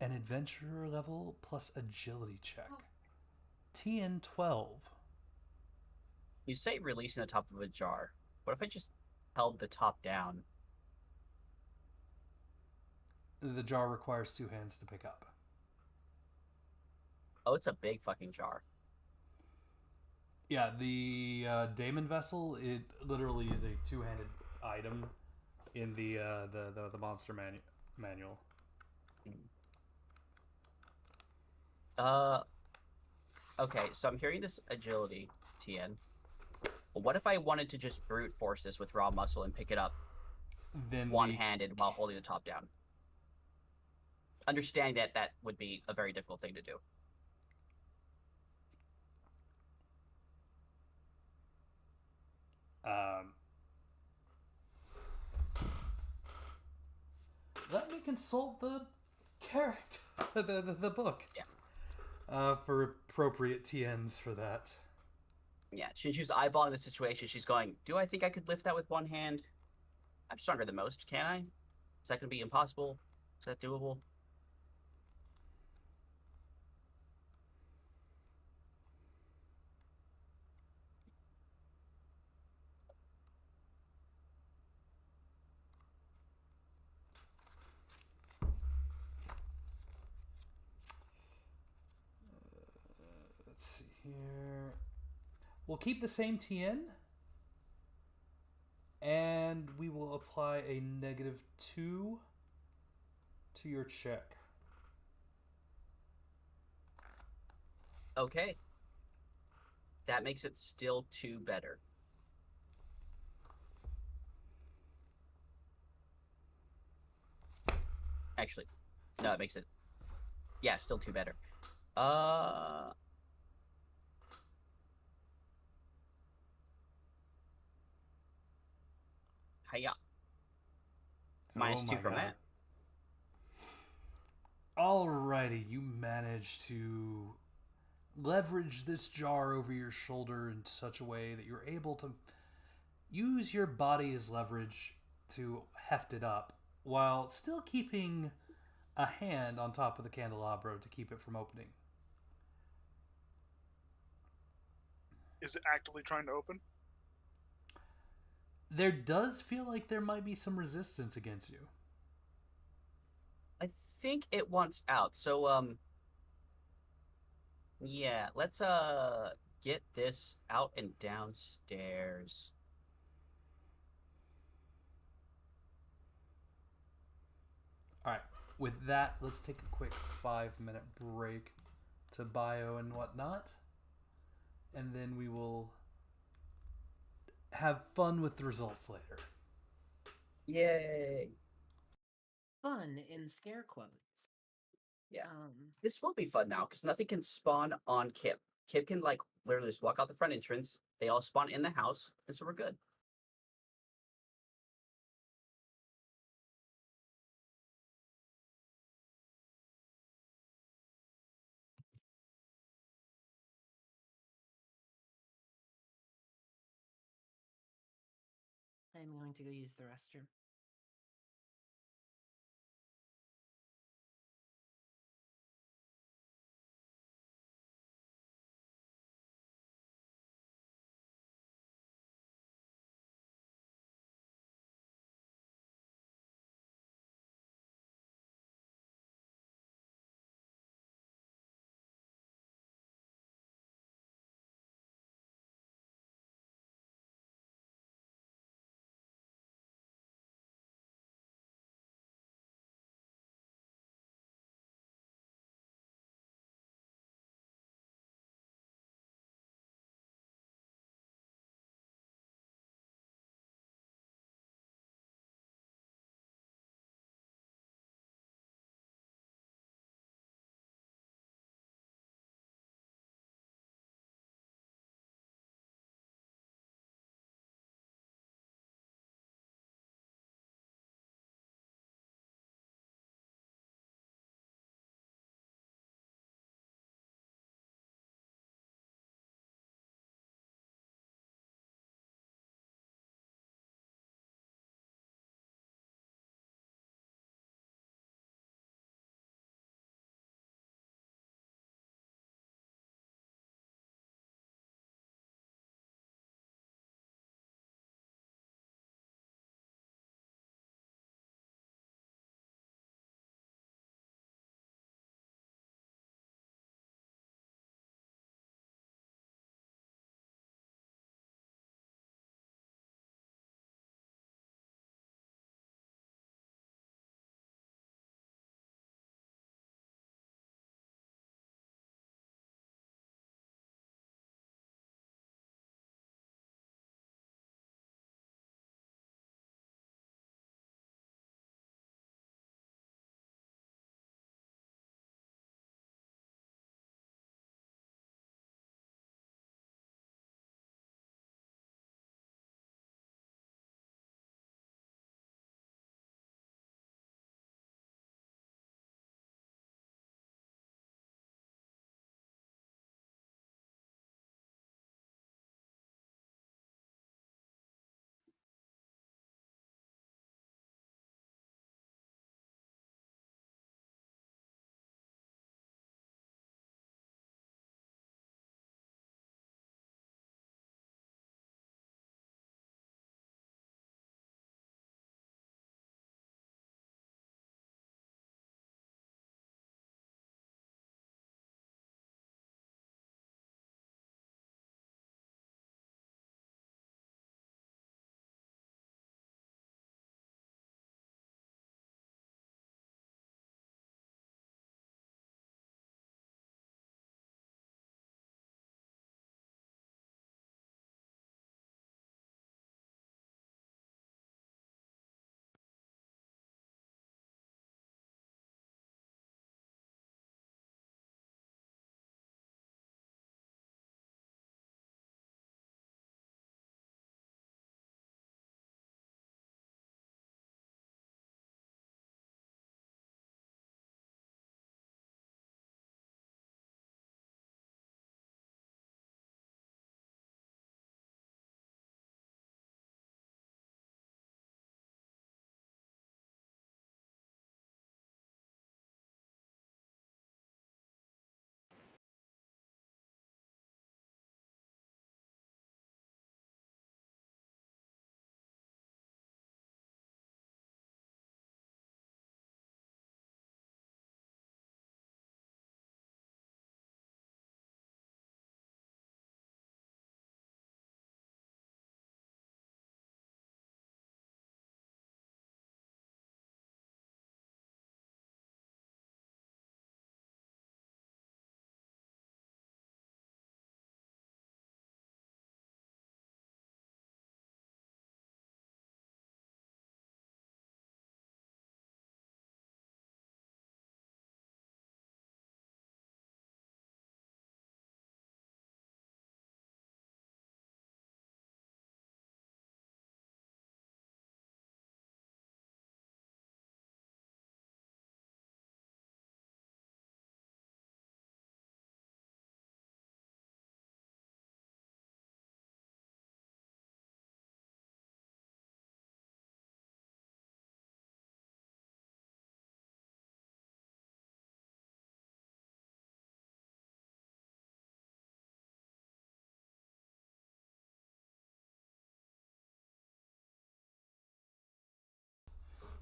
an adventurer level plus agility check. TN 12. You say releasing the top of a jar. What if I just held the top down? The jar requires 2 hands to pick up. Oh, it's a big fucking jar. Yeah, the Daemon vessel, it literally is a 2-handed item in the monster manual. Okay, so I'm hearing this agility, TN. What if I wanted to just brute force this with raw muscle and pick it up Then one-handed while holding the top down? Understanding that that would be a very difficult thing to do. Let me consult the character, the book. Yeah. For appropriate TNs for that. Yeah, Shinju's eyeballing the situation. She's going, do I think I could lift that with one hand? I'm stronger than most, can I? Is that going to be impossible? Is that doable? Let's see here. We'll keep the same TN. And we will apply a -2 to your check. Okay. That makes it still 2 better. Actually, no, it makes it... Yeah, still 2 better. Hiya. -2 from God. that. Alrighty, you manage to leverage this jar over your shoulder in such a way that you're able to use your body as leverage to heft it up while still keeping a hand on top of the candelabra to keep it from opening. Is it actively trying to open? There does feel like there might be some resistance against you. I think it wants out. So, yeah, let's, get this out and downstairs. Alright, with that, let's take a quick 5-minute break to bio and whatnot. And then we will have fun with the results later. Yay! fun in scare quotes. Yeah. This will be fun now because nothing can spawn on Kip. Kip can like literally just walk out the front entrance. They all spawn in the house, and so we're good. I'm going to go use the restroom.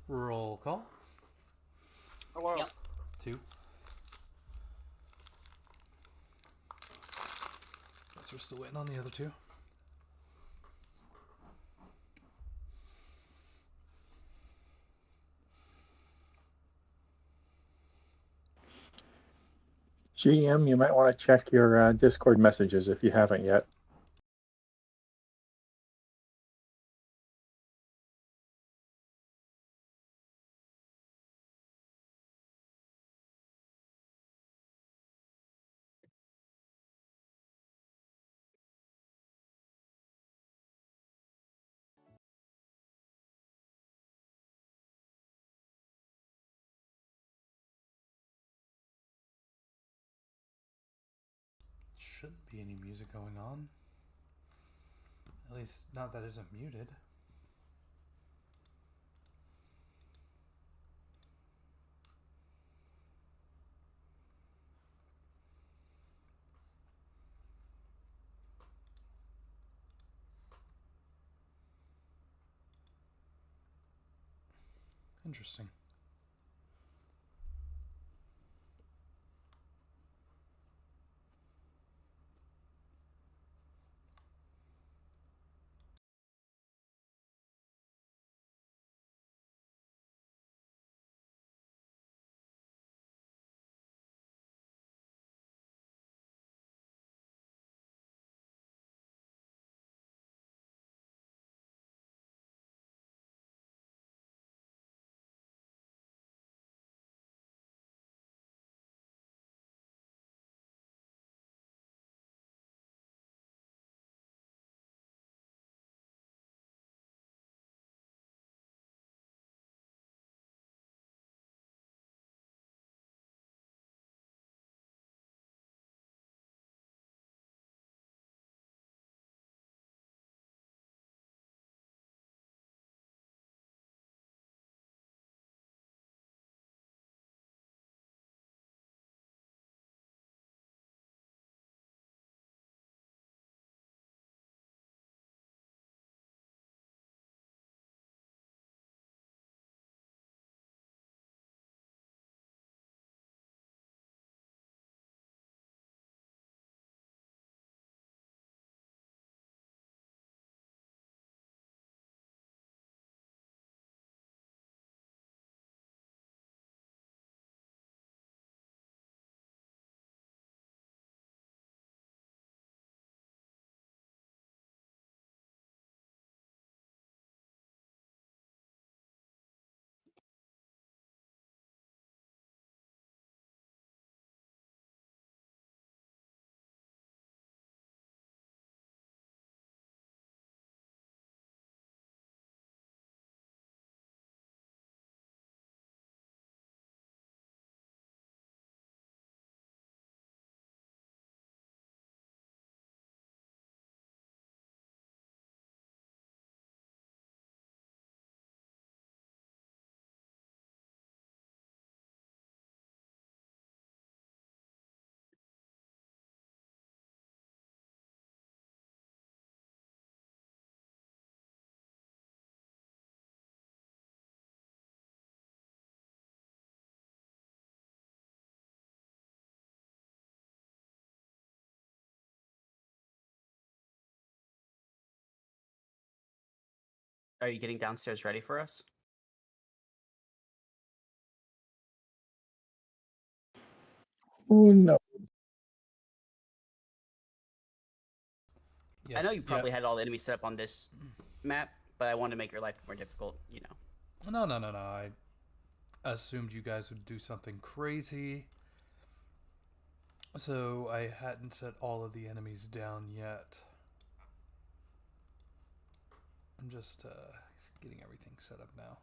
Roll call. Hello. Yep. 2. Guess we're still waiting on the other 2. GM, you might want to check your Discord messages if you haven't yet. Shouldn't be any music going on. At least not that isn't muted. Interesting. Are you getting downstairs ready for us? Oh no. Yes. I know you probably yeah. had all the enemies set up on this map, but I wanted to make your life more difficult, you know. No. I assumed you guys would do something crazy. So I hadn't set all of the enemies down yet. I'm just getting everything set up now.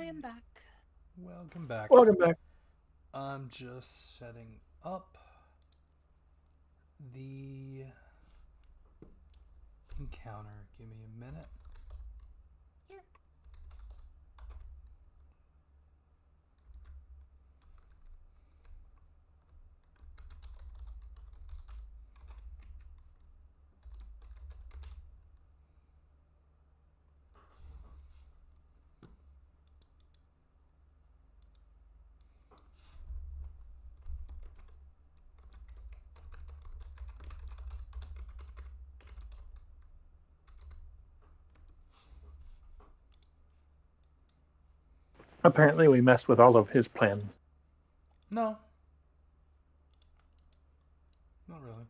am back. Welcome back. Welcome back. I'm just setting up the encounter. Give me a minute. Here. Apparently, we messed with all of his plans. No. Not really.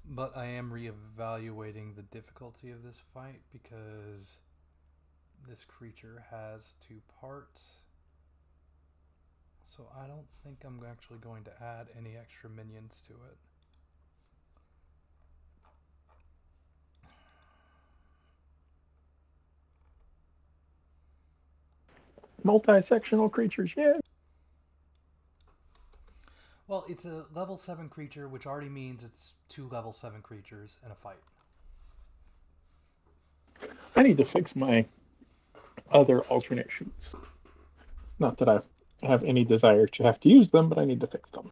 But I am reevaluating the difficulty of this fight because this creature has 2 parts. So I don't think I'm actually going to add any extra minions to it. Multi-sectional creatures, yeah. Well, it's a level 7 creature, which already means it's 2 level 7 creatures in a fight. I need to fix my other alternate sheets. Not that I have any desire to have to use them, but I need to fix them.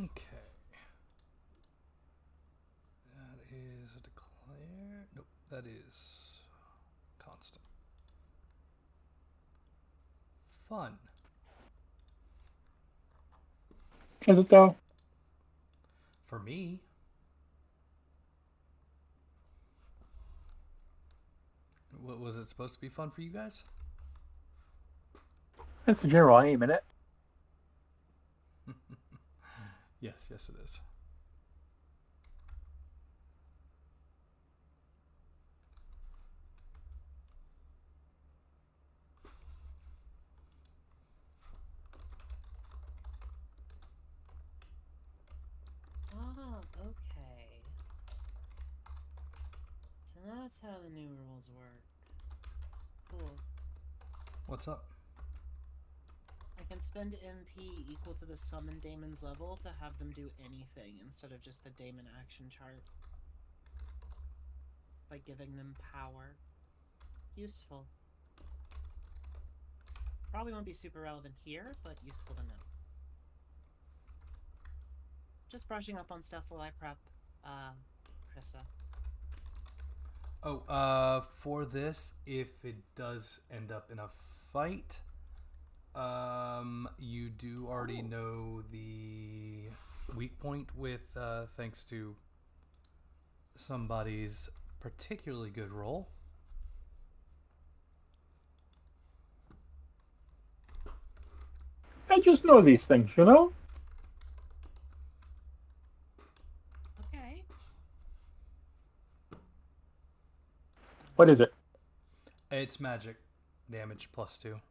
Okay. That is a declare. Nope, that is constant. Fun. Is it though? For me. What was it supposed to be fun for you guys? That's the general aim in it. Yes, it is. Oh, okay. So that's how the new rules work. Cool. What's up? I can spend MP equal to the summon daemon's level to have them do anything instead of just the daemon action chart. By giving them power. Useful. Probably won't be super relevant here, but useful to know. Just brushing up on stuff while I prep, Krissa. Oh, for this, if it does end up in a fight, you do already know the weak point with, thanks to somebody's particularly good roll. I just know these things, you know? Okay. What is it? It's magic damage +2.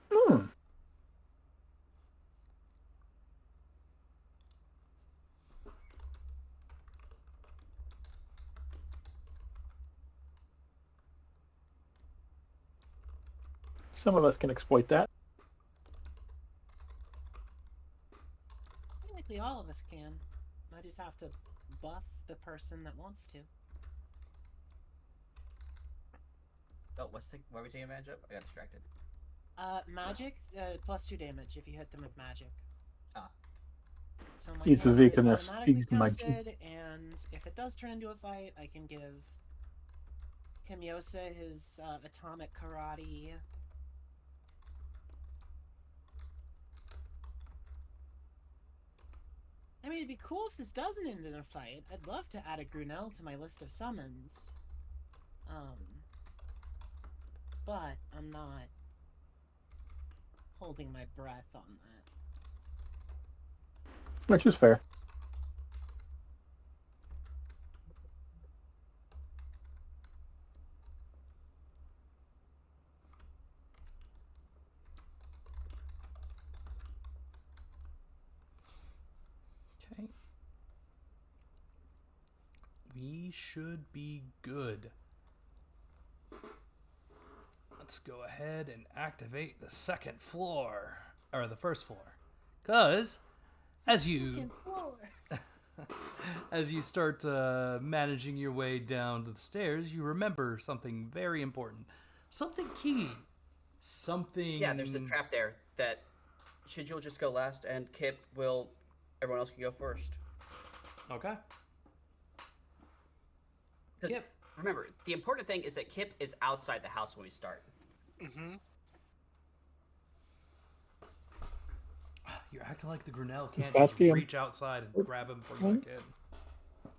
Hmm. Some of us can exploit that. Technically all of us can. I just have to buff the person that wants to. Oh, what are we taking advantage of? I got distracted. Magic, +2 damage if you hit them with magic. Ah. So my It's a hammer is weakness. automatically It's magic. counted, and if it does turn into a fight, I can give Kimyosa his atomic karate. I mean, it'd be cool if this doesn't end in a fight. I'd love to add a Grunell to my list of summons. But I'm not holding my breath on that. Which is fair. Okay. We should be good. Let's go ahead and activate the second floor. Or the first floor. Because, as you as you start managing your way down to the stairs, you remember something very important. Something key. Something... Yeah, there's a trap there that Shijil just go last, and Kip will... Everyone else can go first. Okay. Because Kip. remember, the important thing is that Kip is outside the house when we start. Mm-hmm. You're acting like the Grunell can't that just the- reach outside and grab him before you get in.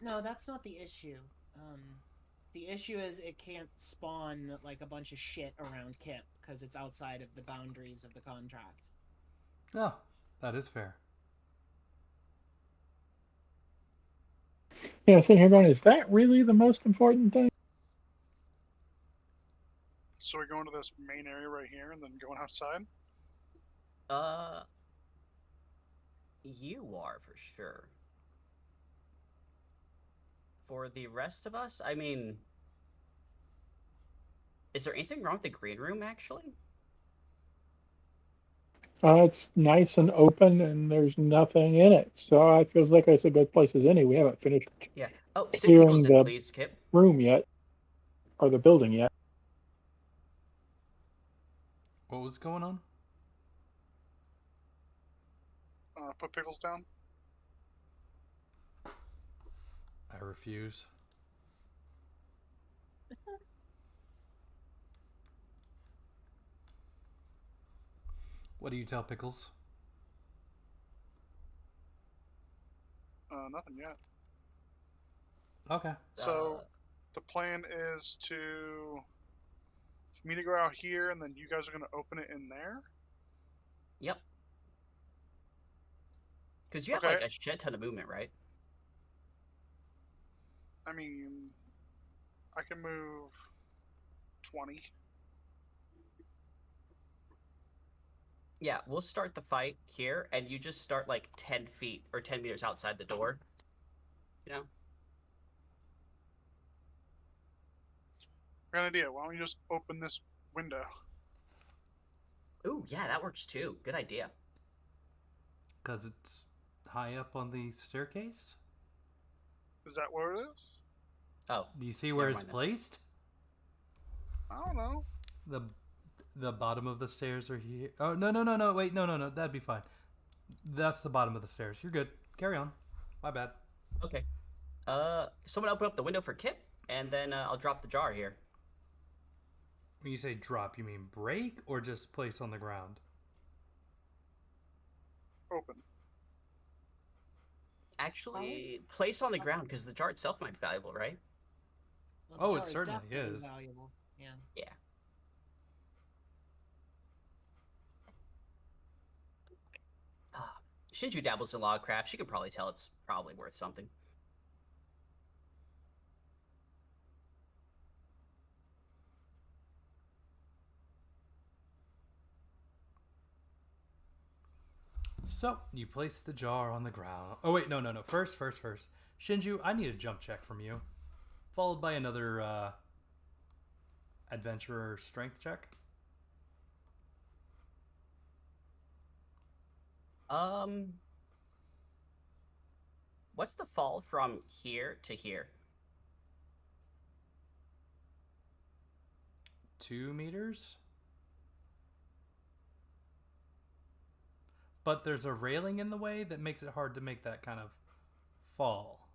No, that's not the issue. The issue is it can't spawn like a bunch of shit around Kip because it's outside of the boundaries of the contract. Oh, that is fair. Yeah, sitting here going, is that really the most important thing? So we're going to this main area right here and then going outside? You are for sure. For the rest of us, I mean... Is there anything wrong with the green room, actually? It's nice and open, and there's nothing in it. So it feels like it's a good place as any. We haven't finished Yeah. Oh, sit clearing Pickles in, the please, Kip. room yet, or the building yet. What was going on? put Pickles down. I refuse. What do you tell Pickles? Nothing yet. Okay. So the plan is for me to go out here, and then you guys are going to open it in there. Yep. Because you have Okay. like a shit ton of movement, right? I mean, I can move 20. Yeah, we'll start the fight here, and you just start like 10 feet or 10 meters outside the door. You know? Got an idea. Why don't you just open this window? Ooh, yeah, that works too. Good idea. Because it's high up on the staircase? Is that where it is? Oh, Do you see where Never it's mind then. placed? I don't know. The bottom of the stairs are here. Oh, no. Wait, no. That'd be fine. That's the bottom of the stairs. You're good. Carry on. My bad. okay. Someone open up the window for Kip, and then I'll drop the jar here. When you say drop, you mean break or just place on the ground? Open. Actually, place on the ground because the jar itself might be valuable, right? Well, the Oh, jar it certainly definitely is. valuable. Yeah. Yeah. Shinju dabbles in logcraft. She could probably tell it's probably worth something. So, you place the jar on the ground. Oh, wait, no. First. Shinju, I need a jump check from you. Followed by another adventurer strength check. What's the fall from here to here? 2 meters. But there's a railing in the way that makes it hard to make that kind of fall.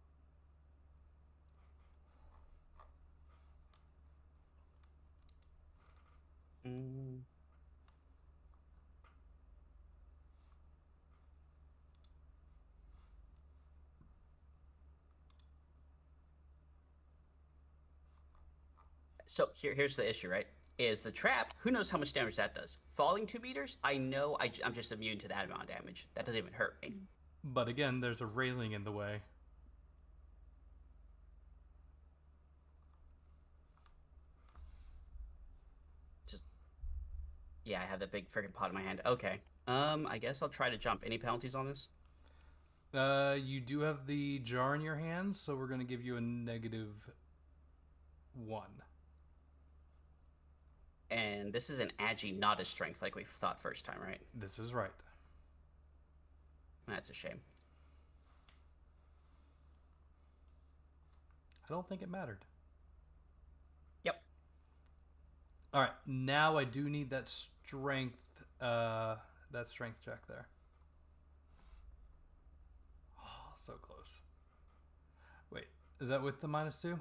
Mm. So here's the issue, right? Is the trap, who knows how much damage that does? Falling 2 meters, I know I'm just immune to that amount of damage. That doesn't even hurt me. But again, there's a railing in the way. Yeah, I have that big freaking pot in my hand. Okay. I guess I'll try to jump. Any penalties on this? You do have the jar in your hands, so we're going to give you a -1. And this is an agi, not a strength like we thought first time, right? This is right. That's a shame. I don't think it mattered. Yep. All right, now I do need that strength check there. Oh, so close. Wait, is that with the -2?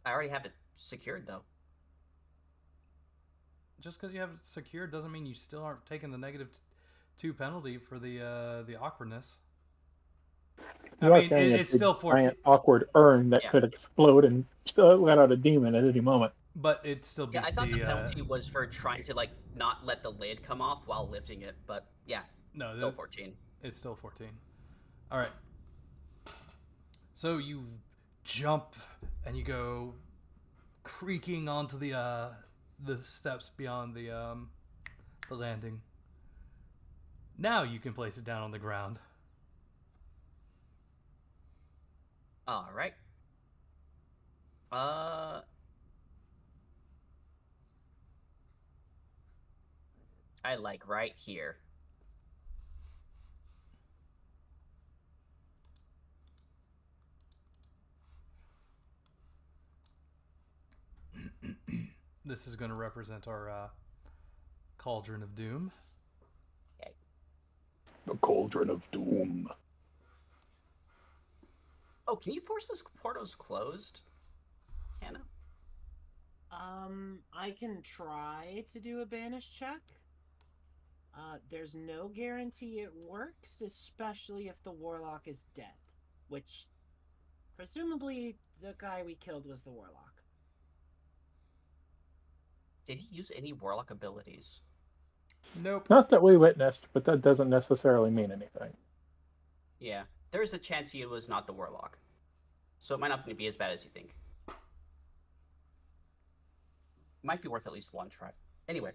I already have it secured though. Just because you have it secured doesn't mean you still aren't taking the -2 penalty for the awkwardness. You I are mean, carrying it's a still big, 14, giant, awkward urn that Yeah. could explode and still let out a demon at any moment. but it still Yeah, beats I thought the penalty was for trying to like not let the lid come off while lifting it, but yeah, no, still 14. It's still 14. All right. So you jump and you go creaking onto the steps beyond the landing. Now you can place it down on the ground. All right. I like right here. This is going to represent our Cauldron of Doom. Okay. The Cauldron of Doom. Oh, can you force those portals closed, Hannah? I can try to do a banish check. There's no guarantee it works, especially if the warlock is dead, which presumably the guy we killed was the warlock. Did he use any warlock abilities? Nope. Not that we witnessed, but that doesn't necessarily mean anything. Yeah, there is a chance he was not the warlock, so it might not be as bad as you think. Might be worth at least one try. Anyway.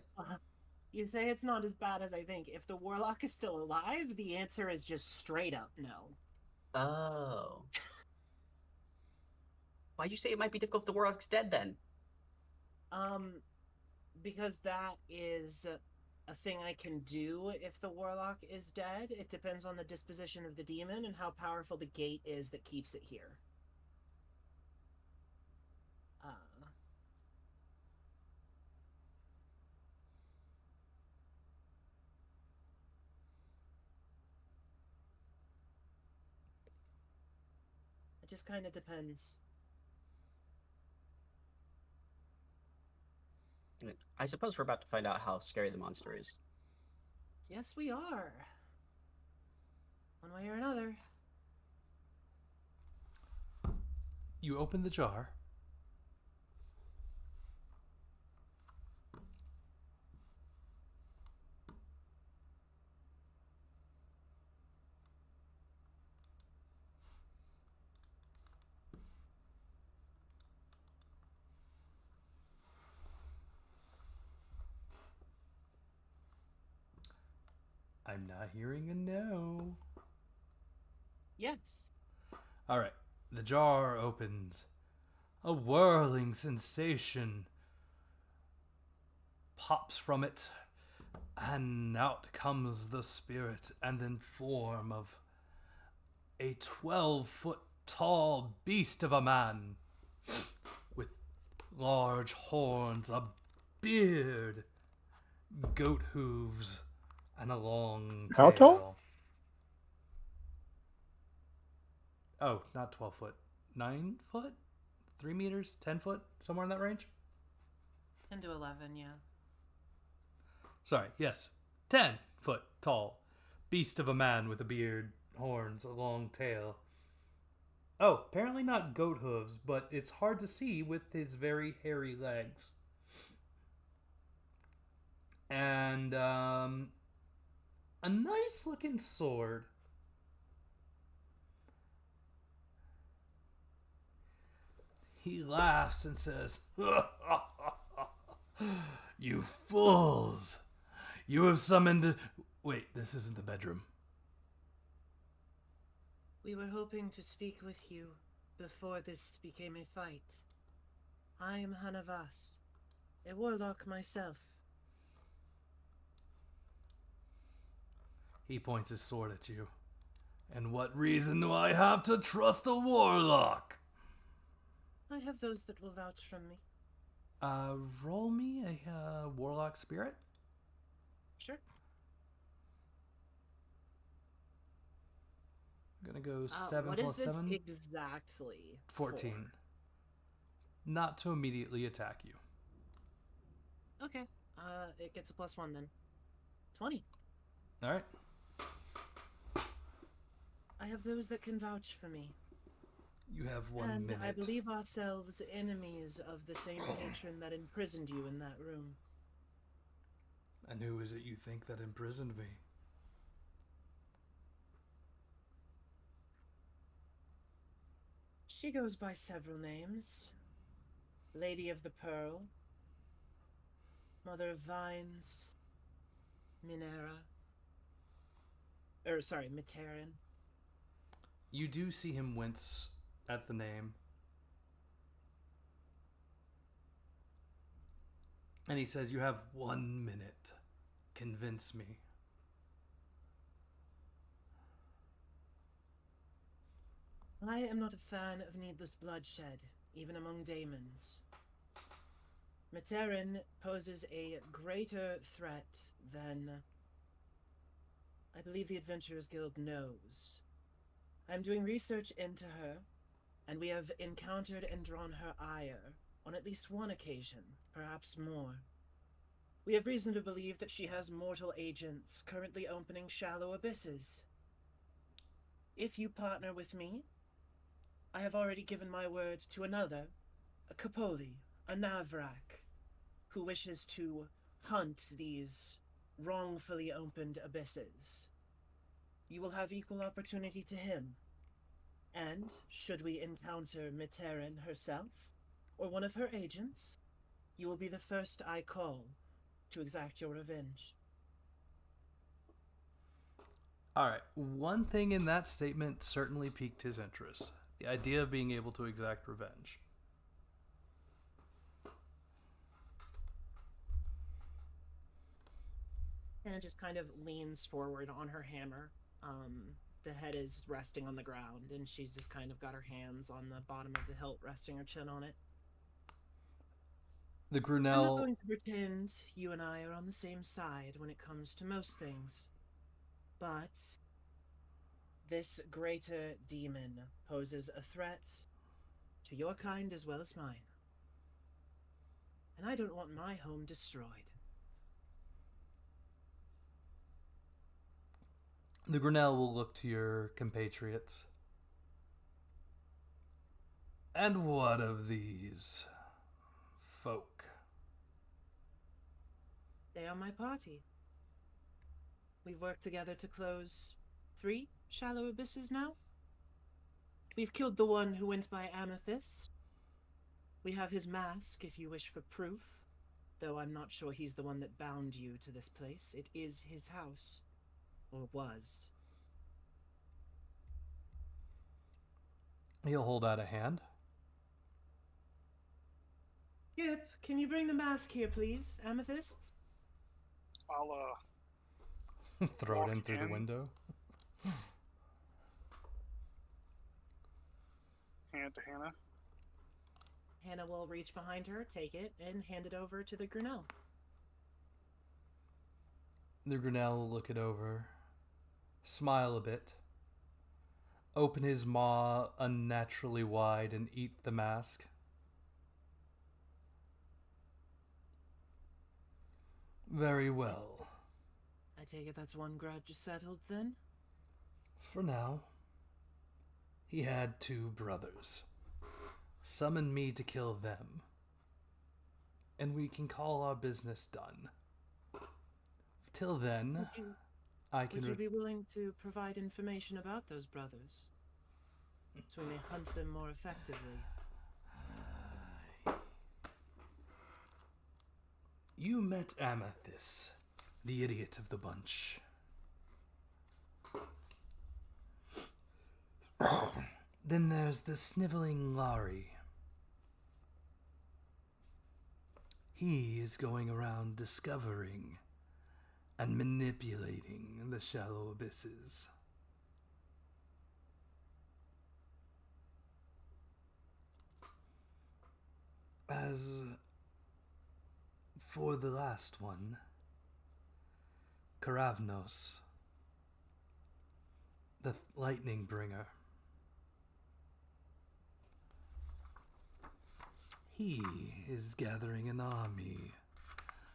You say it's not as bad as I think. If the warlock is still alive, the answer is just straight up no. Oh. Why'd you say it might be difficult if the warlock's dead then? Because that is a thing I can do if the warlock is dead. It depends on the disposition of the demon and how powerful the gate is that keeps it here. It just kind of depends. I suppose we're about to find out how scary the monster is. Yes, we are. One way or another. You open the jar. I'm not hearing a no. Yes. All right. The jar opens. A whirling sensation pops from it, and out comes the spirit and then form of a 12-foot tall beast of a man with large horns, a beard, goat hooves, and a long tail. How tall? Oh, not 12 foot. 9 foot? 3 meters? 10 foot? Somewhere in that range? 10 to 11, yeah. Sorry, yes. 10 foot tall. Beast of a man with a beard, horns, a long tail. Oh, apparently not goat hooves, but it's hard to see with his very hairy legs. And, a nice looking sword. He laughs and says, "You fools! You have summoned..." Wait, this isn't the bedroom. We were hoping to speak with you before this became a fight. I am Amathis, a warlock myself. He points his sword at you. And what reason do I have to trust a warlock? I have those that will vouch from me. Roll me a warlock spirit. Sure. I'm gonna go 7 what plus is this 7. exactly? 14. for? Not to immediately attack you. Okay. It gets a +1 then. 20. Alright. I have those that can vouch for me. You have 1 and minute. I believe ourselves enemies of the same patron that imprisoned you in that room. And who is it you think that imprisoned me? She goes by several names. Lady of the Pearl, Mother of Vines, Minera. Materin. You do see him wince at the name. And he says, "You have 1 minute. Convince me." I am not a fan of needless bloodshed, even among daemons. Materin poses a greater threat than I believe the Adventurers Guild knows. I'm doing research into her, and we have encountered and drawn her ire on at least one occasion, perhaps more. We have reason to believe that she has mortal agents currently opening shallow abysses. If you partner with me, I have already given my word to another, a Capoli, a Navrak, who wishes to hunt these wrongfully opened abysses. You will have equal opportunity to him. And, should we encounter Miterin herself, or one of her agents, you will be the first I call to exact your revenge. Alright, one thing in that statement certainly piqued his interest. The idea of being able to exact revenge. Anna just kind of leans forward on her hammer. The head is resting on the ground, and she's just kind of got her hands on the bottom of the hilt, resting her chin on it. The I'm not Grunell... going to pretend you and I are on the same side when it comes to most things. But this greater demon poses a threat to your kind as well as mine. And I don't want my home destroyed. The Grunell will look to your compatriots. And what of these folk? They are my party. We've worked together to close 3 shallow abysses now. We've killed the one who went by Amathis. We have his mask if you wish for proof, though I'm not sure he's the one that bound you to this place. It is his house. Or was. He'll hold out a hand. Yep, can you bring the mask here, please, Amethyst? I'll Throw it in Walk through the in. window. hand to Hannah. Hannah will reach behind her, take it, and hand it over to the Grunell. The Grunell will look it over, smile a bit, open his maw unnaturally wide and eat the mask. Very well. I take it that's one grudge settled, then? For now. He had 2 brothers. Summon me to kill them. And we can call our business done. Till then, I can... Would you be willing to provide information about those brothers? So we may hunt them more effectively. You met Amathis, the idiot of the bunch. Then there's the sniveling Lari. He is going around discovering and manipulating the shallow abysses. As for the last one, Karavnos, the lightning bringer, he is gathering an army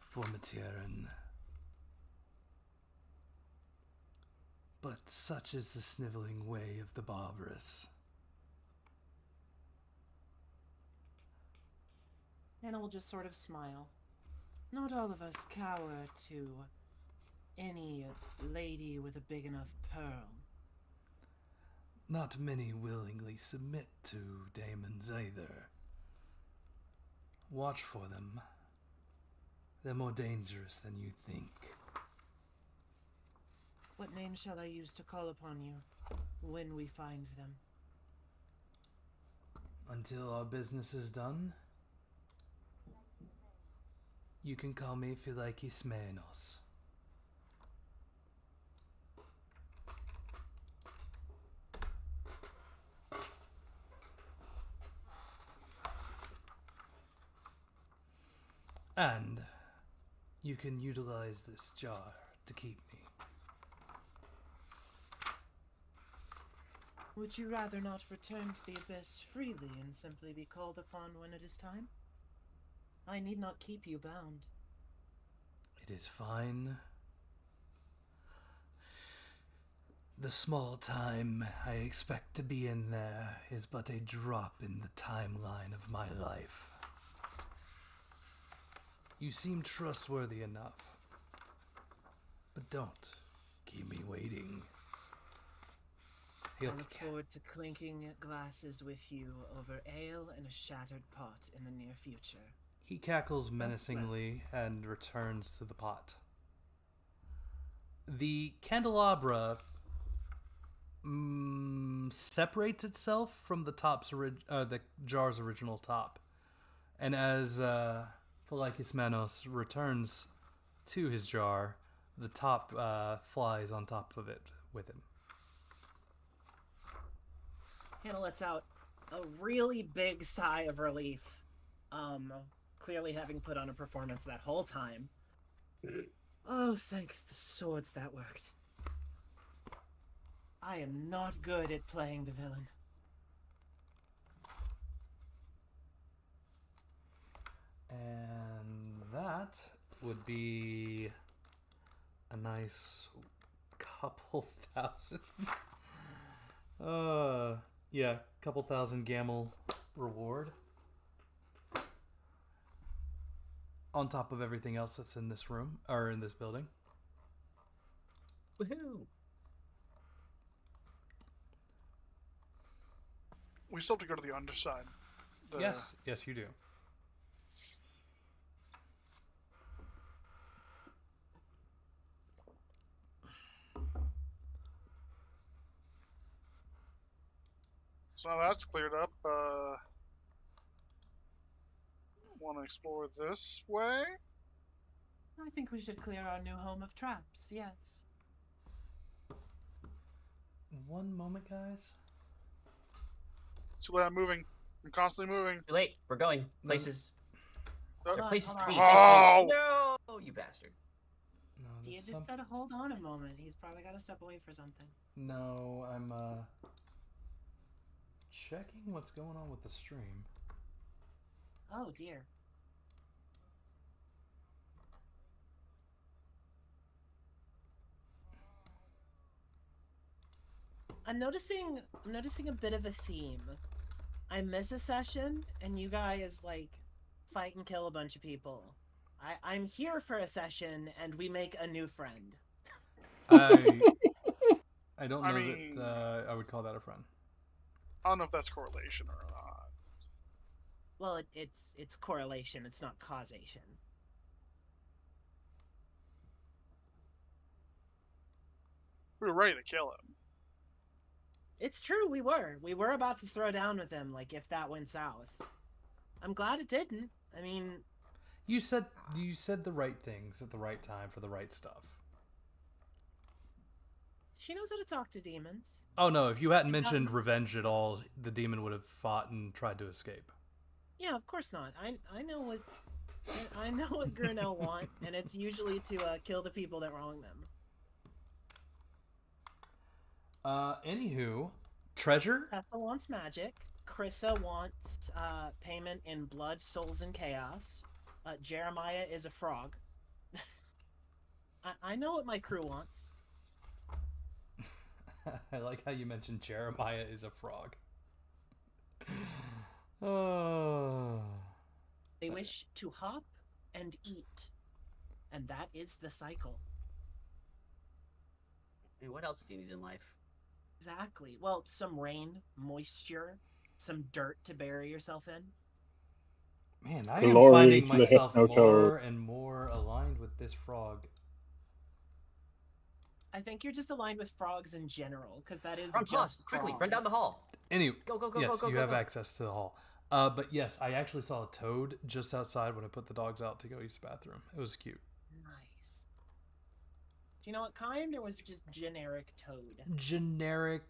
for Miterin. But such is the sniveling way of the barbarous. Hannah will just sort of smile. Not all of us cower to any lady with a big enough pearl. Not many willingly submit to daemons either. Watch for them. They're more dangerous than you think. What name shall I use to call upon you when we find them? Until our business is done, you can call me Philakis Menos. And you can utilize this jar to keep me. Would you rather not return to the abyss freely and simply be called upon when it is time? I need not keep you bound. It is fine. The small time I expect to be in there is but a drop in the timeline of my life. You seem trustworthy enough. But don't keep me waiting. I look forward to clinking glasses with you over ale and a shattered pot in the near future. He cackles menacingly and returns to the pot. The candelabra separates itself from the the jar's original top, and as Philakis Manos returns to his jar, the top flies on top of it with him. Hannah lets out a really big sigh of relief, clearly having put on a performance that whole time. Oh, thank the swords that worked. I am not good at playing the villain. And that would be a nice couple thousand. Yeah, couple thousand Gamel reward. On top of everything else that's in this room, or in this building. Woohoo! We still have to go to the underside. Yes, you do. So now that's cleared up. Want to explore this way? I think we should clear our new home of traps, yes. One moment, guys. Too late, I'm moving. I'm constantly moving. Too late. We're going places. Oh. There are places to be. Oh! No, you bastard. No, Dia there's just said hold on a moment. He's probably got to step away for something. No, I'm checking what's going on with the stream. Oh dear. I'm noticing a bit of a theme. I miss a session and you guys like fight and kill a bunch of people. I'm here for a session and we make a new friend. I don't know that I would call that a friend. I don't know if that's correlation or not. Well, it's correlation. It's not causation. We were ready to kill him. It's true, we were about to throw down with him, like, if that went south. I'm glad it didn't. I mean... You said the right things at the right time for the right stuff. She knows how to talk to demons. Oh no, if you hadn't mentioned revenge at all, the demon would have fought and tried to escape. Yeah, of course not. I know what Gurnell want, and it's usually to kill the people that wrong them. Anywho, treasure? Tessa wants magic. Krissa wants payment in blood, souls, and chaos. Jeremiah is a frog. I know what my crew wants. I like how you mentioned Jeremiah is a frog. Oh. They wish to hop and eat. And that is the cycle. I mean, what else do you need in life? Exactly. Well, some rain, moisture, some dirt to bury yourself in. Man, I Glory am finding to the myself Hypnotoad. more and more aligned with this frog. I think you're just aligned with frogs in general, because that is Run, just quickly, frogs. run down the hall. Anyway, Go, go, go, yes, go, go, you go, have go. access to the hall. But yes, I actually saw a toad just outside when I put the dogs out to go use the bathroom. It was cute. Nice. Do you know what kind, or was it just generic toad? Generic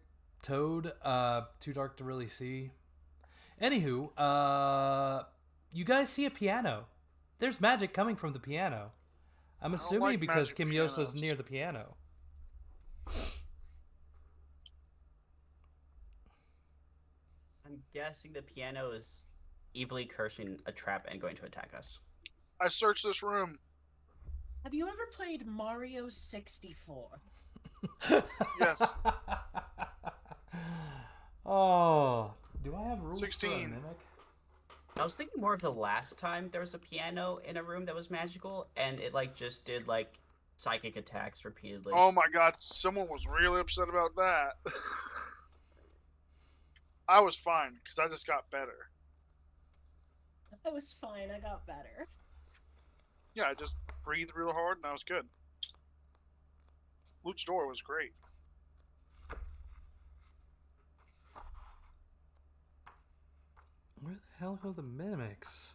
toad. Too dark to really see. Anywho, you guys see a piano. There's magic coming from the piano. I'm I don't assuming like because magic Kim Yosa's pianos. near the piano. guessing the piano is evilly cursing a trap and going to attack us. I searched this room. Have you ever played Mario 64? Yes. Oh, do I have rules for a 16. mimic? I was thinking more of the last time there was a piano in a room that was magical, and it like just did like psychic attacks repeatedly. Oh my god, someone was really upset about that. I was fine, because I just got better. I was fine, I got better. Yeah, I just breathed real hard and I was good. Luchador was great. Where the hell are the mimics?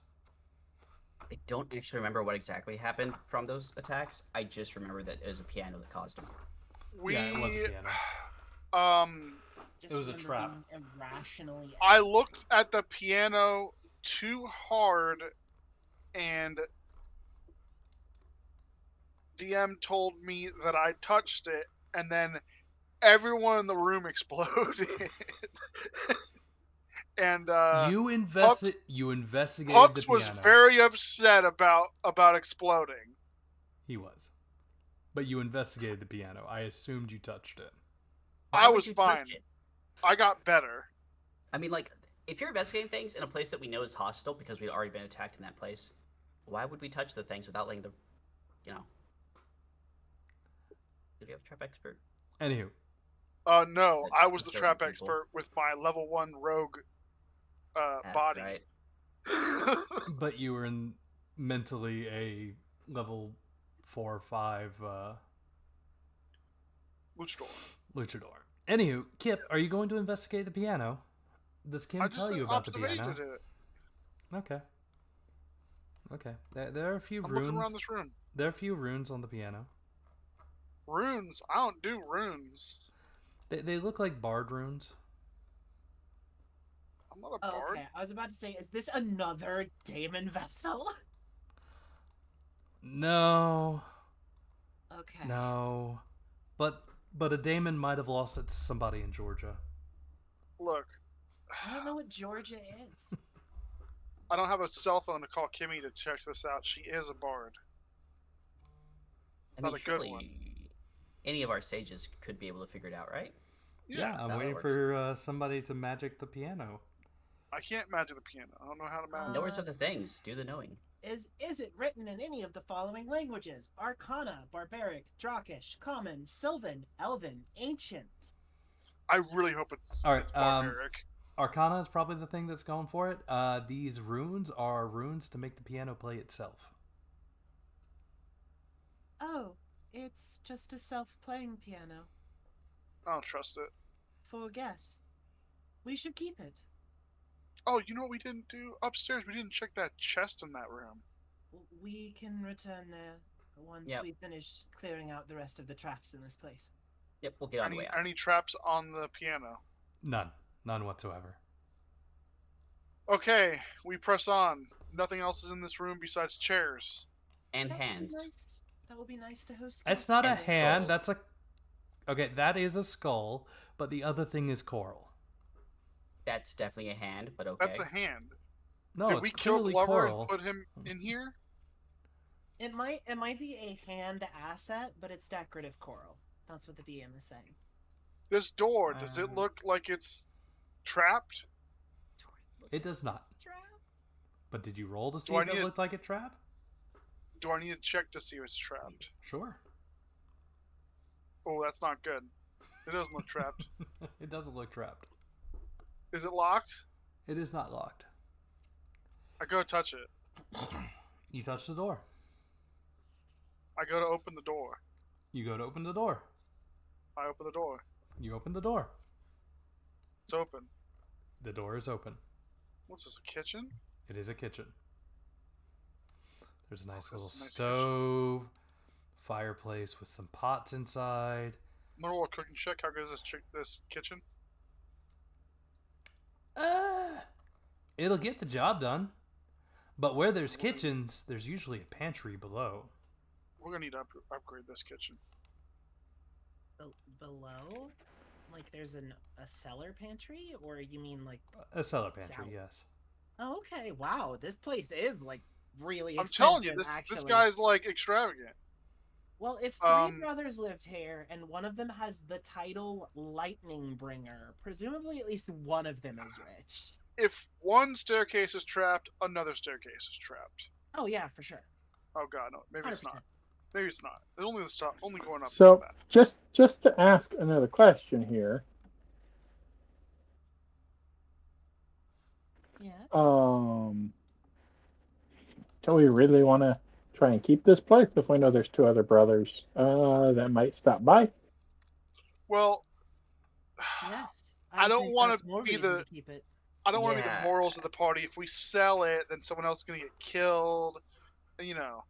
I don't actually remember what exactly happened from those attacks. I just remember that it was a piano that caused them. Yeah, it was a piano. Just It was a remember trap. being irrationally I looked at the piano too hard and DM told me that I touched it and then everyone in the room exploded. And You investigated the Pucks piano. was very upset about exploding. He was. But you investigated the piano. I assumed you touched it. Why I would was you touch fine. it? I got better. I mean, like, if you're investigating things in a place that we know is hostile because we've already been attacked in that place, why would we touch the things without letting the, you know? Did we have a trap expert? Anywho, No, I was the Observing trap people. expert with my level 1 rogue That's body. right. but you were in mentally a level 4 or 5 luchador. Anywho, Kip, are you going to investigate the piano? Does Kim I just tell you about the piano? observated it. Okay. Okay. There are a few I'm looking runes. around this room. There are a few runes on the piano. Runes? I don't do runes. They look like bard runes. I'm not a Oh, bard. okay, I was about to say, is this another Damon vessel? No. Okay. No. But a daemon might have lost it to somebody in Georgia. Look, I don't know what Georgia is. I don't have a cell phone to call Kimmy to check this out. She is a bard. I Not mean, a good surely one. any of our sages could be able to figure it out, right? Yeah, that's I'm how it waiting works. for somebody to magic the piano. I can't magic the piano. I don't know how to magic. Knowers of the things, do the knowing. Is it written in any of the following languages? Arcana, Barbaric, Drakish, Common, Sylvan, Elven, Ancient. I really hope it's, All right, it's barbaric. Arcana is probably the thing that's going for it. These runes are runes to make the piano play itself. Oh, it's just a self-playing piano. I don't trust it. For guests. We should keep it. Oh, you know what we didn't do? Upstairs, we didn't check that chest in that room. We can return there once Yep. we finish clearing out the rest of the traps in this place. Yep, we'll get on the way out. Any traps on the piano? None whatsoever. Okay, we press on. Nothing else is in this room besides chairs. And That would be hands. nice. That would be nice to host. It's guests. not a And hand. skull. That's a. Okay, that is a skull, but the other thing is coral. That's definitely a hand, but okay. That's a hand. No, Did it's we kill clearly Glover coral. and put him in here? It might be a hand asset, but it's decorative coral. That's what the DM is saying. This door, does it look like it's trapped? It does not. But did you roll to see Do I if it need a- looked like a trap? Do I need to check to see if it's trapped? Sure. Oh, that's not good. It doesn't look trapped. It doesn't look trapped. Is it locked? It is not locked. I go touch it. You touch the door. I go to open the door. You go to open the door. I open the door. You open the door. It's open. The door is open. What's this, a kitchen? It is a kitchen. There's a nice This little is a nice stove, fireplace with some pots inside. I'm gonna roll a cooking check. How good is this kitchen? It'll get the job done. But where there's kitchens, there's usually a pantry below. We're gonna need to upgrade this kitchen. Below? Like there's a cellar pantry, or you mean like A cellar pantry, South. yes. Oh, okay. Wow, this place is like really I'm expensive. telling you, this actually. guy's like extravagant. Well, if three brothers lived here and one of them has the title Lightning Bringer, presumably at least one of them is rich. If one staircase is trapped, another staircase is trapped. Oh yeah, for sure. Oh god, no, maybe 100%. it's not. Maybe it's not. It's only the stop, only going up. So just to ask another question here. Yes. Do we really want to try and keep this place if we know there's two other brothers that might stop by? Well, yes. I don't think want that's to more be reason the. to keep it. I don't want to be Yeah. the morals of the party. If we sell it, then someone else is gonna get killed. You know,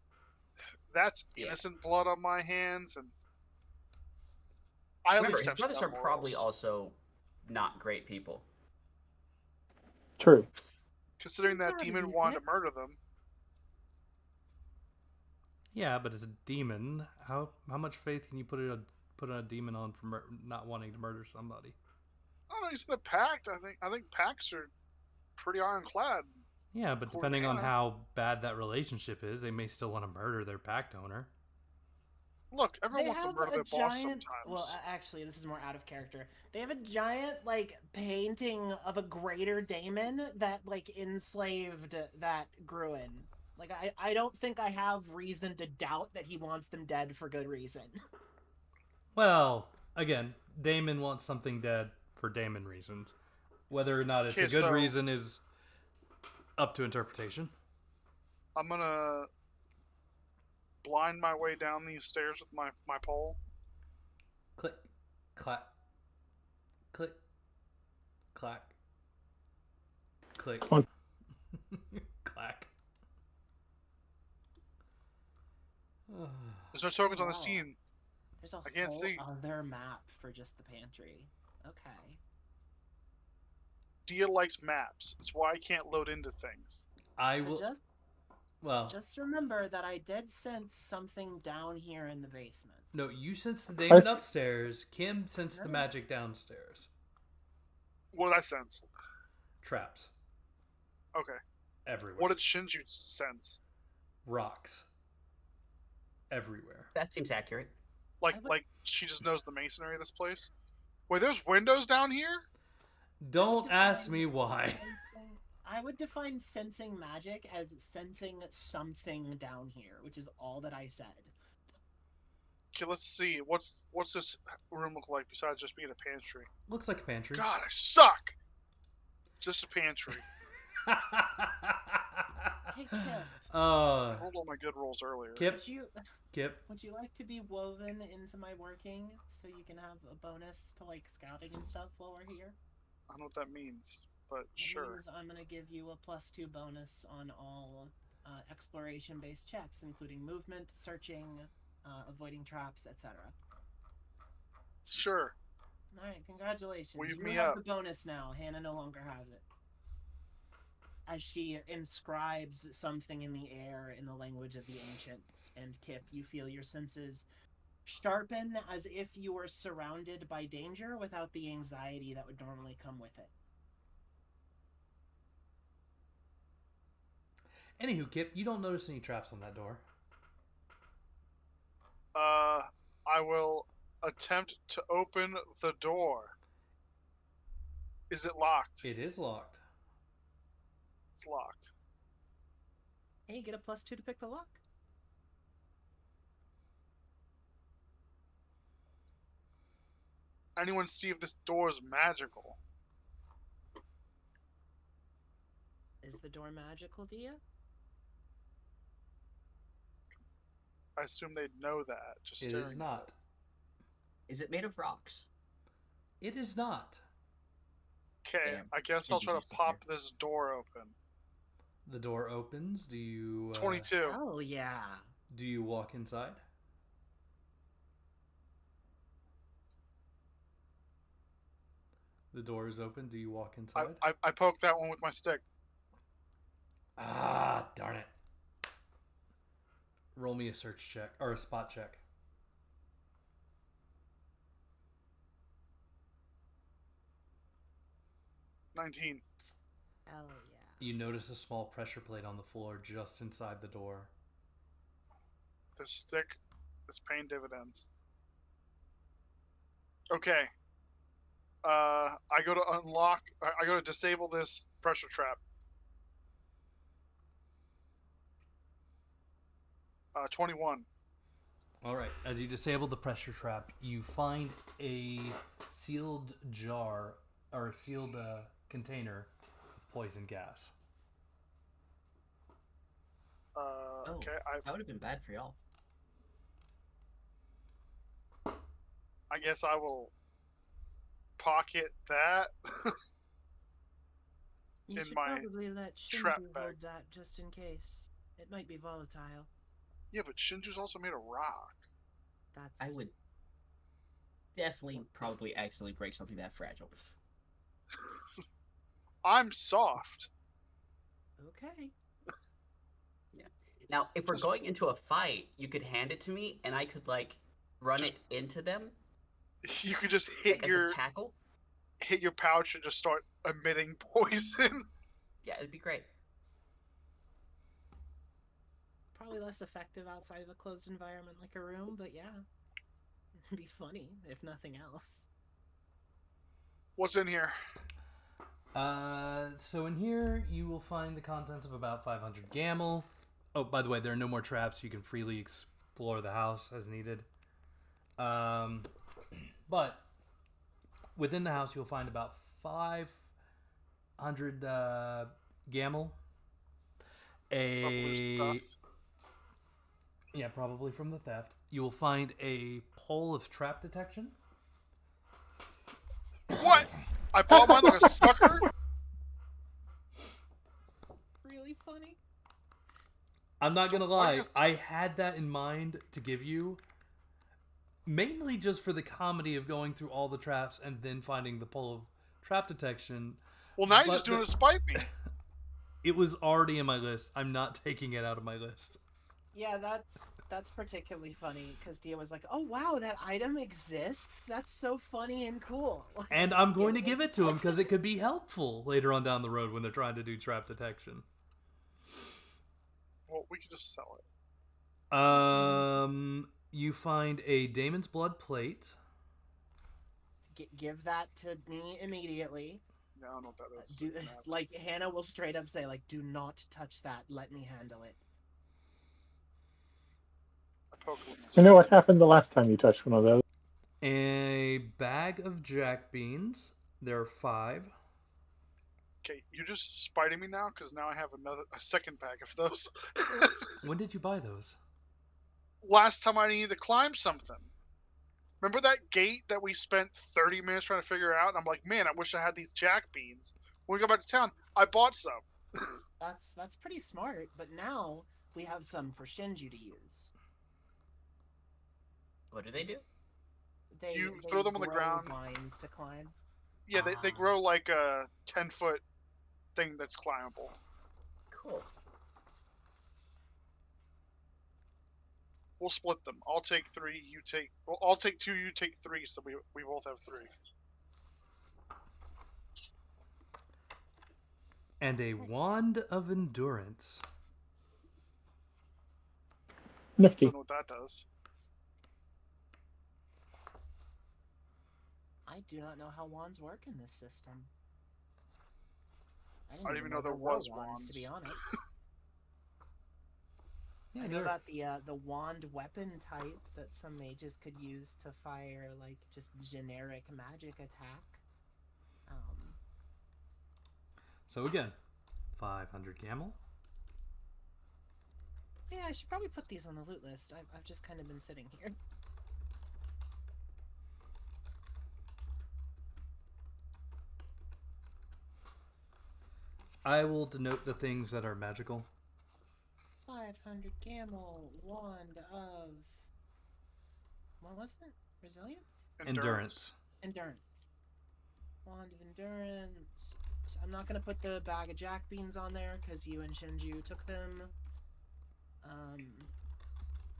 that's Yeah. innocent blood on my hands, and I at Remember, least his have brothers are some probably morals. also not great people. True. Considering that Proud of demon you, wanted Kip. to murder them. Yeah, but it's a demon. How much faith can you put a demon on for not wanting to murder somebody? Oh, he's in a pact. I think pacts are pretty ironclad. Yeah, but depending on how bad that relationship is, they may still want to murder their pact owner. Look, everyone They wants to have murder a their boss giant. sometimes. Well, actually, this is more out of character. They have a giant like painting of a greater daemon that like enslaved that Gruen. Like I don't think I have reason to doubt that he wants them dead for good reason. Well, again, Damon wants something dead for Damon reasons. Whether or not it's Okay, a good so- reason is up to interpretation. I'm gonna blind my way down these stairs with my pole. Click, clack, click, clack, click, Come on. clack. There's no tokens on the Wow. scene. There's a I can't whole see. other map for just the pantry. Okay. Dia likes maps. It's why I can't load into things. I So will. just Well, just remember that I did sense something down here in the basement. no, you sense the Damon I- upstairs. Kim sensed the magic downstairs. What did I sense? Traps Okay. everywhere. What did Shinju sense? Rocks everywhere. That seems accurate. Like she just knows the masonry of this place? Wait, there's windows down here? Don't ask me why. I would define sensing magic as sensing something down here, which is all that I said. Okay, let's see. What's this room look like besides just being a pantry? Looks like a pantry. God, I suck! It's just a pantry. Hey, Kip, I rolled all my good rolls earlier. Kip, would you like to be woven into my working so you can have a bonus to like scouting and stuff while we're here? I don't know what that means, but It sure. means I'm gonna give you a +2 bonus on all exploration-based checks, including movement, searching, avoiding traps, etc. Sure. All right, congratulations. Weave You me have up. the bonus now. Hannah no longer has it. As she inscribes something in the air in the language of the ancients, and Kip, you feel your senses sharpen as if you were surrounded by danger without the anxiety that would normally come with it. Anywho, Kip, you don't notice any traps on that door. I will attempt to open the door. Is it locked? It is locked. It's locked. Hey, you get a +2 to pick the lock. Anyone see if this door is magical? Is the door magical, Dia? I assume they'd know that. Just It staring is at not. Is it made of rocks? It is not. Okay, Damn. I guess I'll Shinji's try to used to pop this door open. The door opens. Do you 22. Hell yeah. Do you walk inside? The door is open. Do you walk inside? I poked that one with my stick. Ah, darn it. Roll me a search check or a spot check. 19. Hell yeah. You notice a small pressure plate on the floor just inside the door. This stick is paying dividends. Okay. I go to unlock. I go to disable this pressure trap. 21. All right. As you disable the pressure trap, you find a sealed jar or a sealed container of poison gas. Okay. That would have been bad for y'all. I guess I will pocket that. You In should my probably let trap Shinju bag. hold that just in case. It might be volatile. Yeah, but Shinju's also made of rock. That's. I would definitely probably accidentally break something that fragile. I'm soft. Okay. Now, if we're going into a fight, you could hand it to me, and I could like run it into them You could just hit like, as a tackle. hit your pouch and just start emitting poison. Yeah, it'd be great. Probably less effective outside of a closed environment like a room, but yeah. It'd be funny, if nothing else. What's in here? So in here, you will find the contents of about 500 gamel. Oh, by the way, there are no more traps. You can freely explore the house as needed. But within the house, you'll find about 500 gamel. Yeah, probably from the theft. You will find a pole of trap detection. What? I bought mine like a sucker? Really funny. I'm not gonna lie, I had that in mind to give you, mainly just for the comedy of going through all the traps and then finding the pole of trap detection. Well, now you're just doing it to spite me. It was already in my list. I'm not taking it out of my list. Yeah, that's particularly funny because Dia was like, "Oh wow, that item exists. That's so funny and cool." And I'm going to give it to him because it could be helpful later on down the road when they're trying to do trap detection. Well, we could just sell it. You find a Daemon's Blood plate. Give that to me immediately. Yeah, I don't know what that is. Like Hannah will straight up say, like, "Do not touch that. Let me handle it." I know what happened the last time you touched one of those. A bag of jack beans. There are 5. Okay, you're just spiting me now because now I have a second bag of those. When did you buy those? Last time I needed to climb something. Remember that gate that we spent 30 minutes trying to figure out? And I'm like, man, I wish I had these jack beans. When we go back to town, I bought some. That's pretty smart. But now we have some for Shinju to use. What do they do? They throw them on the grow ground. Vines to climb. Yeah, they grow like a 10-foot thing that's climbable. Cool. We'll split them. I'll take 3. You take. Well, I'll take 2. You take 3. So we both have 3. And a wand of endurance. Nifty. Don't know what that does. I do not know how wands work in this system. I didn't even know there was wands. To be honest. Yeah, I know about the wand weapon type that some mages could use to fire like just generic magic attack. So again, 500 camel. Yeah, I should probably put these on the loot list. I've just kind of been sitting here. I will denote the things that are magical. 500 camel, wand of... What was it? Resilience? Endurance. Endurance. Wand of endurance. I'm not going to put the bag of jack beans on there because you and Shinju took them.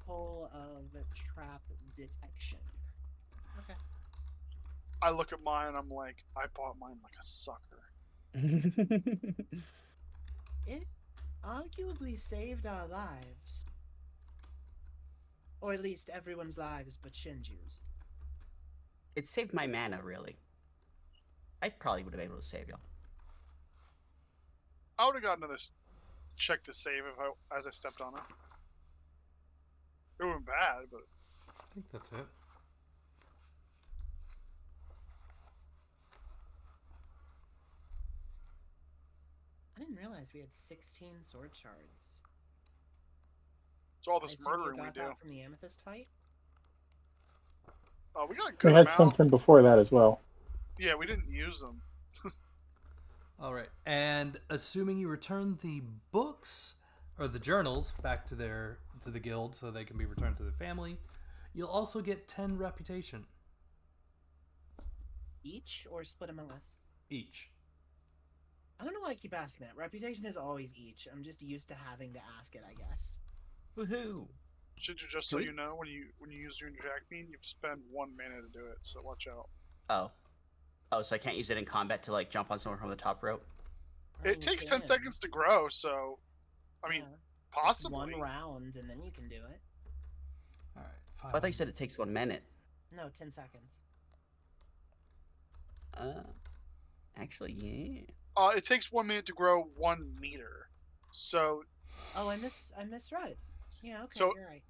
Pole of trap detection. Okay. I look at mine and I'm like, I bought mine like a sucker. It arguably saved our lives. Or at least everyone's lives but Shinju's. It saved my mana, really. I probably would have been able to save y'all. I would have got another check to save as I stepped on it. It would have been bad, but I think that's it. I didn't realize we had 16 sword shards. it's all I this assume you murdering we got do. that from the Amethyst fight? We got a We good had amount. some from before that as well. Yeah, we didn't use them. All right, and assuming you return the books or the journals back to the guild so they can be returned to their family, you'll also get 10 reputation Each or split among us? each. I don't know why I keep asking that. Reputation is always each. I'm just used to having to ask it, I guess. Woohoo! Should you just Can so we- you know, when you use your interact bean, you have to spend 1 mana to do it. So watch out. Oh, so I can't use it in combat to like jump on someone from the top rope? Well, It you takes 10 can. seconds to grow, so I mean, Yeah. It's possibly. one round and then you can do it. All right, I thought you said it takes 1 minute. No, 10 seconds. Actually, yeah. It takes 1 minute to grow 1 meter. So Oh, I misread. Yeah, okay, So- you're right.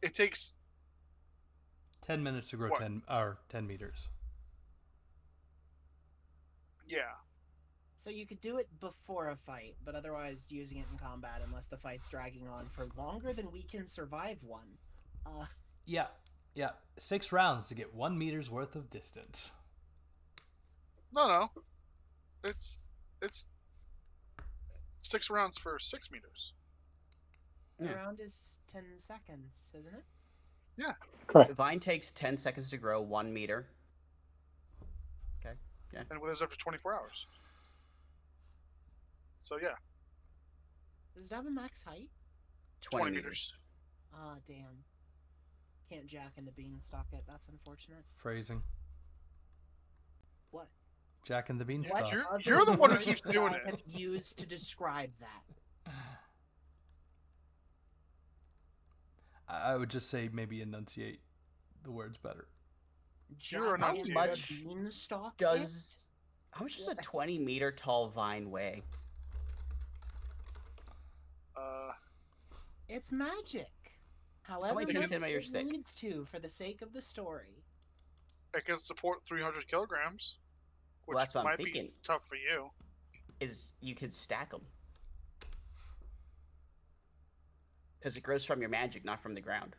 it takes 10 minutes to grow What? 10 meters. yeah. So you could do it before a fight, but otherwise using it in combat unless the fight's dragging on for longer than we can survive one. Yeah. 6 rounds to get 1 meter's worth of distance. No. It's 6 rounds for 6 meters. A Yeah. round is 10 seconds, isn't it? Correct. Vine takes 10 seconds to grow 1 meter. And withers up to 24 hours. So yeah, Does it have a max height? 20 20 meters. Ah, damn. Can't jack in the beanstalk it. That's unfortunate. Phrasing. What? Jack and the What Beanstalk. You're the one who other keeps words doing I it. have used to describe that. I would just say maybe enunciate the words better. You're Jack not in much the beanstalk it? How much does a 20 meter tall vine weigh? It's magic. However, only 10 much centimeters it thick. needs to for the sake of the story. it can support 300 kilograms, which Well, that's what I'm might thinking. be tough for you. Is you could stack them. Because it grows from your magic, not from the ground.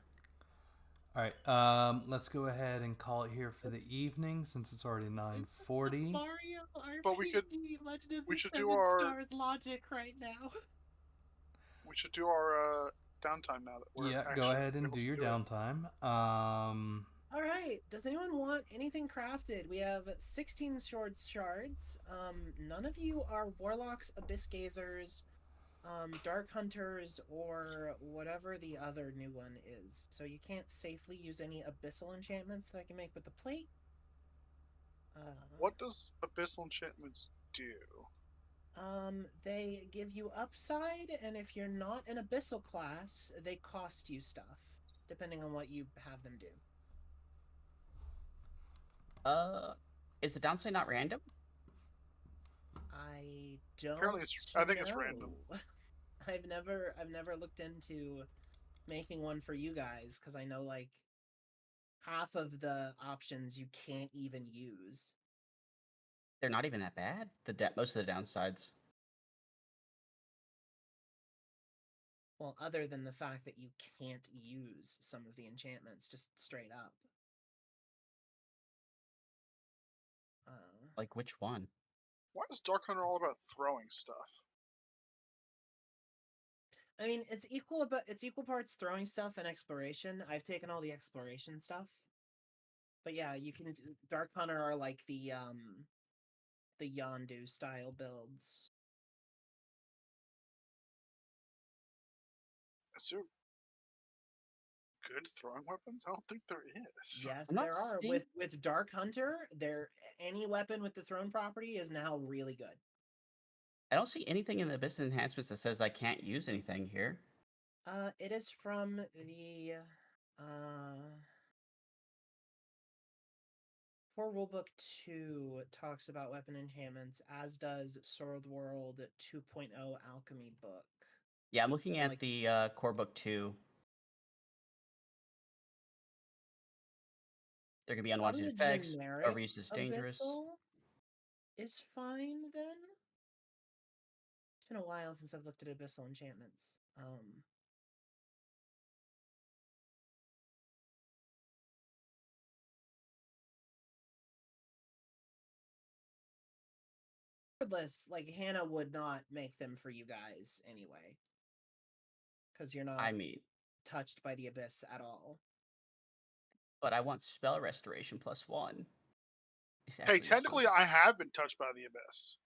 All right, let's go ahead and call it here for the evening since it's already 9:40. Mario RPG But we could- Legend of we the should Seven do our- Stars logic right now. We should do our downtime now that we're Yeah, go actually ahead and able do to your do it. downtime. All right. Does anyone want anything crafted? We have 16 sword shards. None of you are warlocks, abyss gazers, dark hunters, or whatever the other new one is. So you can't safely use any abyssal enchantments that I can make with the plate. What does abyssal enchantments do? They give you upside, and if you're not an abyssal class, they cost you stuff, depending on what you have them do. Is the downside not random? I don't. Apparently I think it's random. know. I've never looked into making one for you guys because I know like half of the options you can't even use. They're not even that bad. Most of the downsides. Well, other than the fact that you can't use some of the enchantments just straight up. Like which one? Why is Dark Hunter all about throwing stuff? I mean, it's equal parts throwing stuff and exploration. I've taken all the exploration stuff. But yeah, you can Dark Hunter are like the Yondu style builds. Is there good throwing weapons? I don't think there is. Yes, I'm not there are. seeing- With Dark Hunter, any weapon with the thrown property is now really good. I don't see anything in the Abyss enhancements that says I can't use anything here. It is from the Core Rulebook 2 talks about weapon enhancements, as does Sword World 2.0 Alchemy book. Yeah, I'm looking at Like- the core book 2. There could be unwanted Probably effects. generic Overuse is dangerous. Abyssal is fine then. It's been a while since I've looked at Abyssal enchantments. Regardless, like Hannah would not make them for you guys anyway, because you're not I mean, touched by the Abyss at all. but I want spell restoration +1. It's Hey, actually technically, achievable. I have been touched by the Abyss.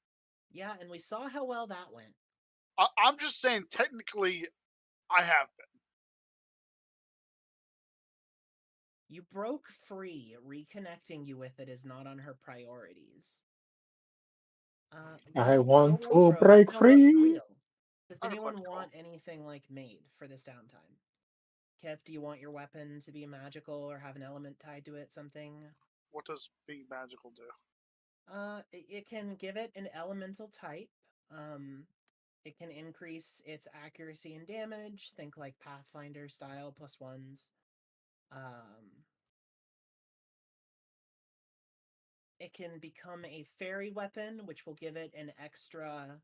Yeah, and we saw how well that went. I'm just saying, technically, I have been. You broke free. Reconnecting you with it is not on her priorities. I want to Bro, break no, but for free. real. Does I'm anyone collectible. want anything like made for this downtime? Kip, do you want your weapon to be magical or have an element tied to it? Something? What does being magical do? It can give it an elemental type. It can increase its accuracy and damage. Think like Pathfinder style +1s. It can become a fairy weapon, which will give it an extra,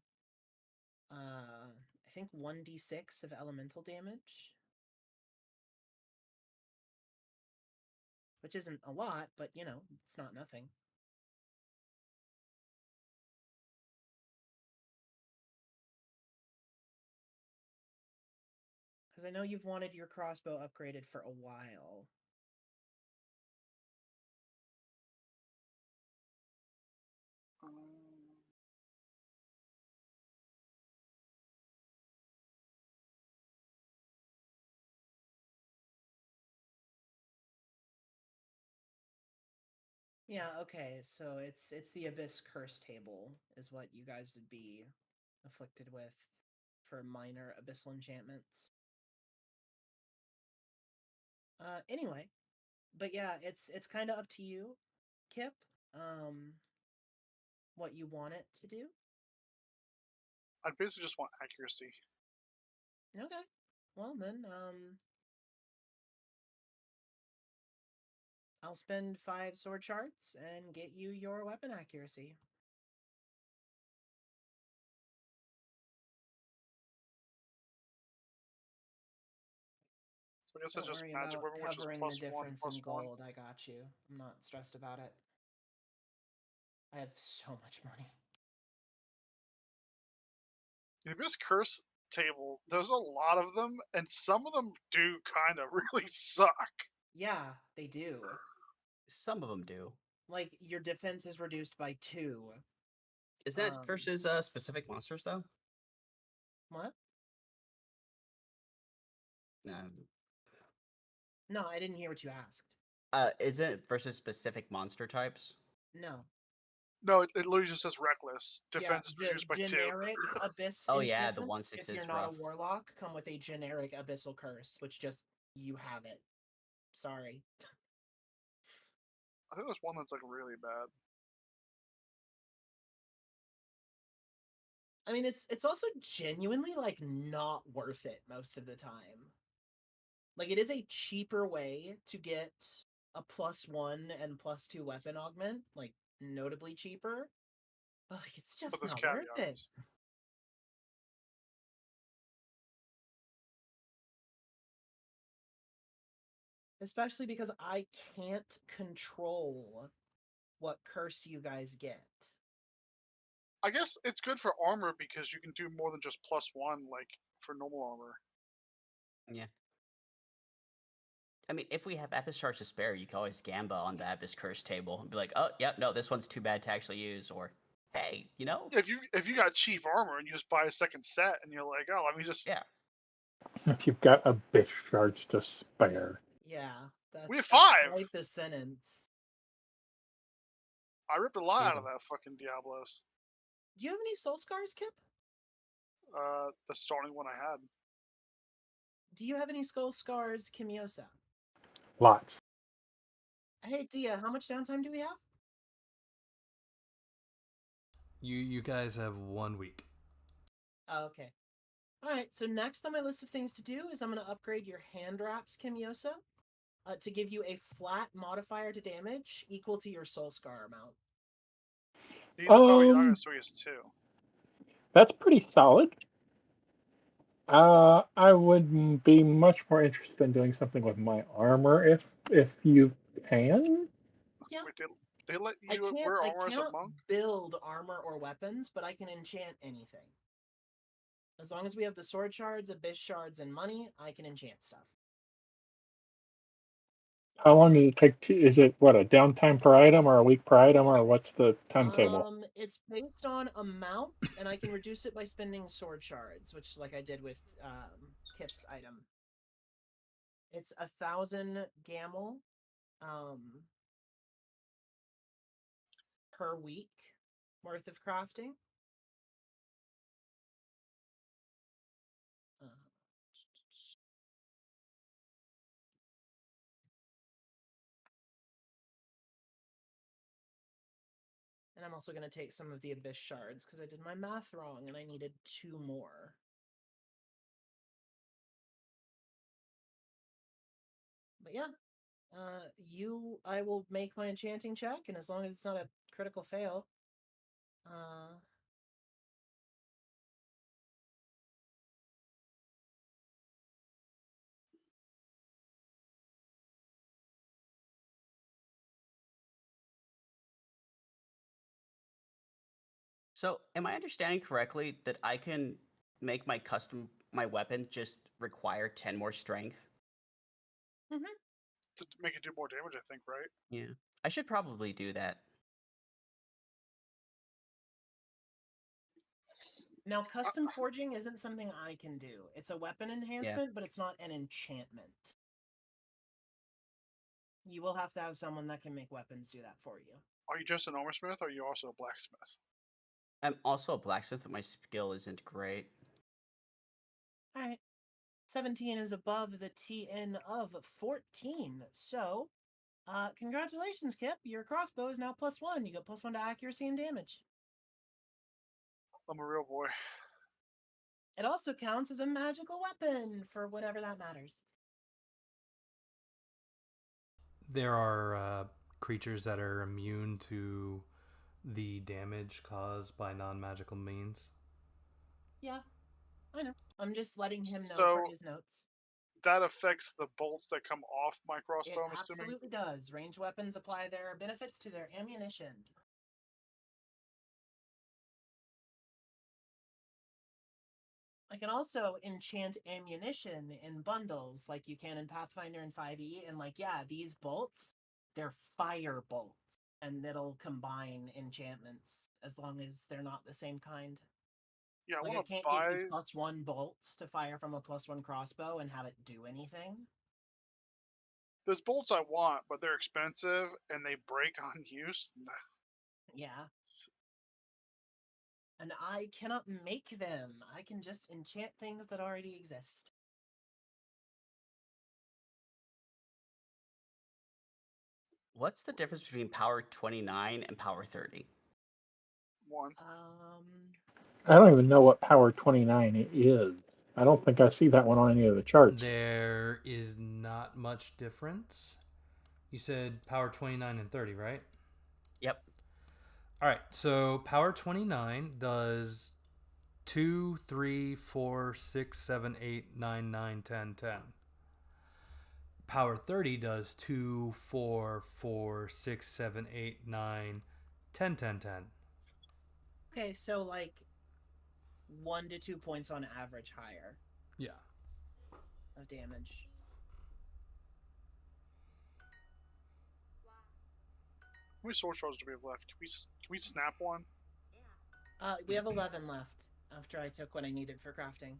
I think 1d6 of elemental damage. Which isn't a lot, but you know, it's not nothing. Because I know you've wanted your crossbow upgraded for a while. Yeah, okay, so it's the Abyss Curse table is what you guys would be afflicted with for minor abyssal enchantments. Anyway, but yeah, it's kind of up to you, Kip. What you want it to do. I basically just want accuracy. Okay. Well then, I'll spend 5 sword shards and get you your weapon accuracy. So I guess Don't that's just worry magic about weapon, which is covering the +1, difference in +1. gold. I got you. I'm not stressed about it. I have so much money. The Abyss Curse table, there's a lot of them, and some of them do kind of really suck. Yeah, they do. Some of them do. Like, your defense is reduced by 2. Is that versus specific monsters though? What? Um, No, I didn't hear what you asked. is it versus specific monster types? No. No, it literally just says reckless. Defense is Yeah, reduced by 2. generic abyss Oh yeah, the enchantments, 1/6 if is you're not rough. a warlock, come with a generic abyssal curse, which just, you have it. Sorry. I think there's one that's like really bad. I mean, it's also genuinely, like, not worth it most of the time. Like, it is a cheaper way to get a +1 and +2 weapon augment, like, notably cheaper. But, like, it's But just there's not worth it. caveats. Especially because I can't control what curse you guys get. I guess it's good for armor because you can do more than just +1, like for normal armor. Yeah. I mean, if we have Abyss Shards to spare, you can always gamba on the Abyss Curse table and be like, oh, yep, no, this one's too bad to actually use, or hey, you know? If you got cheap armor and you just buy a second set and you're like, oh, let me just Yeah. If you've got Abyss Shards to spare. Yeah, that's, We have that's 5! quite the sentence. I ripped a lot out Yeah. of that fucking Diablos. Do you have any soul scars, Kip? That's the only one I had. Do you have any skull scars, Kimiosa? Lots. Hey, Dia, how much downtime do we have? You guys have 1 week. Oh, okay. Alright, so next on my list of things to do is I'm going to upgrade your hand wraps, Kimiosa, to give you a flat modifier to damage equal to your soul scar amount. Yeah, so he has 2. That's pretty solid. I would be much more interested in doing something with my armor if you can. Yeah. Wait, they let you wear I armor as a cannot monk? build armor or weapons, but I can enchant anything. As long as we have the sword shards, abyss shards, and money, I can enchant stuff. How long does it take to, is it what, a downtime per item or a week per item, or what's the timetable? It's based on amount, and I can reduce it by spending sword shards, which is like I did with Kip's item. It's 1,000 gamel per week worth of crafting. And I'm also going to take some of the abyss shards because I did my math wrong and I needed 2 more. But yeah, I will make my enchanting check, and as long as it's not a critical fail, So, am I understanding correctly that I can make my weapon just require 10 more strength? To make it do more damage, I think, right? Yeah. I should probably do that. Now, custom forging isn't something I can do. It's a weapon enhancement, but it's not an enchantment. You will have to have someone that can make weapons do that for you. Are you just an armorsmith, or are you also a blacksmith? I'm also a blacksmith, but my skill isn't great. Alright. 17 is above the TN of 14. So, congratulations, Kip. Your crossbow is now +1. You get +1 to accuracy and damage. I'm a real boy. It also counts as a magical weapon for whatever that matters. There are creatures that are immune to the damage caused by non-magical means. Yeah, I know. I'm just letting him know So for his notes. that affects the bolts that come off my It crossbow, I'm assuming? absolutely does. Ranged weapons apply their benefits to their ammunition. I can also enchant ammunition in bundles like you can in Pathfinder and 5e, and these bolts, they're fire bolts, and it'll combine enchantments as long as they're not the same kind. Yeah, I I want to can't give you +1 bolts to fire from a +1 crossbow and have it do anything. There's bolts I want, but they're expensive and they break on use. Yeah. And I cannot make them. I can just enchant things that already exist. What's the difference between power 29 and power 30? 1. I don't even know what Power 29 is. I don't think I see that one on any of the charts. There is not much difference. You said power 29 and 30, right? Yep. All right, so power 29 does 2, 3, 4, 6, 7, 8, 9, 9, 10, 10. Power 30 does 2, 4, 4, 6, 7, 8, 9, 10, 10, 10. Okay, so 1 to 2 points on average higher. Yeah. Of damage. How many sword shards do we have left? Can we snap one? We have 11 left after I took what I needed for crafting.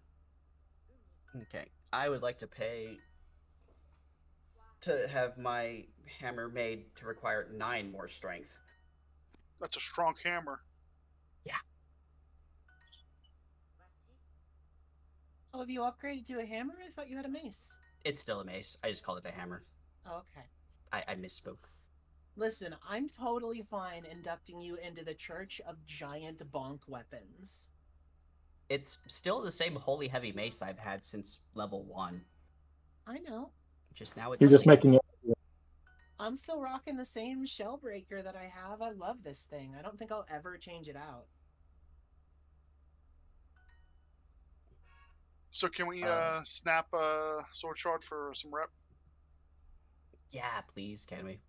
Okay. I would like to pay to have my hammer made to require 9 more strength. That's a strong hammer. Yeah. Oh, have you upgraded to a hammer? I thought you had a mace. It's still a mace. I just called it a hammer. Oh, okay. I misspoke. Listen, I'm totally fine inducting you into the Church of Giant Bonk Weapons. It's still the same holy heavy mace I've had since level 1. I know. Just now it's You're just holy. making it. I'm still rocking the same shellbreaker that I have. I love this thing. I don't think I'll ever change it out. So can we snap a sword shard for some rep? Yeah, please, can we?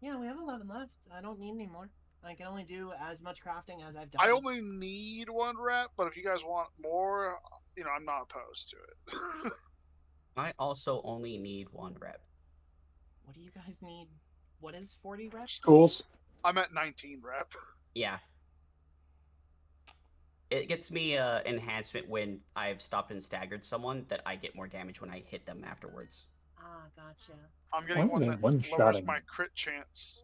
Yeah, we have 11 left. I don't need any more. I can only do as much crafting as I've done. I only need 1 rep, but if you guys want more, I'm not opposed to it. I also only need 1 rep. What do you guys need? What is 40 reps? Schools. I'm at 19 rep. Yeah. It gets me enhancement when I've stopped and staggered someone that I get more damage when I hit them afterwards. Ah, gotcha. I'm getting Why are one they that one-shotting lowers my me? crit chance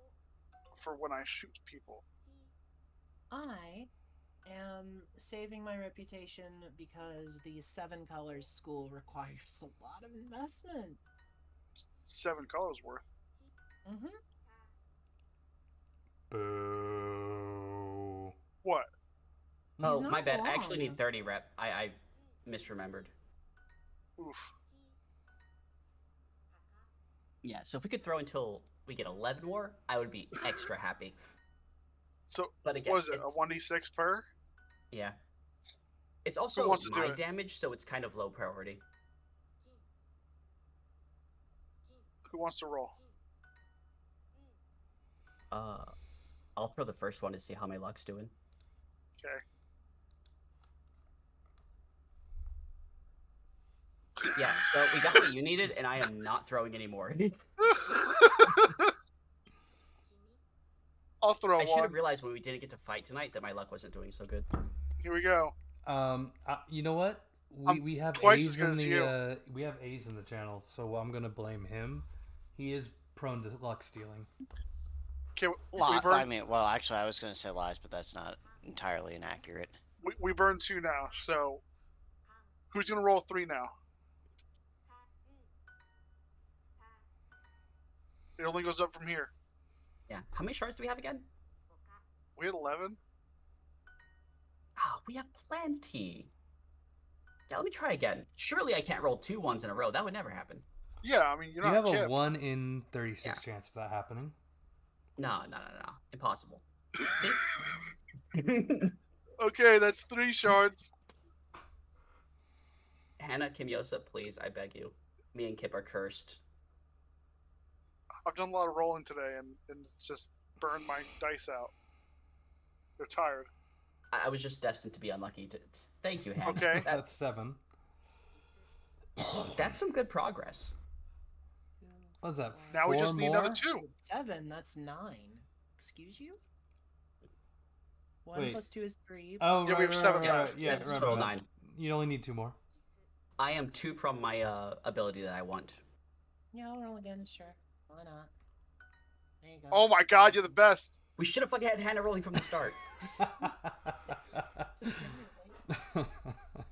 for when I shoot people. I am saving my reputation because the 7 colors school requires a lot of investment. 7 colors worth. Mm-hmm. Boo. What? Oh, not my bad. I actually wrong. need 30 rep. I misremembered. Oof. Yeah, so if we could throw until we get 11 more, I would be extra happy. So, But again, what is it? it's, A 1d6 per? yeah. It's also wants to do my it? damage, so it's kind of low priority. Who wants to roll? I'll throw the first one to see how my luck's doing. Okay. Yeah, so we got what you needed, and I am not throwing anymore. I'll throw I should one. have realized when we didn't get to fight tonight that my luck wasn't doing so good. Here we go. You know what? I'm We have twice as A's good in as the you. we have A's in the channel, so I'm gonna blame him. He is prone to luck stealing. Okay, I mean, well, actually, I was going to say lies, but that's not entirely inaccurate. we burned 2 now, so who's gonna roll 3 now? It only goes up from here. Yeah. How many shards do we have again? We had 11. Oh, we have plenty. Yeah, let me try again. Surely I can't roll 2 ones in a row. That would never happen. Yeah, I mean, you're You not have a Kip. 1 in 36 chance of that happening. No. Impossible. See? Okay, that's 3 shards. Hannah, Kimyosa, please, I beg you. Me and Kip are cursed. I've done a lot of rolling today, and it's just burned my dice out. They're tired. I was just destined to be unlucky. Thank you, Hannah. Okay. That's 7. That's some good progress. What's that? Now we 4 just need more? another 2. 7, that's 9. Excuse you? 1 Wait. plus 2 is 3. Oh, Yeah, right, we have right, 7 right, right, left. Yeah, Let's right, roll right. 9. You only need 2 more. I am 2 from my ability that I want. Yeah, I'll roll again, sure. Why not? There you go. Oh my god, you're the best. We should have fucking had Hannah rolling from the start.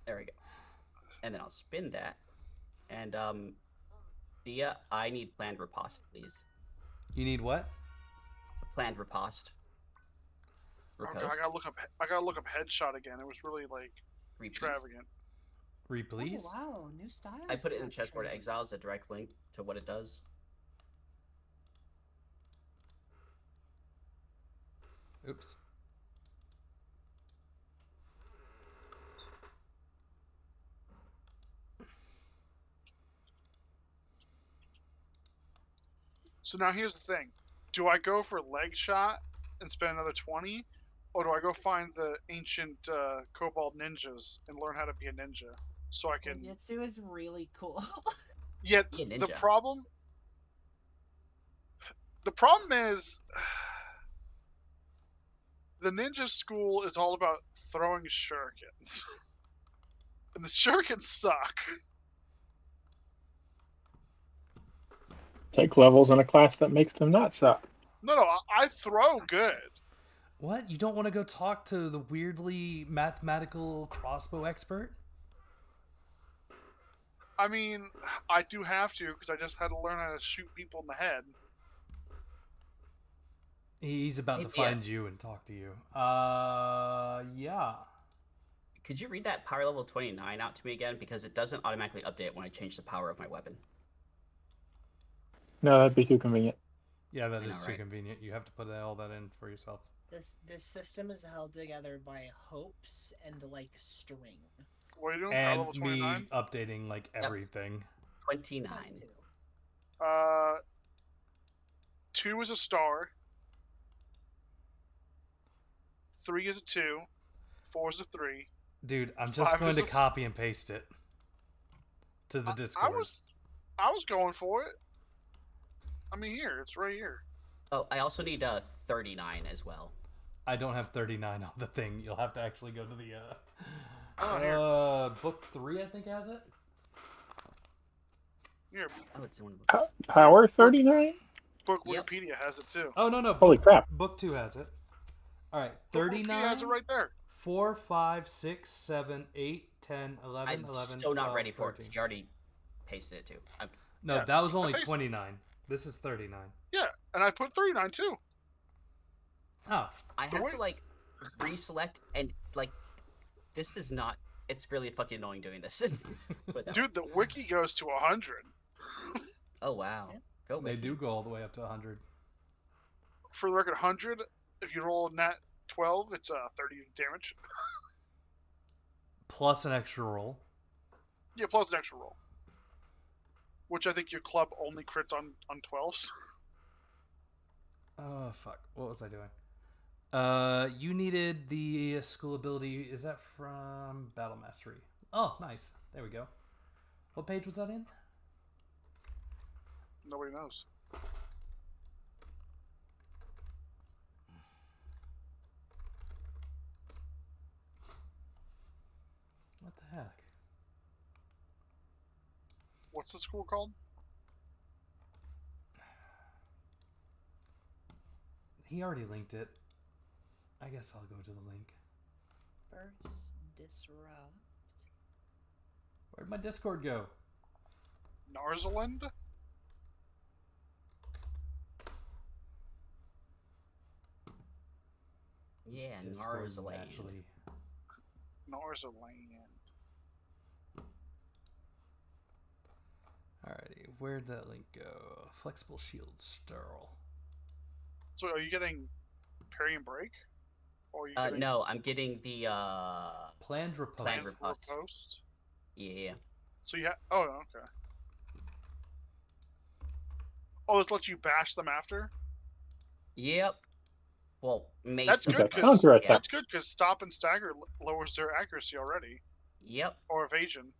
There we go. And then I'll spin that. And Dia, I need planned riposte, please. You need what? Planned riposte. Okay, Riposte. I gotta look up headshot again. It was really like Repeat. extravagant. Replease? Oh, wow, new style. I put it in Chessboard Exile as a direct link to what it does. Oops. So now here's the thing: do I go for leg shot and spend another 20, or do I go find the ancient kobold ninjas and learn how to be a ninja so I can? Yitsu is really cool. Yet Be a ninja. the problem is, the ninja school is all about throwing shurikens, and the shurikens suck. Take levels in a class that makes them not suck. No, I throw good. What? You don't want to go talk to the weirdly mathematical crossbow expert? I mean, I do have to because I just had to learn how to shoot people in the head. He's about to Yeah. find you and talk to you. Yeah. Could you read that power level 29 out to me again? Because it doesn't automatically update when I change the power of my weapon. No, that'd be too convenient. Yeah, that I is know, too right? convenient. You have to put all that in for yourself. This system is held together by hopes and like string. What are you doing? Power And level me 29? updating like everything. 29. Mine too. 2 is a star. 3 is a 2. 4 is a 3. Dude, I'm just 5 going is to a- copy and paste it to the Discord. I was going for it. I mean, here, it's right here. Oh, I also need 39 as well. I don't have 39 on the thing. You'll have to actually go to the Oh, here. book 3, I think, has it. Here, Oh, it's in one of the books. Power 39? book Yep. Wikipedia has it too. Oh no, Holy crap. book 2 has it. All right, Book Wikipedia 39. has it right there. 4, 5, 6, 7, 8, 10, 11, I'm 11, still 12, not ready for 13. it. He already pasted it too. No, Yeah, that was only I pasted- 29. This is 39. Yeah, and I put 39 too. Oh, I The have way- to like reselect and like this is not. It's really fucking annoying doing this. But no. Dude, the wiki goes to 100. Oh wow. Yeah. Go they Wiki. do go all the way up to 100. For the record, 100, if you roll a nat 12, it's 30 damage. Plus an extra roll. Yeah, plus an extra roll. Which I think your club only crits on 12s. Oh, fuck. What was I doing? You needed the school ability. Is that from Battle Mastery? Oh, nice. There we go. What page was that in? Nobody knows. What the heck? What's the school called? He already linked it. I guess I'll go to the link. First disrupt. Where'd my Discord go? Narzaland? Yeah, Discord, Narzaland. actually. Narzaland. Alrighty, where'd that link go? Flexible shield, sterile. So are you getting parry and break? Or are you getting No, I'm getting the Planned riposte. Planned planned riposte. riposte? yeah. So you oh, okay. Oh, this lets you bash them after? Yep. Well, Mason. That's Is good that 'cause- counter attack? That's good because stop and stagger lowers their accuracy already. Yep. Or evasion.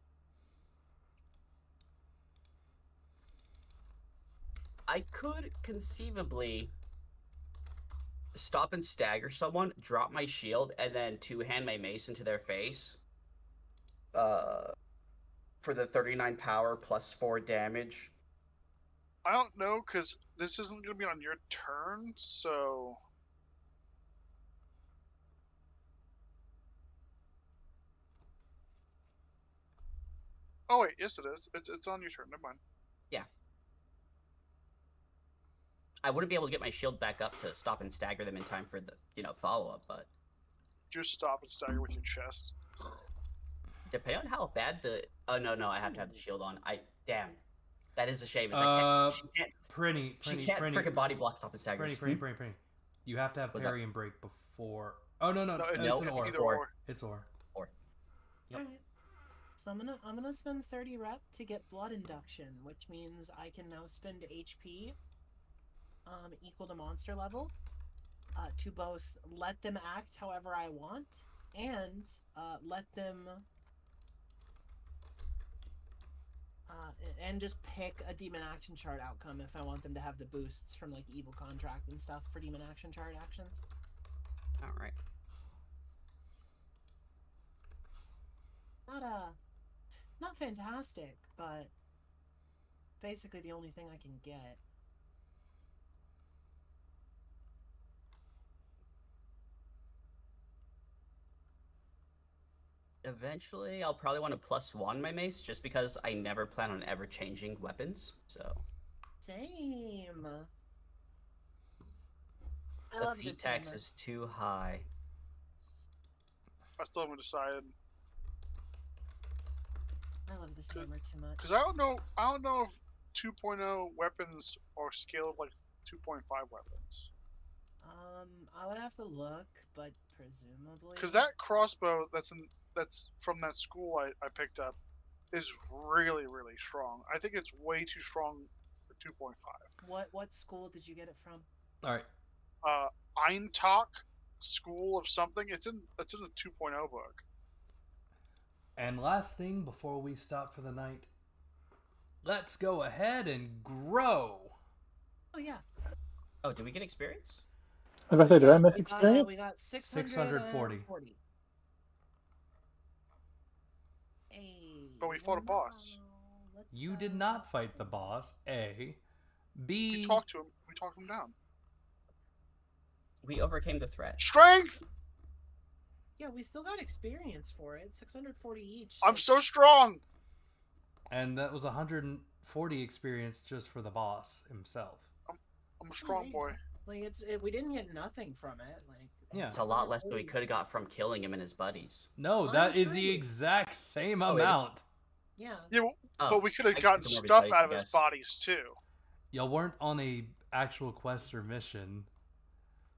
I could conceivably stop and stagger someone, drop my shield, and then two-hand my mace into their face. For the 39 power plus 4 damage. I don't know because this isn't going to be on your turn, so. Oh wait, yes it is. It's on your turn. Never mind. I wouldn't be able to get my shield back up to stop and stagger them in time for the, follow-up, but Just stop and stagger with your chest. depending on how bad the... Oh, no, I have to have the shield on. Damn. That is a shame. Is I can't... She can't freaking body block stop and stagger. Prinny. You have to have What's that? parry and break before. Oh no, No, it's no, an it's or. either or. or. It's or. Yep. Alright. So I'm gonna spend 30 rep to get blood induction, which means I can now spend HP equal to monster level to both let them act however I want and let them and just pick a demon action chart outcome if I want them to have the boosts from like evil contract and stuff for demon action chart actions. Alright. Not fantastic, but basically the only thing I can get. Eventually, I'll probably want to +1 my mace, just because I never plan on ever changing weapons. So Same. I the love feat this tax hammer. is too high. I still haven't decided. I love this hammer too much. Because I don't know if 2.0 weapons are scaled like 2.5 weapons. I would have to look, but presumably. Because that crossbow that's from that school I picked up is really, really strong. I think it's way too strong for 2.5. What school did you get it from? All right. Eintok School of something. It's in the 2.0 book. And last thing before we stop for the night, let's go ahead and grow. Oh yeah. Oh, did we get experience? I was about to say, did I miss We experience? got 640. Hey, But we fought a boss. You did not fight the boss. A. B. We talked to him. We talked him down. We overcame the threat. Strength. Yeah, we still got experience for it. 640 each. I'm so strong. And that was 140 experience just for the boss himself. I'm a strong boy. Like we didn't get nothing from it. Like Yeah. It's a lot less than we could have got from killing him and his buddies. No, that is the exact same amount. Yeah. Yeah, Oh, but we could have I gotten expected more stuff buddies, out I of his guess. bodies too. Y'all weren't on a actual quest or mission,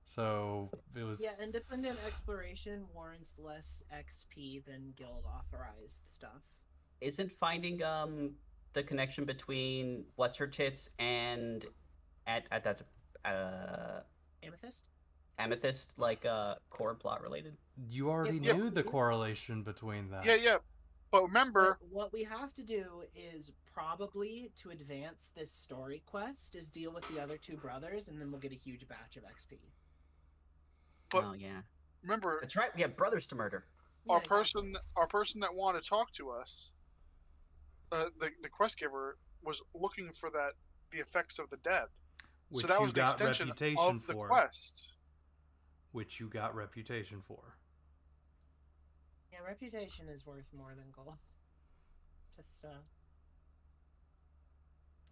so it was. Yeah, independent exploration warrants less XP than guild authorized stuff. Isn't finding the connection between what's her tits and at that Amethyst? Amethyst like core plot related? You already Yeah, knew the yeah. correlation between that. Yeah. But remember, But what we have to do is probably to advance this story quest is deal with the other two brothers, and then we'll get a huge batch of XP. But- oh yeah, remember that's right. We have brothers to murder. our Yeah, exactly. person that wanted to talk to us, the quest giver was looking for the effects of the dead. Which so that you was the got extension reputation of the for. quest. Which you got reputation for. Yeah, reputation is worth more than gold. Just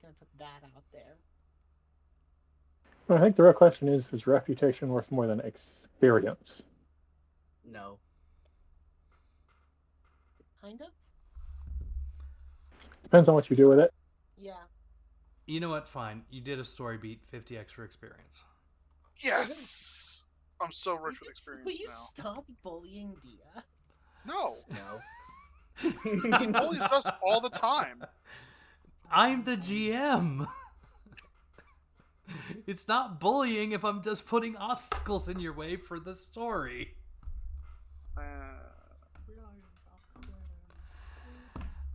gonna put that out there. Well, I think the real question is reputation worth more than experience? No. Kind of? Depends on what you do with it. Yeah. You know what? Fine. You did a story beat, 50 extra experience. Yes, I'm so rich with experience Will you now. stop bullying Dia? No, No. he bullies us all the time. I'm the GM. It's not bullying if I'm just putting obstacles in your way for the story.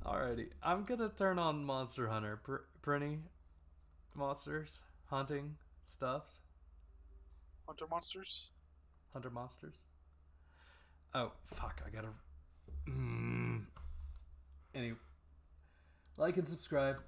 Alrighty, I'm gonna turn on Monster Hunter. Prinny, monsters, hunting, stuffs, Hunter monsters. hunter monsters. Oh fuck! I gotta. Anyway, like and subscribe.